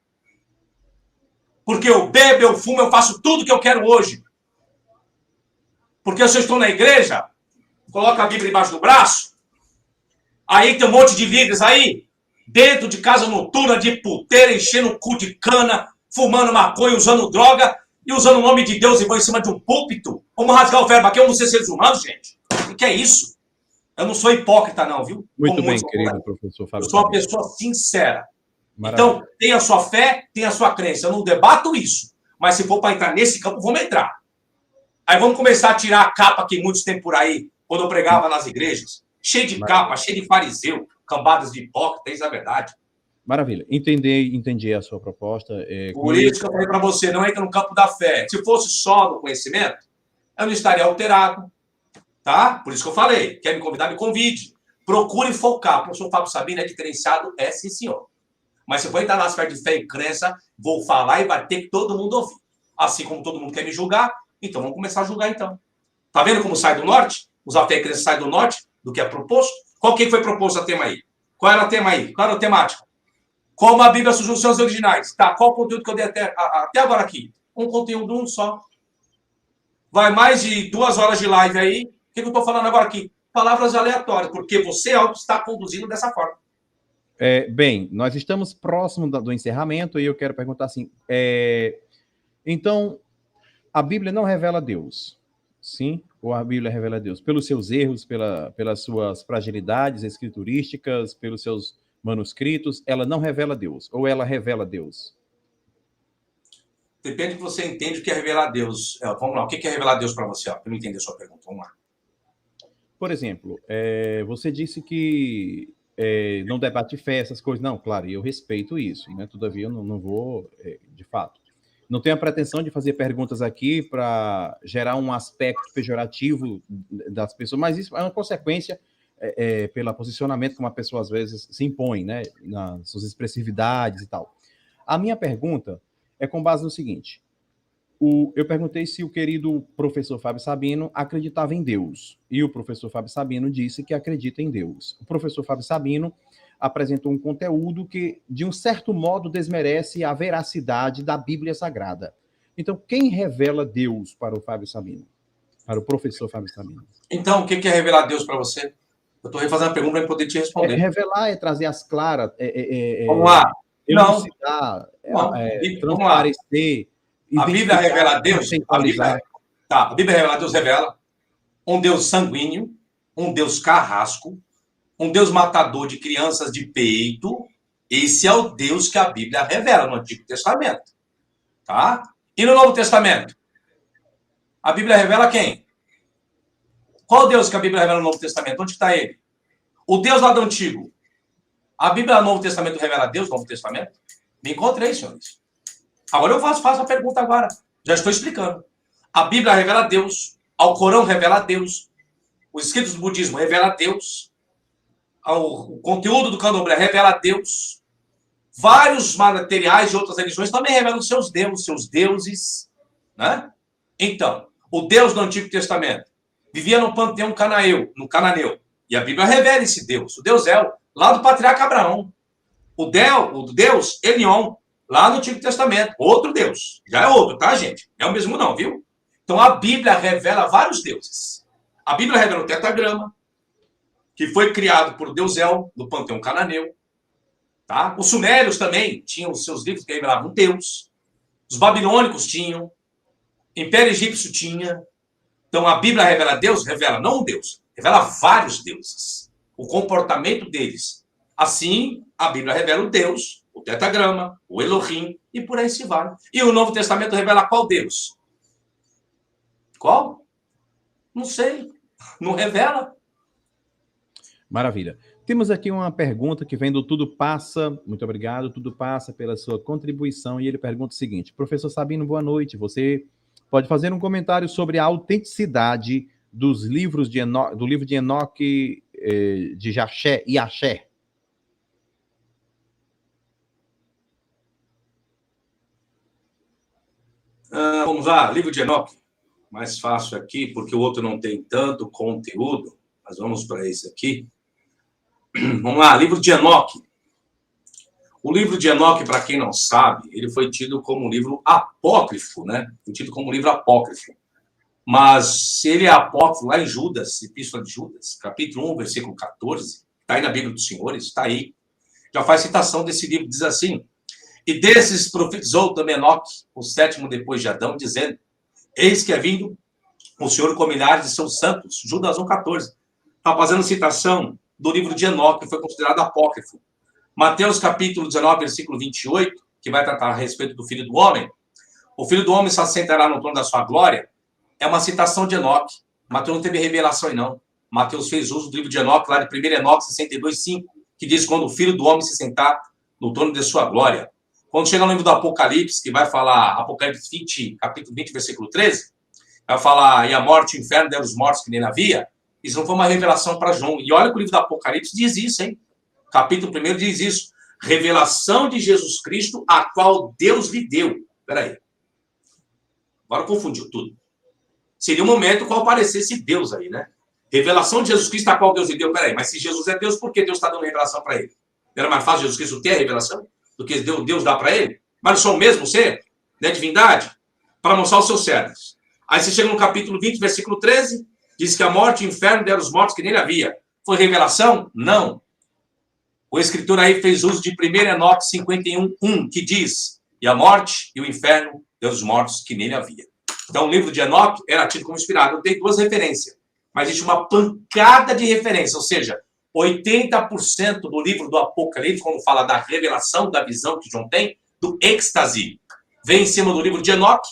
Porque eu bebo, eu fumo, eu faço tudo que eu quero hoje. Porque se eu estou na igreja, coloco a Bíblia embaixo do braço, aí tem um monte de líderes aí, dentro de casa noturna, de puteira, enchendo o cu de cana, fumando maconha, usando droga, e usando o nome de Deus e vão em cima de um púlpito. Vamos rasgar o verbo aqui, vamos ser seres humanos, gente. O que é isso? Eu não sou hipócrita, não, viu? Muito bem, querido professor Fábio. Eu sou uma pessoa sincera. Maravilha. Então, tem a sua fé, tem a sua crença. Eu não debato isso. Mas se for para entrar nesse campo, vamos entrar. Aí vamos começar a tirar a capa que muitos têm por aí, quando eu pregava nas igrejas. Cheio de capa, cheio de fariseu, cambadas de hipócrita, isso é verdade. Maravilha. Entendi a sua proposta. Por isso que eu falei para você, não entra no campo da fé. Se fosse só no conhecimento, eu não estaria alterado. Tá? Por isso que eu falei. Quer me convidar, me convide. Procure focar. O professor Fábio Sabino é diferenciado, sim, senhor. Mas se eu for entrar na esfera de fé e crença, vou falar e vai ter que todo mundo ouvir. Assim como todo mundo quer me julgar, então vamos começar a julgar então. Tá vendo como sai do norte? Os fé e crença saem do norte do que é proposto. Qual que foi proposto a tema aí? Qual era o tema aí? Qual era a temática? Como a Bíblia surgiu os seus originais. Tá, qual o conteúdo que eu dei até agora aqui? Um conteúdo só. Vai mais de 2 horas de live aí. O que eu estou falando agora aqui? Palavras aleatórias, porque você está conduzindo dessa forma. Bem, nós estamos próximo do encerramento e eu quero perguntar assim, então, a Bíblia não revela Deus, sim? Ou a Bíblia revela Deus? Pelos seus erros, pelas suas fragilidades escriturísticas, pelos seus manuscritos, ela não revela Deus, ou ela revela Deus? Depende do que você entende o que é revelar Deus. Vamos lá, o que é revelar Deus para você? Para eu entender a sua pergunta, vamos lá. Por exemplo, você disse que não debate fé, essas coisas. Não, claro, e eu respeito isso, né? Todavia, eu não vou, de fato. Não tenho a pretensão de fazer perguntas aqui para gerar um aspecto pejorativo das pessoas, mas isso é uma consequência pelo posicionamento que uma pessoa, às vezes, se impõe, né? Nas suas expressividades e tal. A minha pergunta é com base no seguinte. Eu perguntei se o querido professor Fábio Sabino acreditava em Deus. E o professor Fábio Sabino disse que acredita em Deus. O professor Fábio Sabino apresentou um conteúdo que, de um certo modo, desmerece a veracidade da Bíblia Sagrada. Então, quem revela Deus para o Fábio Sabino? Para o professor Fábio Sabino? Então, o que é revelar Deus para você? Eu estou refazendo a pergunta para poder te responder. Revelar é trazer as claras. Vamos lá. Elucidar, transparecer. A Bíblia revela Deus. A Bíblia revela Deus, revela um Deus sanguíneo, um Deus carrasco, um Deus matador de crianças de peito. Esse é o Deus que a Bíblia revela no Antigo Testamento. Tá? E no Novo Testamento? A Bíblia revela quem? Qual Deus que a Bíblia revela no Novo Testamento? Onde está ele? O Deus lá do Antigo. A Bíblia no Novo Testamento revela Deus no Novo Testamento? Me encontrei, senhores. Agora eu faço a pergunta agora. Já estou explicando. A Bíblia revela Deus. O Corão revela Deus. Os escritos do budismo revela Deus. O conteúdo do candomblé revela Deus. Vários materiais de outras religiões também revelam seus deuses. Né? Então, o Deus do Antigo Testamento vivia no panteão cananeu. E a Bíblia revela esse Deus. O Deus El, lá do patriarca Abraão. O Deus Elion, lá no Antigo Testamento. Outro Deus. Já é outro, tá, gente? Não é o mesmo não, viu? Então, a Bíblia revela vários deuses. A Bíblia revela o tetragrama, que foi criado por Deus El, do panteão cananeu. Tá? Os sumérios também tinham os seus livros que revelavam Deus. Os babilônicos tinham. O Império Egípcio tinha. Então, a Bíblia revela Deus? Revela não um Deus. Revela vários deuses. O comportamento deles. Assim, a Bíblia revela o Deus, o tetragrama, o Elohim, e por aí se vai. E o Novo Testamento revela qual Deus? Qual? Não sei. Não revela. Maravilha. Temos aqui uma pergunta que vem do Tudo Passa. Muito obrigado, Tudo Passa, pela sua contribuição. E ele pergunta o seguinte: Professor Sabino, boa noite. Você pode fazer um comentário sobre a autenticidade dos livros do livro de Enoque, de Jaché e Axé? Vamos lá, livro de Enoque. Mais fácil aqui, porque o outro não tem tanto conteúdo. Mas vamos para esse aqui. Vamos lá, livro de Enoque. O livro de Enoque, para quem não sabe, ele foi tido como um livro apócrifo, né? Foi tido como um livro apócrifo. Mas se ele é apócrifo lá em Judas, Epístola de Judas, capítulo 1, versículo 14, está aí na Bíblia dos Senhores, está aí. Já faz citação desse livro, diz assim: e desses profetizou também Enoque, o 7º depois de Adão, dizendo: eis que é vindo o Senhor com milhares de seus santos. Judas 1,14. Está fazendo citação do livro de Enoque, que foi considerado apócrifo. Mateus capítulo 19, versículo 28, que vai tratar a respeito do Filho do Homem. O Filho do Homem se assentará no trono da sua glória, é uma citação de Enoque. Mateus não teve revelação aí, não. Mateus fez uso do livro de Enoque, lá de 1 Enoque 62:5, que diz quando o Filho do Homem se sentar no trono de sua glória. Quando chega no livro do Apocalipse, que vai falar, Apocalipse 20, capítulo 20, versículo 13, vai falar, e a morte e o inferno deram os mortos que nele havia. Isso não foi uma revelação para João. E olha que o livro do Apocalipse diz isso, hein? Capítulo 1 diz isso. Revelação de Jesus Cristo, a qual Deus lhe deu. Peraí. Agora confundiu tudo. Seria um momento qual aparecesse Deus aí, né? Revelação de Jesus Cristo, a qual Deus lhe deu. Peraí, mas se Jesus é Deus, por que Deus está dando revelação para ele? Não era mais fácil Jesus Cristo ter a revelação do que Deus dá para ele? Mas não são o mesmo ser, né? Divindade, para mostrar os seus servos. Aí você chega no capítulo 20, versículo 13, diz que a morte e o inferno deram os mortos que nele havia. Foi revelação? Não. O escritor aí fez uso de 1 Enoque 51:1, que diz, e a morte e o inferno deram os mortos que nele havia. Então, o livro de Enoque era tido como inspirado. Eu dei 2 referências, mas existe uma pancada de referência, ou seja, 80% do livro do Apocalipse, quando fala da revelação, da visão que João tem, do êxtase, vem em cima do livro de Enoque,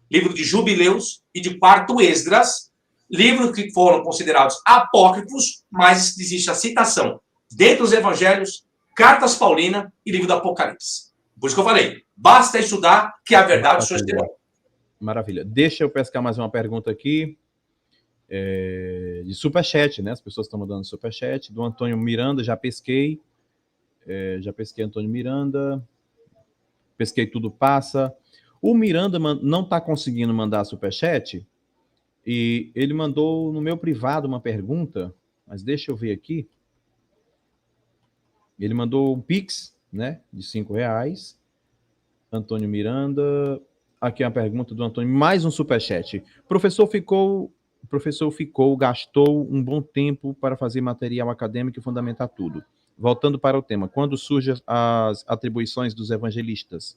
livro de Jubileus e de Quarto Esdras, livros que foram considerados apócrifos, mas existe a citação dentro dos evangelhos, cartas paulinas e livro do Apocalipse. Por isso que eu falei, basta estudar que a verdade só está. Maravilha. Deixa eu pescar mais uma pergunta aqui. De superchat, né? As pessoas estão mandando superchat. Do Antônio Miranda, já pesquei. Antônio Miranda. Pesquei tudo passa. O Miranda não está conseguindo mandar superchat. E ele mandou no meu privado uma pergunta, mas deixa eu ver aqui. Ele mandou um Pix, né? De R$5. Antônio Miranda. Aqui é uma pergunta do Antônio. Mais um superchat. O professor gastou um bom tempo para fazer material acadêmico e fundamentar tudo. Voltando para o tema, quando surgem as atribuições dos evangelistas?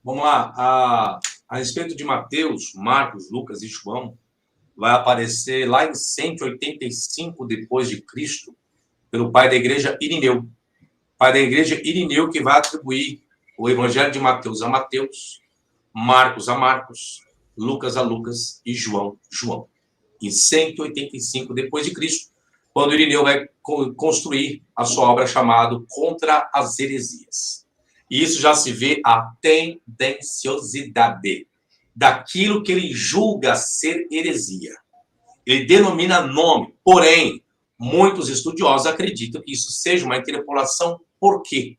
Vamos lá. A respeito de Mateus, Marcos, Lucas e João, vai aparecer lá em 185 depois de Cristo, pelo pai da igreja Irineu. Pai da igreja Irineu, que vai atribuir o evangelho de Mateus a Mateus, Marcos a Marcos, Lucas a Lucas e João. Em 185 depois de Cristo, quando Irineu vai construir a sua obra chamada Contra as Heresias. E isso já se vê a tendenciosidade daquilo que ele julga ser heresia. Ele denomina nome, porém, muitos estudiosos acreditam que isso seja uma interpolação. Por quê?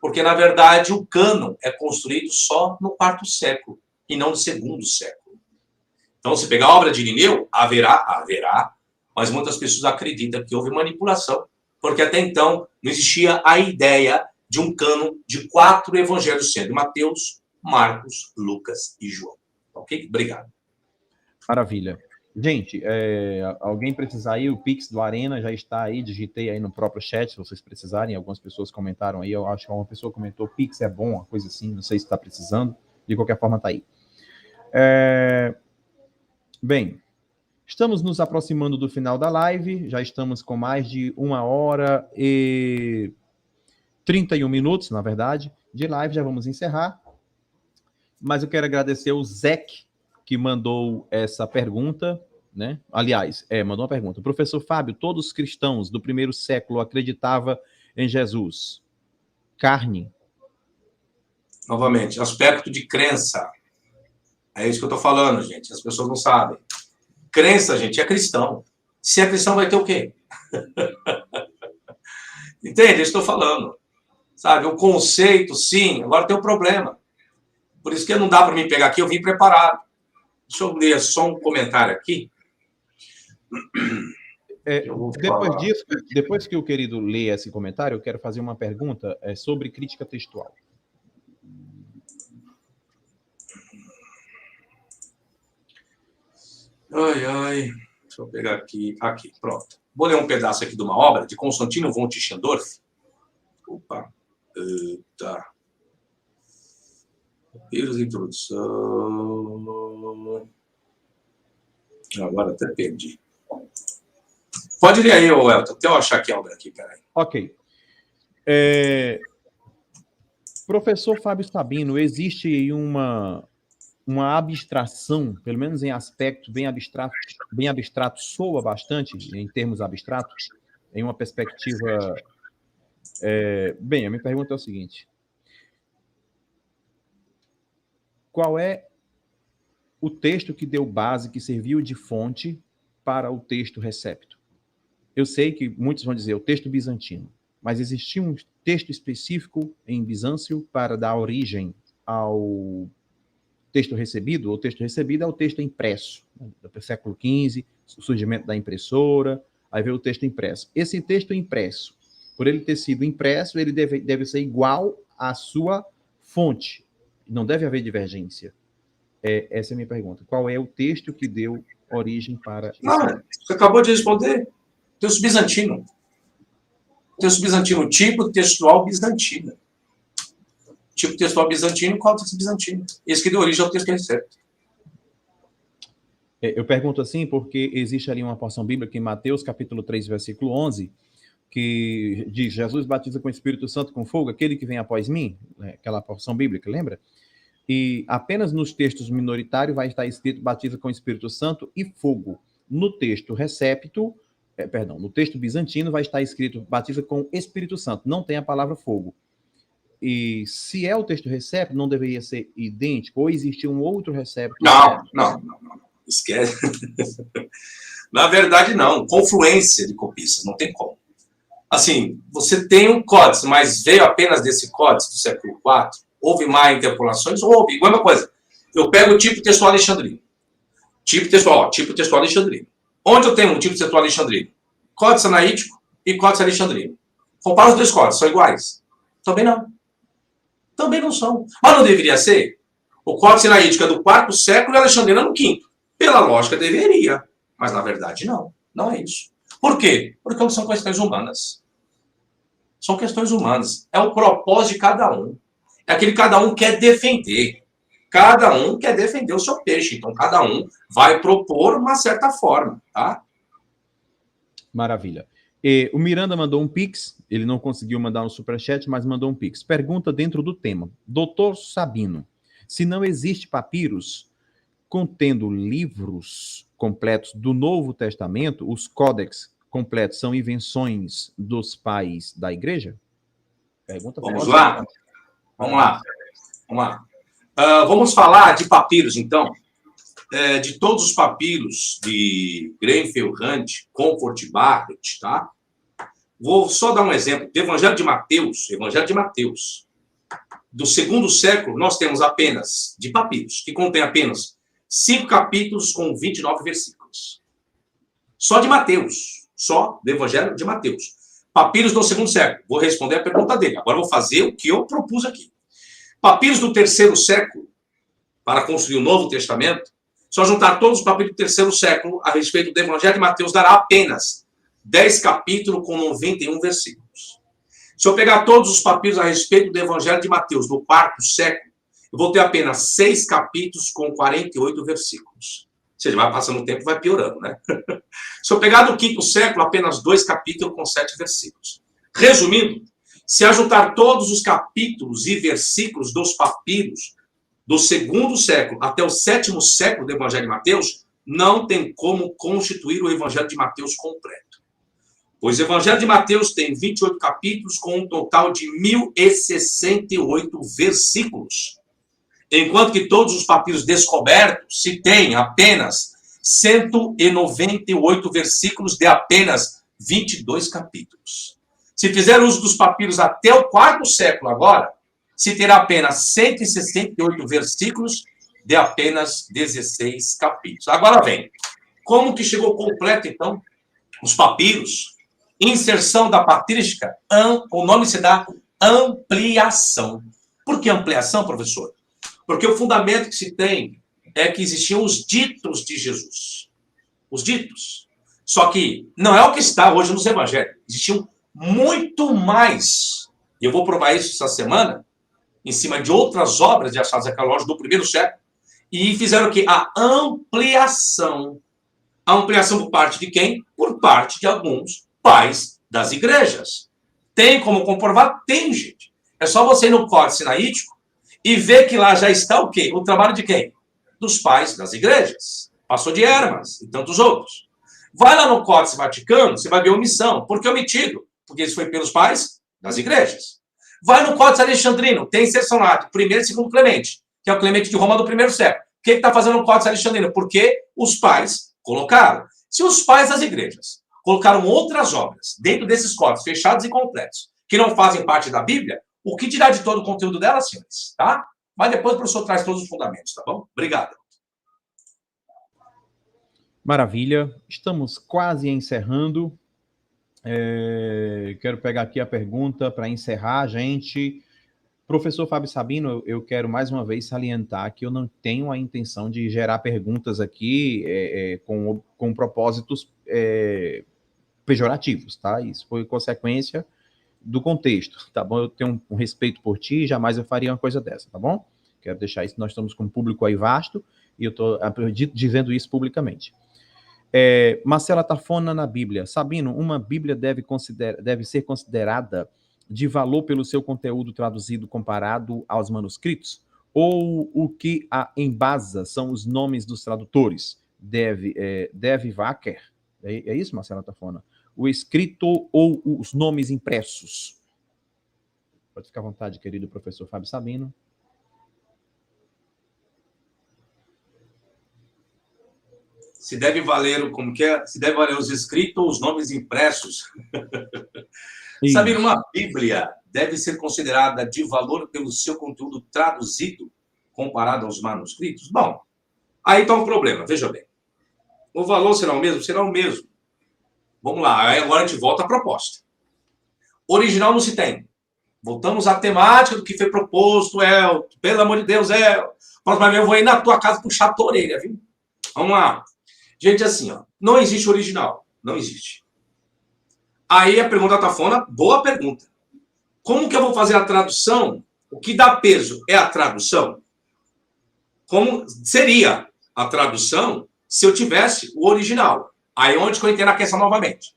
Porque, na verdade, o cânon é construído só no 4º século e não no 2º século. Então, se pegar a obra de Irineu, haverá, mas muitas pessoas acreditam que houve manipulação, porque até então não existia a ideia de um cânon de 4 evangelhos, sendo Mateus, Marcos, Lucas e João. Ok? Obrigado. Maravilha. Gente, alguém precisar aí, o Pix do Arena já está aí, digitei aí no próprio chat, se vocês precisarem, algumas pessoas comentaram aí, eu acho que uma pessoa comentou, Pix é bom, uma coisa assim, não sei se está precisando, de qualquer forma está aí. Bem, estamos nos aproximando do final da live, já estamos com mais de 1 hora e 31 minutos, na verdade, de live, já vamos encerrar, mas eu quero agradecer o Zeke, que mandou essa pergunta, né? Aliás, mandou uma pergunta. Professor Fábio, todos os cristãos do 1º século acreditavam em Jesus. Carne. Novamente, aspecto de crença. É isso que eu estou falando, gente. As pessoas não sabem. Crença, gente, é cristão. Se é cristão, vai ter o quê? Entende? Eu estou falando. Sabe, o conceito, sim. Agora tem um problema. Por isso que não dá para mim pegar aqui, eu vim preparado. Deixa eu ler só um comentário aqui. Depois que o querido lê esse comentário, eu quero fazer uma pergunta sobre crítica textual. Deixa eu pegar aqui, pronto. Vou ler um pedaço aqui de uma obra de Constantino von Tischendorf. Roteiros de introdução. Agora até perdi. Pode ler aí, Elton, até eu achar que é a obra aqui, peraí. Ok. Professor Fábio Sabino, existe uma abstração, pelo menos em aspecto bem abstrato, soa bastante, em termos abstratos, em uma perspectiva... Bem, a minha pergunta é o seguinte: qual é o texto que deu base, que serviu de fonte para o texto recepto? Eu sei que muitos vão dizer o texto bizantino, mas existia um texto específico em Bizâncio para dar origem ao texto recebido. O texto recebido é o texto impresso, né, do século XV, o surgimento da impressora, aí veio o texto impresso. Esse texto impresso, por ele ter sido impresso, ele deve ser igual à sua fonte. Não deve haver divergência. Essa é a minha pergunta. Qual é o texto que deu origem para... Você acabou de responder. Texto bizantino. Texto bizantino, tipo textual bizantino. Tipo textual bizantino, qual é o texto bizantino? Esse que deu origem ao texto recepto. Eu pergunto assim porque existe ali uma porção bíblica em Mateus, capítulo 3, versículo 11, que diz: Jesus batiza com o Espírito Santo com fogo, aquele que vem após mim, aquela porção bíblica, lembra? E apenas nos textos minoritários vai estar escrito batiza com o Espírito Santo e fogo. No texto recepto, no texto bizantino vai estar escrito batiza com Espírito Santo, não tem a palavra fogo. E se é o texto recepto, não deveria ser idêntico? Ou existe um outro recepto? Não. Esquece. Na verdade, não. Confluência de copistas, não tem como. Assim, você tem um códice, mas veio apenas desse códice do século IV? Houve mais interpolações? Houve. Igual a mesma coisa. Eu pego o tipo textual alexandrino. Tipo textual alexandrino. Onde eu tenho um tipo textual alexandrino? Códice analítico e códice alexandrino. Compara os dois códices, são iguais? Também não. Também não são. Mas não deveria ser? O códice analítico é do IV século e alexandrino é no V. Pela lógica, deveria. Mas, na verdade, não. Não é isso. Por quê? Porque são questões humanas. São questões humanas. É o propósito de cada um. É aquele que cada um quer defender. Cada um quer defender o seu peixe. Então, cada um vai propor uma certa forma, tá? Maravilha. O Miranda mandou um pix. Ele não conseguiu mandar um superchat, mas mandou um pix. Pergunta dentro do tema. Doutor Sabino, se não existe papiros contendo livros completos do Novo Testamento, os códex completos são invenções dos pais da igreja? Pergunta. Vamos lá. Vamos falar de papiros, então. De todos os papiros de Grenfell, Hunt, Comfort, Barrett, tá? Vou só dar um exemplo. Do Evangelho de Mateus, do segundo século, nós temos apenas de papiros, que contém apenas 5 capítulos com 29 versículos. Só de Mateus. Só do Evangelho de Mateus. Papiros do segundo século. Vou responder a pergunta dele. Agora vou fazer o que eu propus aqui. Papiros do terceiro século, para construir o Novo Testamento, só juntar todos os papiros do terceiro século a respeito do Evangelho de Mateus dará apenas 10 capítulos com 91 versículos. Se eu pegar todos os papiros a respeito do Evangelho de Mateus do quarto século, eu vou ter apenas 6 capítulos com 48 versículos. Ou seja, vai passando o tempo e vai piorando, né? Se eu pegar do quinto século, apenas 2 capítulos com 7 versículos. Resumindo, se ajuntar todos os capítulos e versículos dos papiros do segundo século até o sétimo século do Evangelho de Mateus, não tem como constituir o Evangelho de Mateus completo. Pois o Evangelho de Mateus tem 28 capítulos com um total de 1068 versículos. Enquanto que todos os papiros descobertos se têm apenas 198 versículos de apenas 22 capítulos. Se fizer uso dos papiros até o quarto século agora, se terá apenas 168 versículos de apenas 16 capítulos. Agora vem, como que chegou completo, então, os papiros? Inserção da patrística, o nome se dá ampliação. Por que ampliação, professor? Porque o fundamento que se tem é que existiam os ditos de Jesus. Os ditos. Só que não é o que está hoje nos evangelhos. Existiam muito mais. E eu vou provar isso essa semana, em cima de outras obras de achados arqueológicos do primeiro século. E fizeram o quê? A ampliação. A ampliação por parte de quem? Por parte de alguns pais das igrejas. Tem como comprovar? Tem, gente. É só você ir no Código Sinaítico e ver que lá já está o quê? O trabalho de quem? Dos pais das igrejas. Pastor de Hermas e tantos outros. Vai lá no Códice Vaticano, você vai ver omissão. Por que omitido? Porque isso foi pelos pais das igrejas. Vai no Códice Alexandrino, tem inserção lá de primeiro e segundo Clemente, que é o Clemente de Roma do primeiro século. O que está fazendo o Códice Alexandrino? Porque os pais colocaram. Se os pais das igrejas colocaram outras obras dentro desses códices fechados e completos, que não fazem parte da Bíblia, o que dirá de todo o conteúdo delas, senhores? Tá? Mas depois o professor traz todos os fundamentos, tá bom? Obrigado. Maravilha. Estamos quase encerrando. Quero pegar aqui a pergunta para encerrar, gente. Professor Fábio Sabino, eu quero mais uma vez salientar que eu não tenho a intenção de gerar perguntas aqui com propósitos pejorativos, tá? Isso foi consequência do contexto, tá bom? Eu tenho um respeito por ti, jamais eu faria uma coisa dessa, tá bom? Quero deixar isso, nós estamos com um público aí vasto, e eu estou dizendo isso publicamente. Marcela Tafona na Bíblia. Sabino, uma Bíblia deve ser considerada de valor pelo seu conteúdo traduzido comparado aos manuscritos? Ou o que a embasa são os nomes dos tradutores? Deve Wacker? É isso, Marcela Tafona? O escrito ou os nomes impressos? Pode ficar à vontade, querido professor Fábio Sabino. Se deve valer, como que é? Se deve valer os escritos ou os nomes impressos. Sabino, uma Bíblia deve ser considerada de valor pelo seu conteúdo traduzido comparado aos manuscritos? Bom, aí está um problema, veja bem. O valor será o mesmo? Será o mesmo. Vamos lá, aí agora a gente volta à proposta. Original não se tem. Voltamos à temática do que foi proposto, Elton. Pelo amor de Deus, Elton. Próxima vez eu vou ir na tua casa puxar a tua orelha, viu? Vamos lá. Gente, assim, ó, não existe original. Não existe. Aí a pergunta da Tafona, boa pergunta. Como que eu vou fazer a tradução? O que dá peso é a tradução? Como seria a tradução se eu tivesse o original? Aí onde que eu entendo a questão novamente.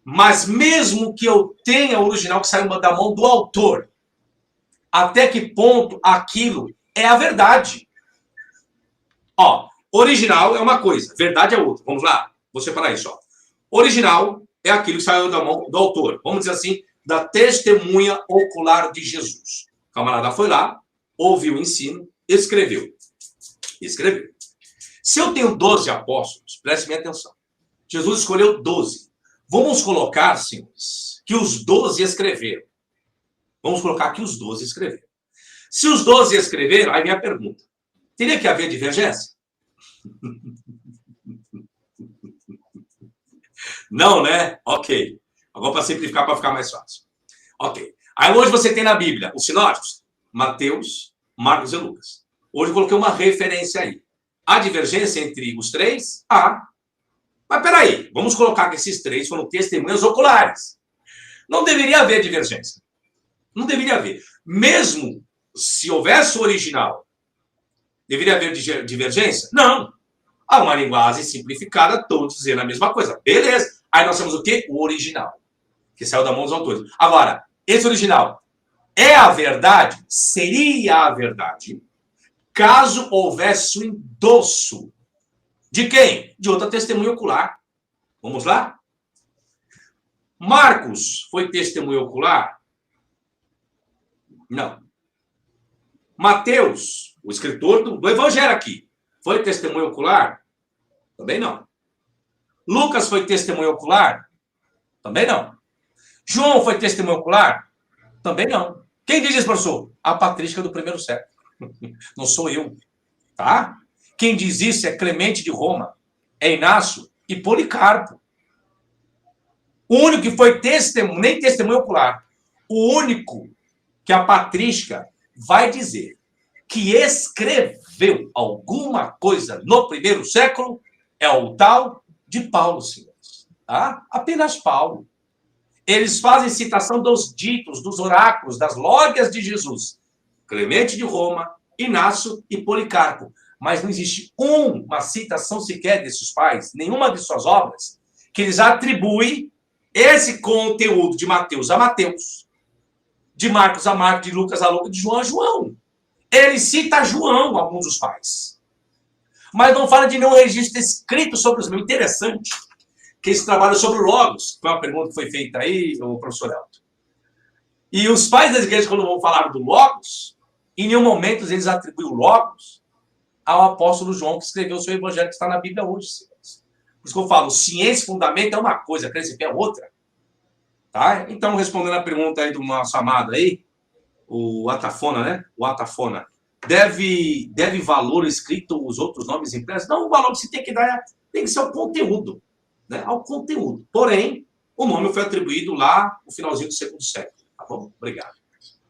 Mas mesmo que eu tenha o original que saiu da mão do autor, até que ponto aquilo é a verdade? Ó, original é uma coisa, verdade é outra. Vamos lá, vou separar isso. Ó. Original é aquilo que saiu da mão do autor. Vamos dizer assim, da testemunha ocular de Jesus. O camarada foi lá, ouviu o ensino, escreveu. Escreveu. Se eu tenho 12 apóstolos, preste minha atenção. Jesus escolheu 12. Vamos colocar, senhores, que os 12 escreveram. Vamos colocar que os 12 escreveram. Se os 12 escreveram, aí vem a pergunta. Teria que haver divergência? Não, né? Ok. Agora para simplificar, para ficar mais fácil. Ok. Aí hoje você tem na Bíblia os sinóticos, Mateus, Marcos e Lucas. Hoje eu coloquei uma referência aí. Há divergência entre os três? Há. Mas peraí, vamos colocar que esses três foram testemunhas oculares. Não deveria haver divergência. Não deveria haver. Mesmo se houvesse o original, deveria haver divergência? Não. Há uma linguagem simplificada, todos dizendo a mesma coisa. Beleza. Aí nós temos o quê? O original, que saiu da mão dos autores. Agora, esse original é a verdade? Seria a verdade caso houvesse o endosso. De quem? De outra testemunha ocular. Vamos lá? Marcos foi testemunha ocular? Não. Mateus, o escritor do Evangelho aqui, foi testemunha ocular? Também não. Lucas foi testemunha ocular? Também não. João foi testemunha ocular? Também não. Quem diz isso, professor? A patrística do primeiro século. Não sou eu. Tá? Quem diz isso é Clemente de Roma, é Inácio e Policarpo. O único que foi testemunho, nem testemunho ocular, o único que a patrística vai dizer que escreveu alguma coisa no primeiro século é o tal de Paulo, senhores. Tá? Apenas Paulo. Eles fazem citação dos ditos, dos oráculos, das lógias de Jesus. Clemente de Roma, Inácio e Policarpo. Mas não existe uma citação sequer desses pais, nenhuma de suas obras, que eles atribuem esse conteúdo de Mateus a Mateus. De Marcos a Marcos, de Lucas a Lucas, de João a João. Ele cita João, alguns dos pais. Mas não fala de nenhum registro escrito sobre os meus. Interessante que esse trabalho sobre o Logos, foi uma pergunta que foi feita aí, o professor Elton. E os pais das igrejas, quando vão falar do Logos, em nenhum momento eles atribuem o Logos ao apóstolo João, que escreveu o seu evangelho, que está na Bíblia hoje. Por isso que eu falo, ciência e fundamento é uma coisa, crença é outra. Tá? Então, respondendo a pergunta aí do nosso amado aí, o Atafona, né? O Atafona. Deve valor escrito os outros nomes impressos? Não, o valor que se tem que dar tem que ser ao conteúdo. Né? Ao conteúdo. Porém, o nome foi atribuído lá no finalzinho do segundo século. Tá bom? Obrigado.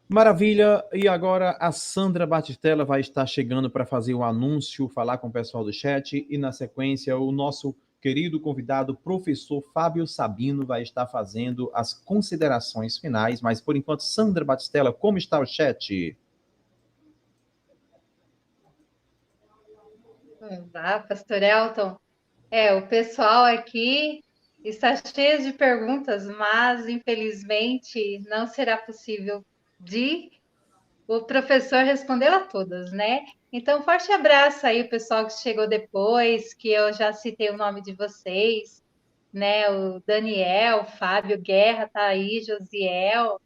Maravilha. E agora a Sandra Batistella vai estar chegando para fazer o anúncio, falar com o pessoal do chat. E na sequência, o nosso querido convidado, professor Fábio Sabino, vai estar fazendo as considerações finais. Mas, por enquanto, Sandra Batistella, como está o chat? Olá, pastor Elton. O pessoal aqui está cheio de perguntas, mas, infelizmente, não será possível de o professor responder a todas, né? Então, forte abraço aí, o pessoal que chegou depois, que eu já citei o nome de vocês, né? O Daniel, Fábio Guerra tá aí, Josiel,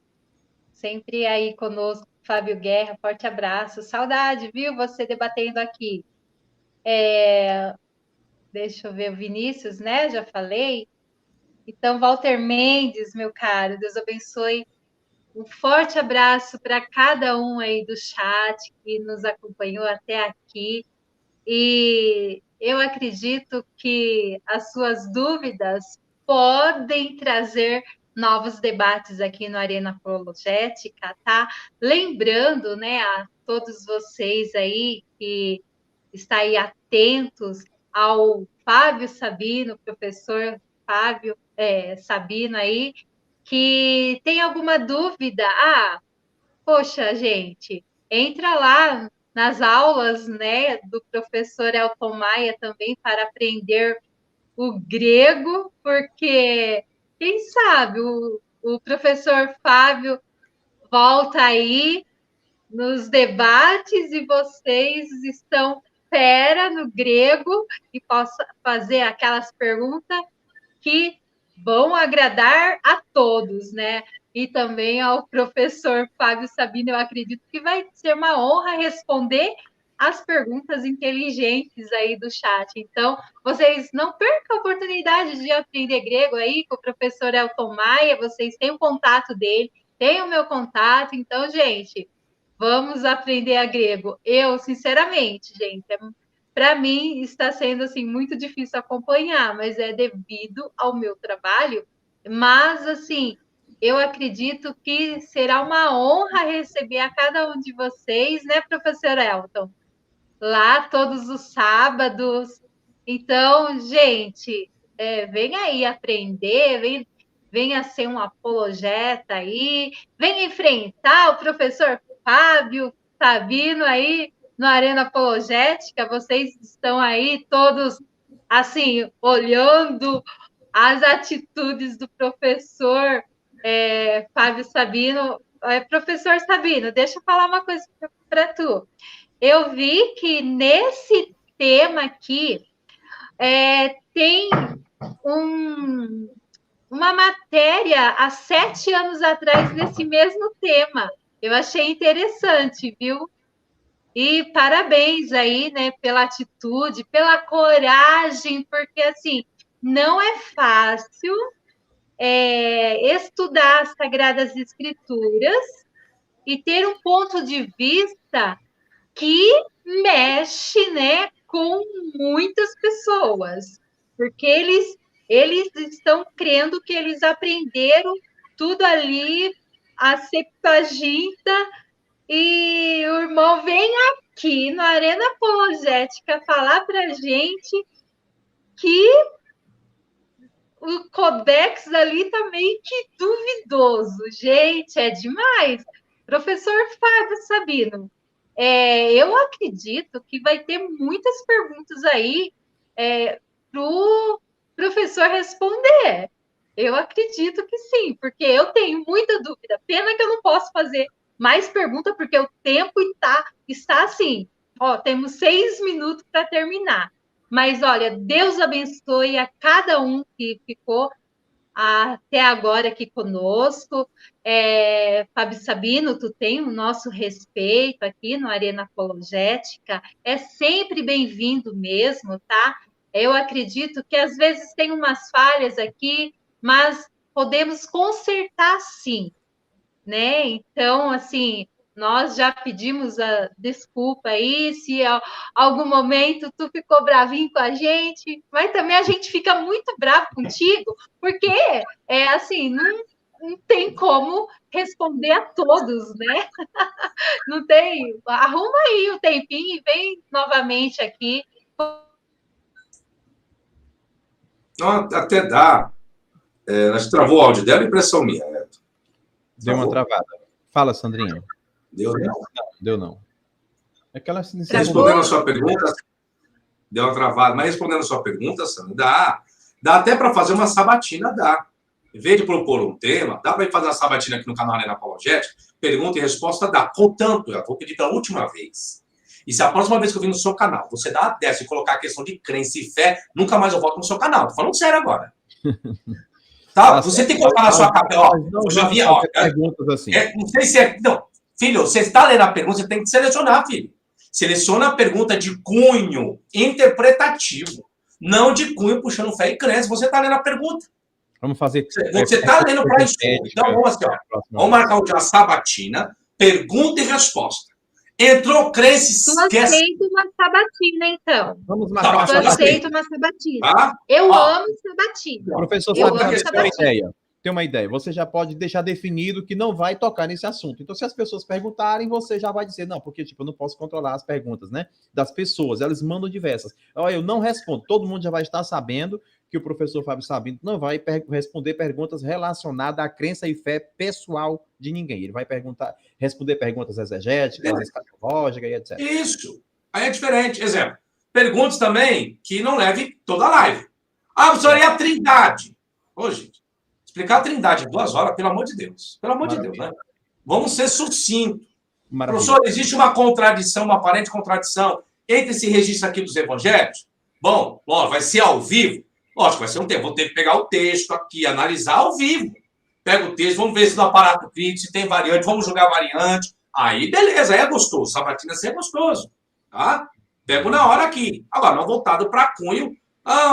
sempre aí conosco, Fábio Guerra, forte abraço. Saudade, viu? Você debatendo aqui. Deixa eu ver, o Vinícius, né? Já falei. Então, Walter Mendes, meu caro, Deus abençoe. Um forte abraço para cada um aí do chat que nos acompanhou até aqui. E eu acredito que as suas dúvidas podem trazer novos debates aqui no Arena Apologética, tá? Lembrando, né, a todos vocês aí que estão aí atentos ao Fábio Sabino, professor Fábio Sabino aí, que tem alguma dúvida, poxa, gente, entra lá nas aulas, né, do professor Elton Maia também para aprender o grego, porque quem sabe o professor Fábio volta aí nos debates e vocês estão fera no grego e possa fazer aquelas perguntas que vão agradar a todos, né? E também ao professor Fábio Sabino, eu acredito que vai ser uma honra responder as perguntas inteligentes aí do chat. Então, vocês não percam a oportunidade de aprender grego aí com o professor Elton Maia, vocês têm o contato dele, têm o meu contato, então, gente, vamos aprender a grego. Eu, sinceramente, gente, para mim está sendo assim muito difícil acompanhar, mas é devido ao meu trabalho. Mas assim, eu acredito que será uma honra receber a cada um de vocês, né, professor Elton? Lá todos os sábados. Então, gente, venha aí aprender, venha ser um apologeta aí, venha enfrentar o professor Fábio Sabino aí no Arena Apologética. Vocês estão aí todos, assim, olhando as atitudes do professor Fábio Sabino. Professor Sabino, deixa eu falar uma coisa para tu. Eu vi que nesse tema aqui tem uma matéria há 7 anos atrás nesse mesmo tema. Eu achei interessante, viu? E parabéns aí, né, pela atitude, pela coragem, porque assim não é fácil estudar as Sagradas Escrituras e ter um ponto de vista que mexe, né, com muitas pessoas, porque eles estão crendo que eles aprenderam tudo ali, a Septuaginta, e o irmão vem aqui na Arena Apologética falar para gente que o Codex ali tá meio que duvidoso. Gente, é demais. Professor Fábio Sabino, eu acredito que vai ter muitas perguntas aí para o professor responder. Eu acredito que sim, porque eu tenho muita dúvida. Pena que eu não posso fazer mais perguntas, porque o tempo está assim. Ó, temos 6 minutos para terminar. Mas, olha, Deus abençoe a cada um que ficou até agora aqui conosco. Fábio Sabino, tu tem o nosso respeito aqui no Arena Apologética. É sempre bem-vindo mesmo, tá? Eu acredito que às vezes tem umas falhas aqui, mas podemos consertar sim, né? Então, assim, nós já pedimos a desculpa aí, se algum momento tu ficou bravinho com a gente, mas também a gente fica muito bravo contigo, porque é assim, não tem como responder a todos, né? Não tem. Arruma aí o tempinho e vem novamente aqui. Não, até dá. Acho que travou o áudio dela, impressão minha, Neto. Deu uma travada. Fala, Sandrinha. Deu, não. Deu não. É que ela se Respondendo a sua pergunta, deu uma travada, mas respondendo a sua pergunta, Sandra, dá até para fazer uma sabatina, dá. Em vez de propor um tema, dá para fazer uma sabatina aqui no canal Arena Apologética, pergunta e resposta dá. Contanto, eu vou pedir pela última vez. E se a próxima vez que eu vir no seu canal, você dá a dessa e colocar a questão de crença e fé, nunca mais eu volto no seu canal. Tô falando sério agora. Tá? Você tem que colocar na sua cabeça. Ó, eu já vi, ó. Perguntas assim. Não sei se é. Não, filho, você está lendo a pergunta, você tem que selecionar, filho. Seleciona a pergunta de cunho interpretativo, não de cunho puxando fé e crença. Você está lendo a pergunta. Vamos fazer. Você está lendo para isso. Então, vamos assim, ó. Vamos marcar uma sabatina, pergunta e resposta. Entrou crença. Tu aceita uma sabatina, então. Vamos marcar uma sabatina. Tu sabatina. aceita uma sabatina. Tá? Eu amo sabatina. Professor Fábio, tem uma ideia. Você já pode deixar definido que não vai tocar nesse assunto. Então, se as pessoas perguntarem, você já vai dizer, não, porque, tipo, eu não posso controlar as perguntas, né? Das pessoas. Elas mandam diversas. Olha, eu não respondo. Todo mundo já vai estar sabendo que o professor Fábio Sabino não vai responder perguntas relacionadas à crença e fé pessoal de ninguém. Ele vai responder perguntas exegéticas, escatológicas e etc. Isso. Aí é diferente. Exemplo, perguntas também que não leve toda a live. Professor, e a trindade? Ô, gente, explicar a trindade em 2 horas, pelo amor de Deus. Pelo amor de Deus, né? Vamos ser sucintos. Professor, existe uma contradição, uma aparente contradição entre esse registro aqui dos evangelhos? Bom, lógico, vai ser ao vivo. Lógico, vai ser um tempo. Vou ter que pegar o texto aqui, analisar ao vivo. Pega o texto, vamos ver se no aparato crítico, se tem variante, vamos jogar variante. Aí, beleza, aí é gostoso. Sabatina assim é gostoso. Tá? Pego na hora aqui. Agora, não voltado para cunho.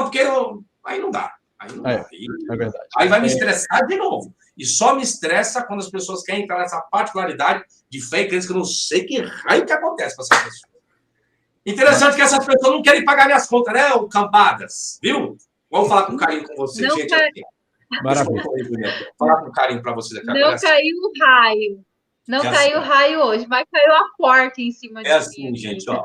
Porque aí não dá. Aí não dá. É verdade. Aí vai me estressar de novo. E só me estressa quando as pessoas querem entrar nessa particularidade de fé e crença que eu não sei que raio que acontece com essas pessoas. Interessante que essas pessoas não querem pagar minhas contas, né, campadas? Viu? Vamos falar com carinho com vocês, não gente. Maravilha. Falar com carinho para vocês aqui. Não caiu o raio. Não caiu o raio hoje, mas caiu a porta em cima de mim. É assim, gente, ó.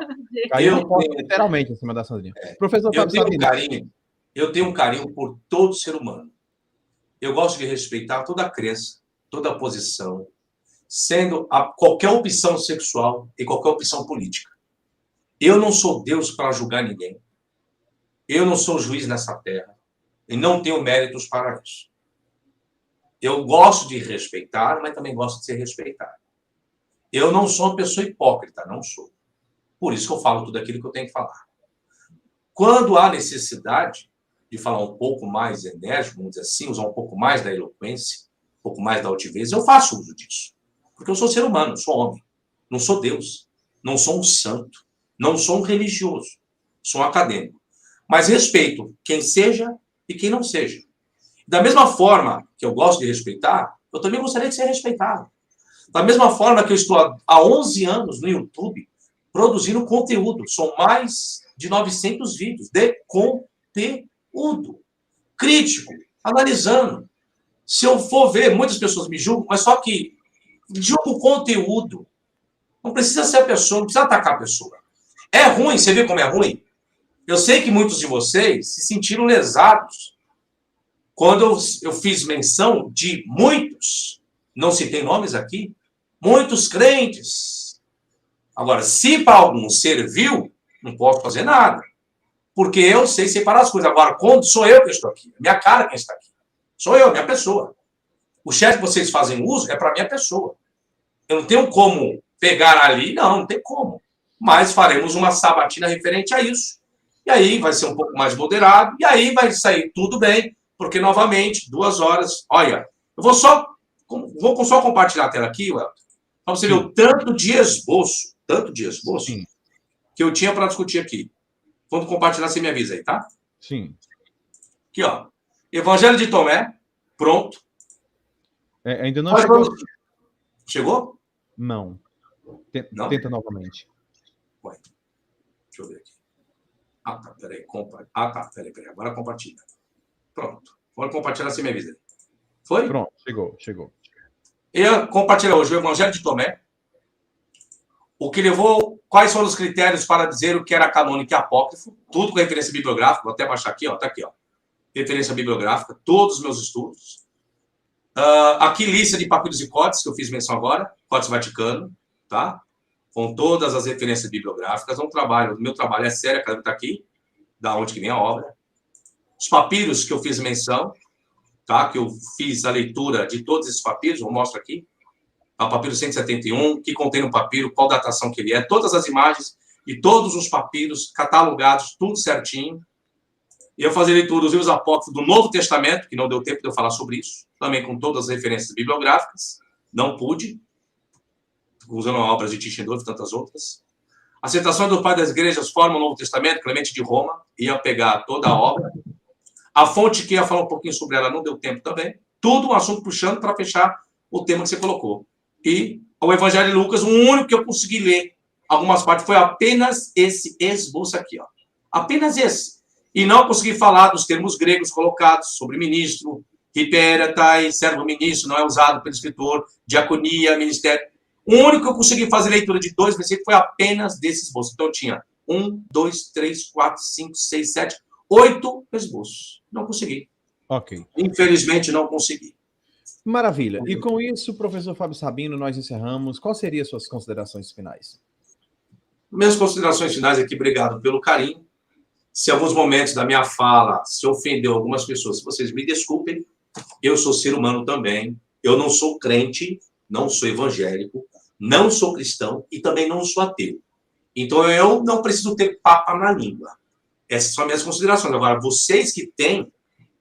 Caiu literalmente em cima da Sandrinha. Professor Fábio Sabino. Eu tenho um carinho por todo ser humano. Eu gosto de respeitar toda a crença, toda a posição, sendo qualquer opção sexual e qualquer opção política. Eu não sou Deus para julgar ninguém. Eu não sou juiz nessa terra e não tenho méritos para isso. Eu gosto de respeitar, mas também gosto de ser respeitado. Eu não sou uma pessoa hipócrita, não sou. Por isso que eu falo tudo aquilo que eu tenho que falar. Quando há necessidade de falar um pouco mais enérgico, vamos dizer assim, usar um pouco mais da eloquência, um pouco mais da altivez, eu faço uso disso. Porque eu sou ser humano, sou homem. Não sou Deus. Não sou um santo. Não sou um religioso. Sou um acadêmico. Mas respeito quem seja e quem não seja. Da mesma forma que eu gosto de respeitar, eu também gostaria de ser respeitado. Da mesma forma que eu estou há 11 anos no YouTube produzindo conteúdo. São mais de 900 vídeos de conteúdo crítico, analisando. Se eu for ver, muitas pessoas me julgam, mas só que julgo o conteúdo. Não precisa ser a pessoa, não precisa atacar a pessoa. É ruim, você vê como é ruim? Eu sei que muitos de vocês se sentiram lesados quando eu fiz menção de muitos, não citei nomes aqui, muitos crentes. Agora, se para alguns serviu, não posso fazer nada. Porque eu sei separar as coisas. Agora, quando sou eu que estou aqui, minha cara quem está aqui. Sou eu, minha pessoa. O chat que vocês fazem uso é para minha pessoa. Eu não tenho como pegar ali, não tem como. Mas faremos uma sabatina referente a isso. E aí vai ser um pouco mais moderado, e aí vai sair tudo bem, porque, novamente, 2 horas. Olha, eu vou só compartilhar a tela aqui, Welton, para você ver o tanto de esboço, Sim. que eu tinha para discutir aqui. Quando compartilhar, você me avisa aí, tá? Sim. Aqui, ó. Evangelho de Tomé, pronto. Ainda não chegou. Chegou? Não. Não? Tenta novamente. Ué. Deixa eu ver aqui. Ah, tá, peraí. Peraí. Agora compartilha. Pronto. Pode compartilhar, você me avisa aí. Foi? Pronto, chegou. Eu compartilho hoje o Evangelho de Tomé. O que levou... Quais foram os critérios para dizer o que era canônico e apócrifo? Tudo com referência bibliográfica. Vou até baixar aqui, ó. Tá aqui, ó. Referência bibliográfica. Todos os meus estudos. Aqui, lista de papiros e códices, que eu fiz menção agora. Códice Vaticano, tá? Com todas as referências bibliográficas. O meu trabalho é sério, cada um tá aqui. Da onde que vem a obra. Os papiros que eu fiz menção, tá? Que eu fiz a leitura de todos esses papiros, eu mostro aqui. O papiro 171, que contém no papiro, qual datação que ele é, todas as imagens e todos os papiros catalogados, tudo certinho. E eu fazer leitura dos livros apócrifos do Novo Testamento, que não deu tempo de eu falar sobre isso, também com todas as referências bibliográficas, não pude, usando obras de Tischendorf e tantas outras. A citação do pai das igrejas forma o Novo Testamento, Clemente de Roma, ia pegar toda a obra. A fonte que ia falar um pouquinho sobre ela não deu tempo também. Tudo um assunto puxando para fechar o tema que você colocou. E o Evangelho de Lucas, o único que eu consegui ler algumas partes foi apenas esse esboço aqui, ó. Apenas esse. E não consegui falar dos termos gregos colocados sobre ministro, hipéretai, servo-ministro, não é usado pelo escritor, diaconia, ministério. O único que eu consegui fazer leitura de 2 versículos foi apenas desse esboço. Então tinha 1, 2, 3, 4, 5, 6, 7, 8 esboços. Não consegui. Ok. Infelizmente, não consegui. Maravilha. E com isso, professor Fábio Sabino, nós encerramos. Quais seriam as suas considerações finais? Minhas considerações finais aqui, obrigado pelo carinho. Se alguns momentos da minha fala se ofendeu algumas pessoas, vocês me desculpem. Eu sou ser humano também. Eu não sou crente, não sou evangélico, não sou cristão e também não sou ateu. Então, eu não preciso ter papa na língua. Essas são minhas considerações. Agora, vocês que têm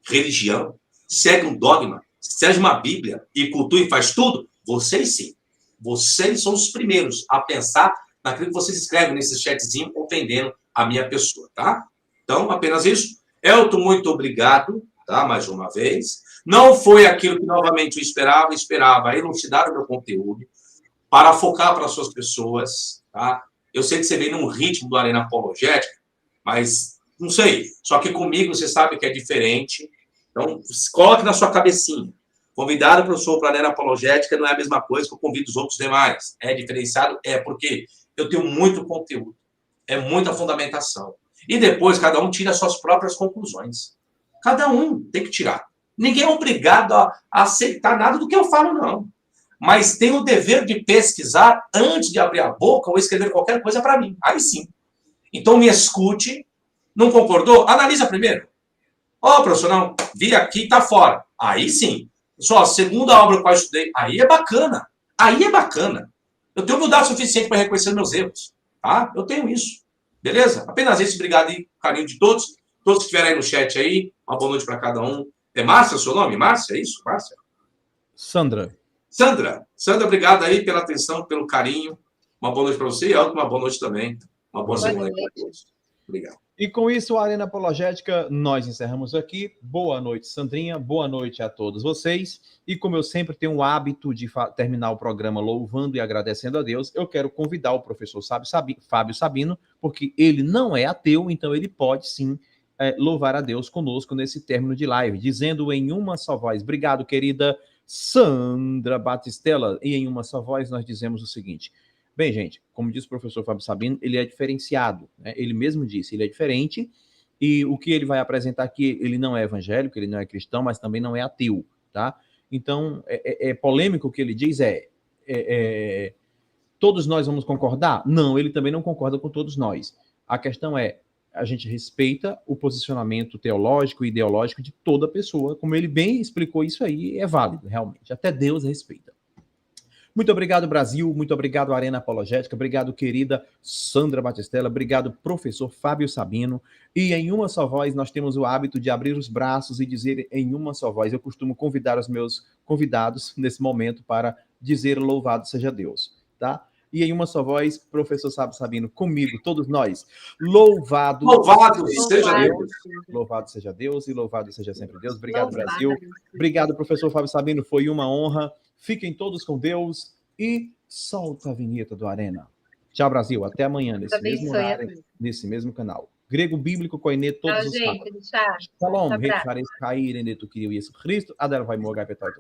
religião, seguem um dogma, seguem uma Bíblia e cultuam e faz tudo, vocês sim. Vocês são os primeiros a pensar naquilo que vocês escrevem nesse chatzinho ofendendo a minha pessoa, tá? Então, apenas isso. Elton, muito obrigado, tá? Mais uma vez. Não foi aquilo que novamente eu esperava elucidar o meu conteúdo para focar para as suas pessoas, tá? Eu sei que você vem num ritmo do Arena Apologética, mas não sei. Só que comigo você sabe que é diferente. Então, coloque na sua cabecinha. Convidar o professor para a Arena Apologética não é a mesma coisa que eu convido os outros demais. É diferenciado? É, porque eu tenho muito conteúdo. É muita fundamentação. E depois cada um tira suas próprias conclusões. Cada um tem que tirar. Ninguém é obrigado a aceitar nada do que eu falo, não. Mas tem o dever de pesquisar antes de abrir a boca ou escrever qualquer coisa para mim. Aí sim. Então me escute. Não concordou? Analisa primeiro. Professor, não, vi aqui e está fora. Aí sim. Só a segunda obra que eu estudei, aí é bacana. Aí é bacana. Eu tenho humildade suficiente para reconhecer meus erros. Tá? Eu tenho isso. Beleza? Apenas isso. Obrigado aí, carinho de todos. Todos que estiverem aí no chat aí. Uma boa noite para cada um. É Márcia o seu nome? Márcia, é isso? Márcia? Sandra, obrigado aí pela atenção, pelo carinho. Uma boa noite para você e Elton, uma boa noite também. Uma boa semana para todos. Obrigado. E com isso, a Arena Apologética, nós encerramos aqui. Boa noite, Sandrinha. Boa noite a todos vocês. E como eu sempre tenho o hábito de terminar o programa louvando e agradecendo a Deus, eu quero convidar o professor Fábio Sabino, porque ele não é ateu, então ele pode sim louvar a Deus conosco nesse término de live, dizendo em uma só voz. Obrigado, querida Sandra Batistella. E em uma só voz nós dizemos o seguinte... Bem, gente, como disse o professor Fábio Sabino, ele é diferenciado, né? Ele mesmo disse, ele é diferente, e o que ele vai apresentar aqui, ele não é evangélico, ele não é cristão, mas também não é ateu, tá? Então, é polêmico o que ele diz, todos nós vamos concordar? Não, ele também não concorda com todos nós. A questão é, a gente respeita o posicionamento teológico e ideológico de toda pessoa, como ele bem explicou, isso aí é válido, realmente, até Deus respeita. Muito obrigado, Brasil, muito obrigado, Arena Apologética, obrigado, querida Sandra Batistella, obrigado, professor Fábio Sabino, e em uma só voz nós temos o hábito de abrir os braços e dizer em uma só voz. Eu costumo convidar os meus convidados nesse momento para dizer louvado seja Deus, tá? E em uma só voz, professor Fábio Sabino, comigo, todos nós, louvado seja Deus. Louvado seja Deus e louvado seja sempre Deus. Obrigado, Brasil. Obrigado, professor Fábio Sabino, foi uma honra. Fiquem todos com Deus e solta a vinheta do Arena. Tchau, Brasil. Até amanhã, nesse mesmo horário, nesse mesmo canal. Grego Bíblico, Koine, todos os sábados. Shalom, rechares cair em tu Cristo, Adel vai morrer, petar,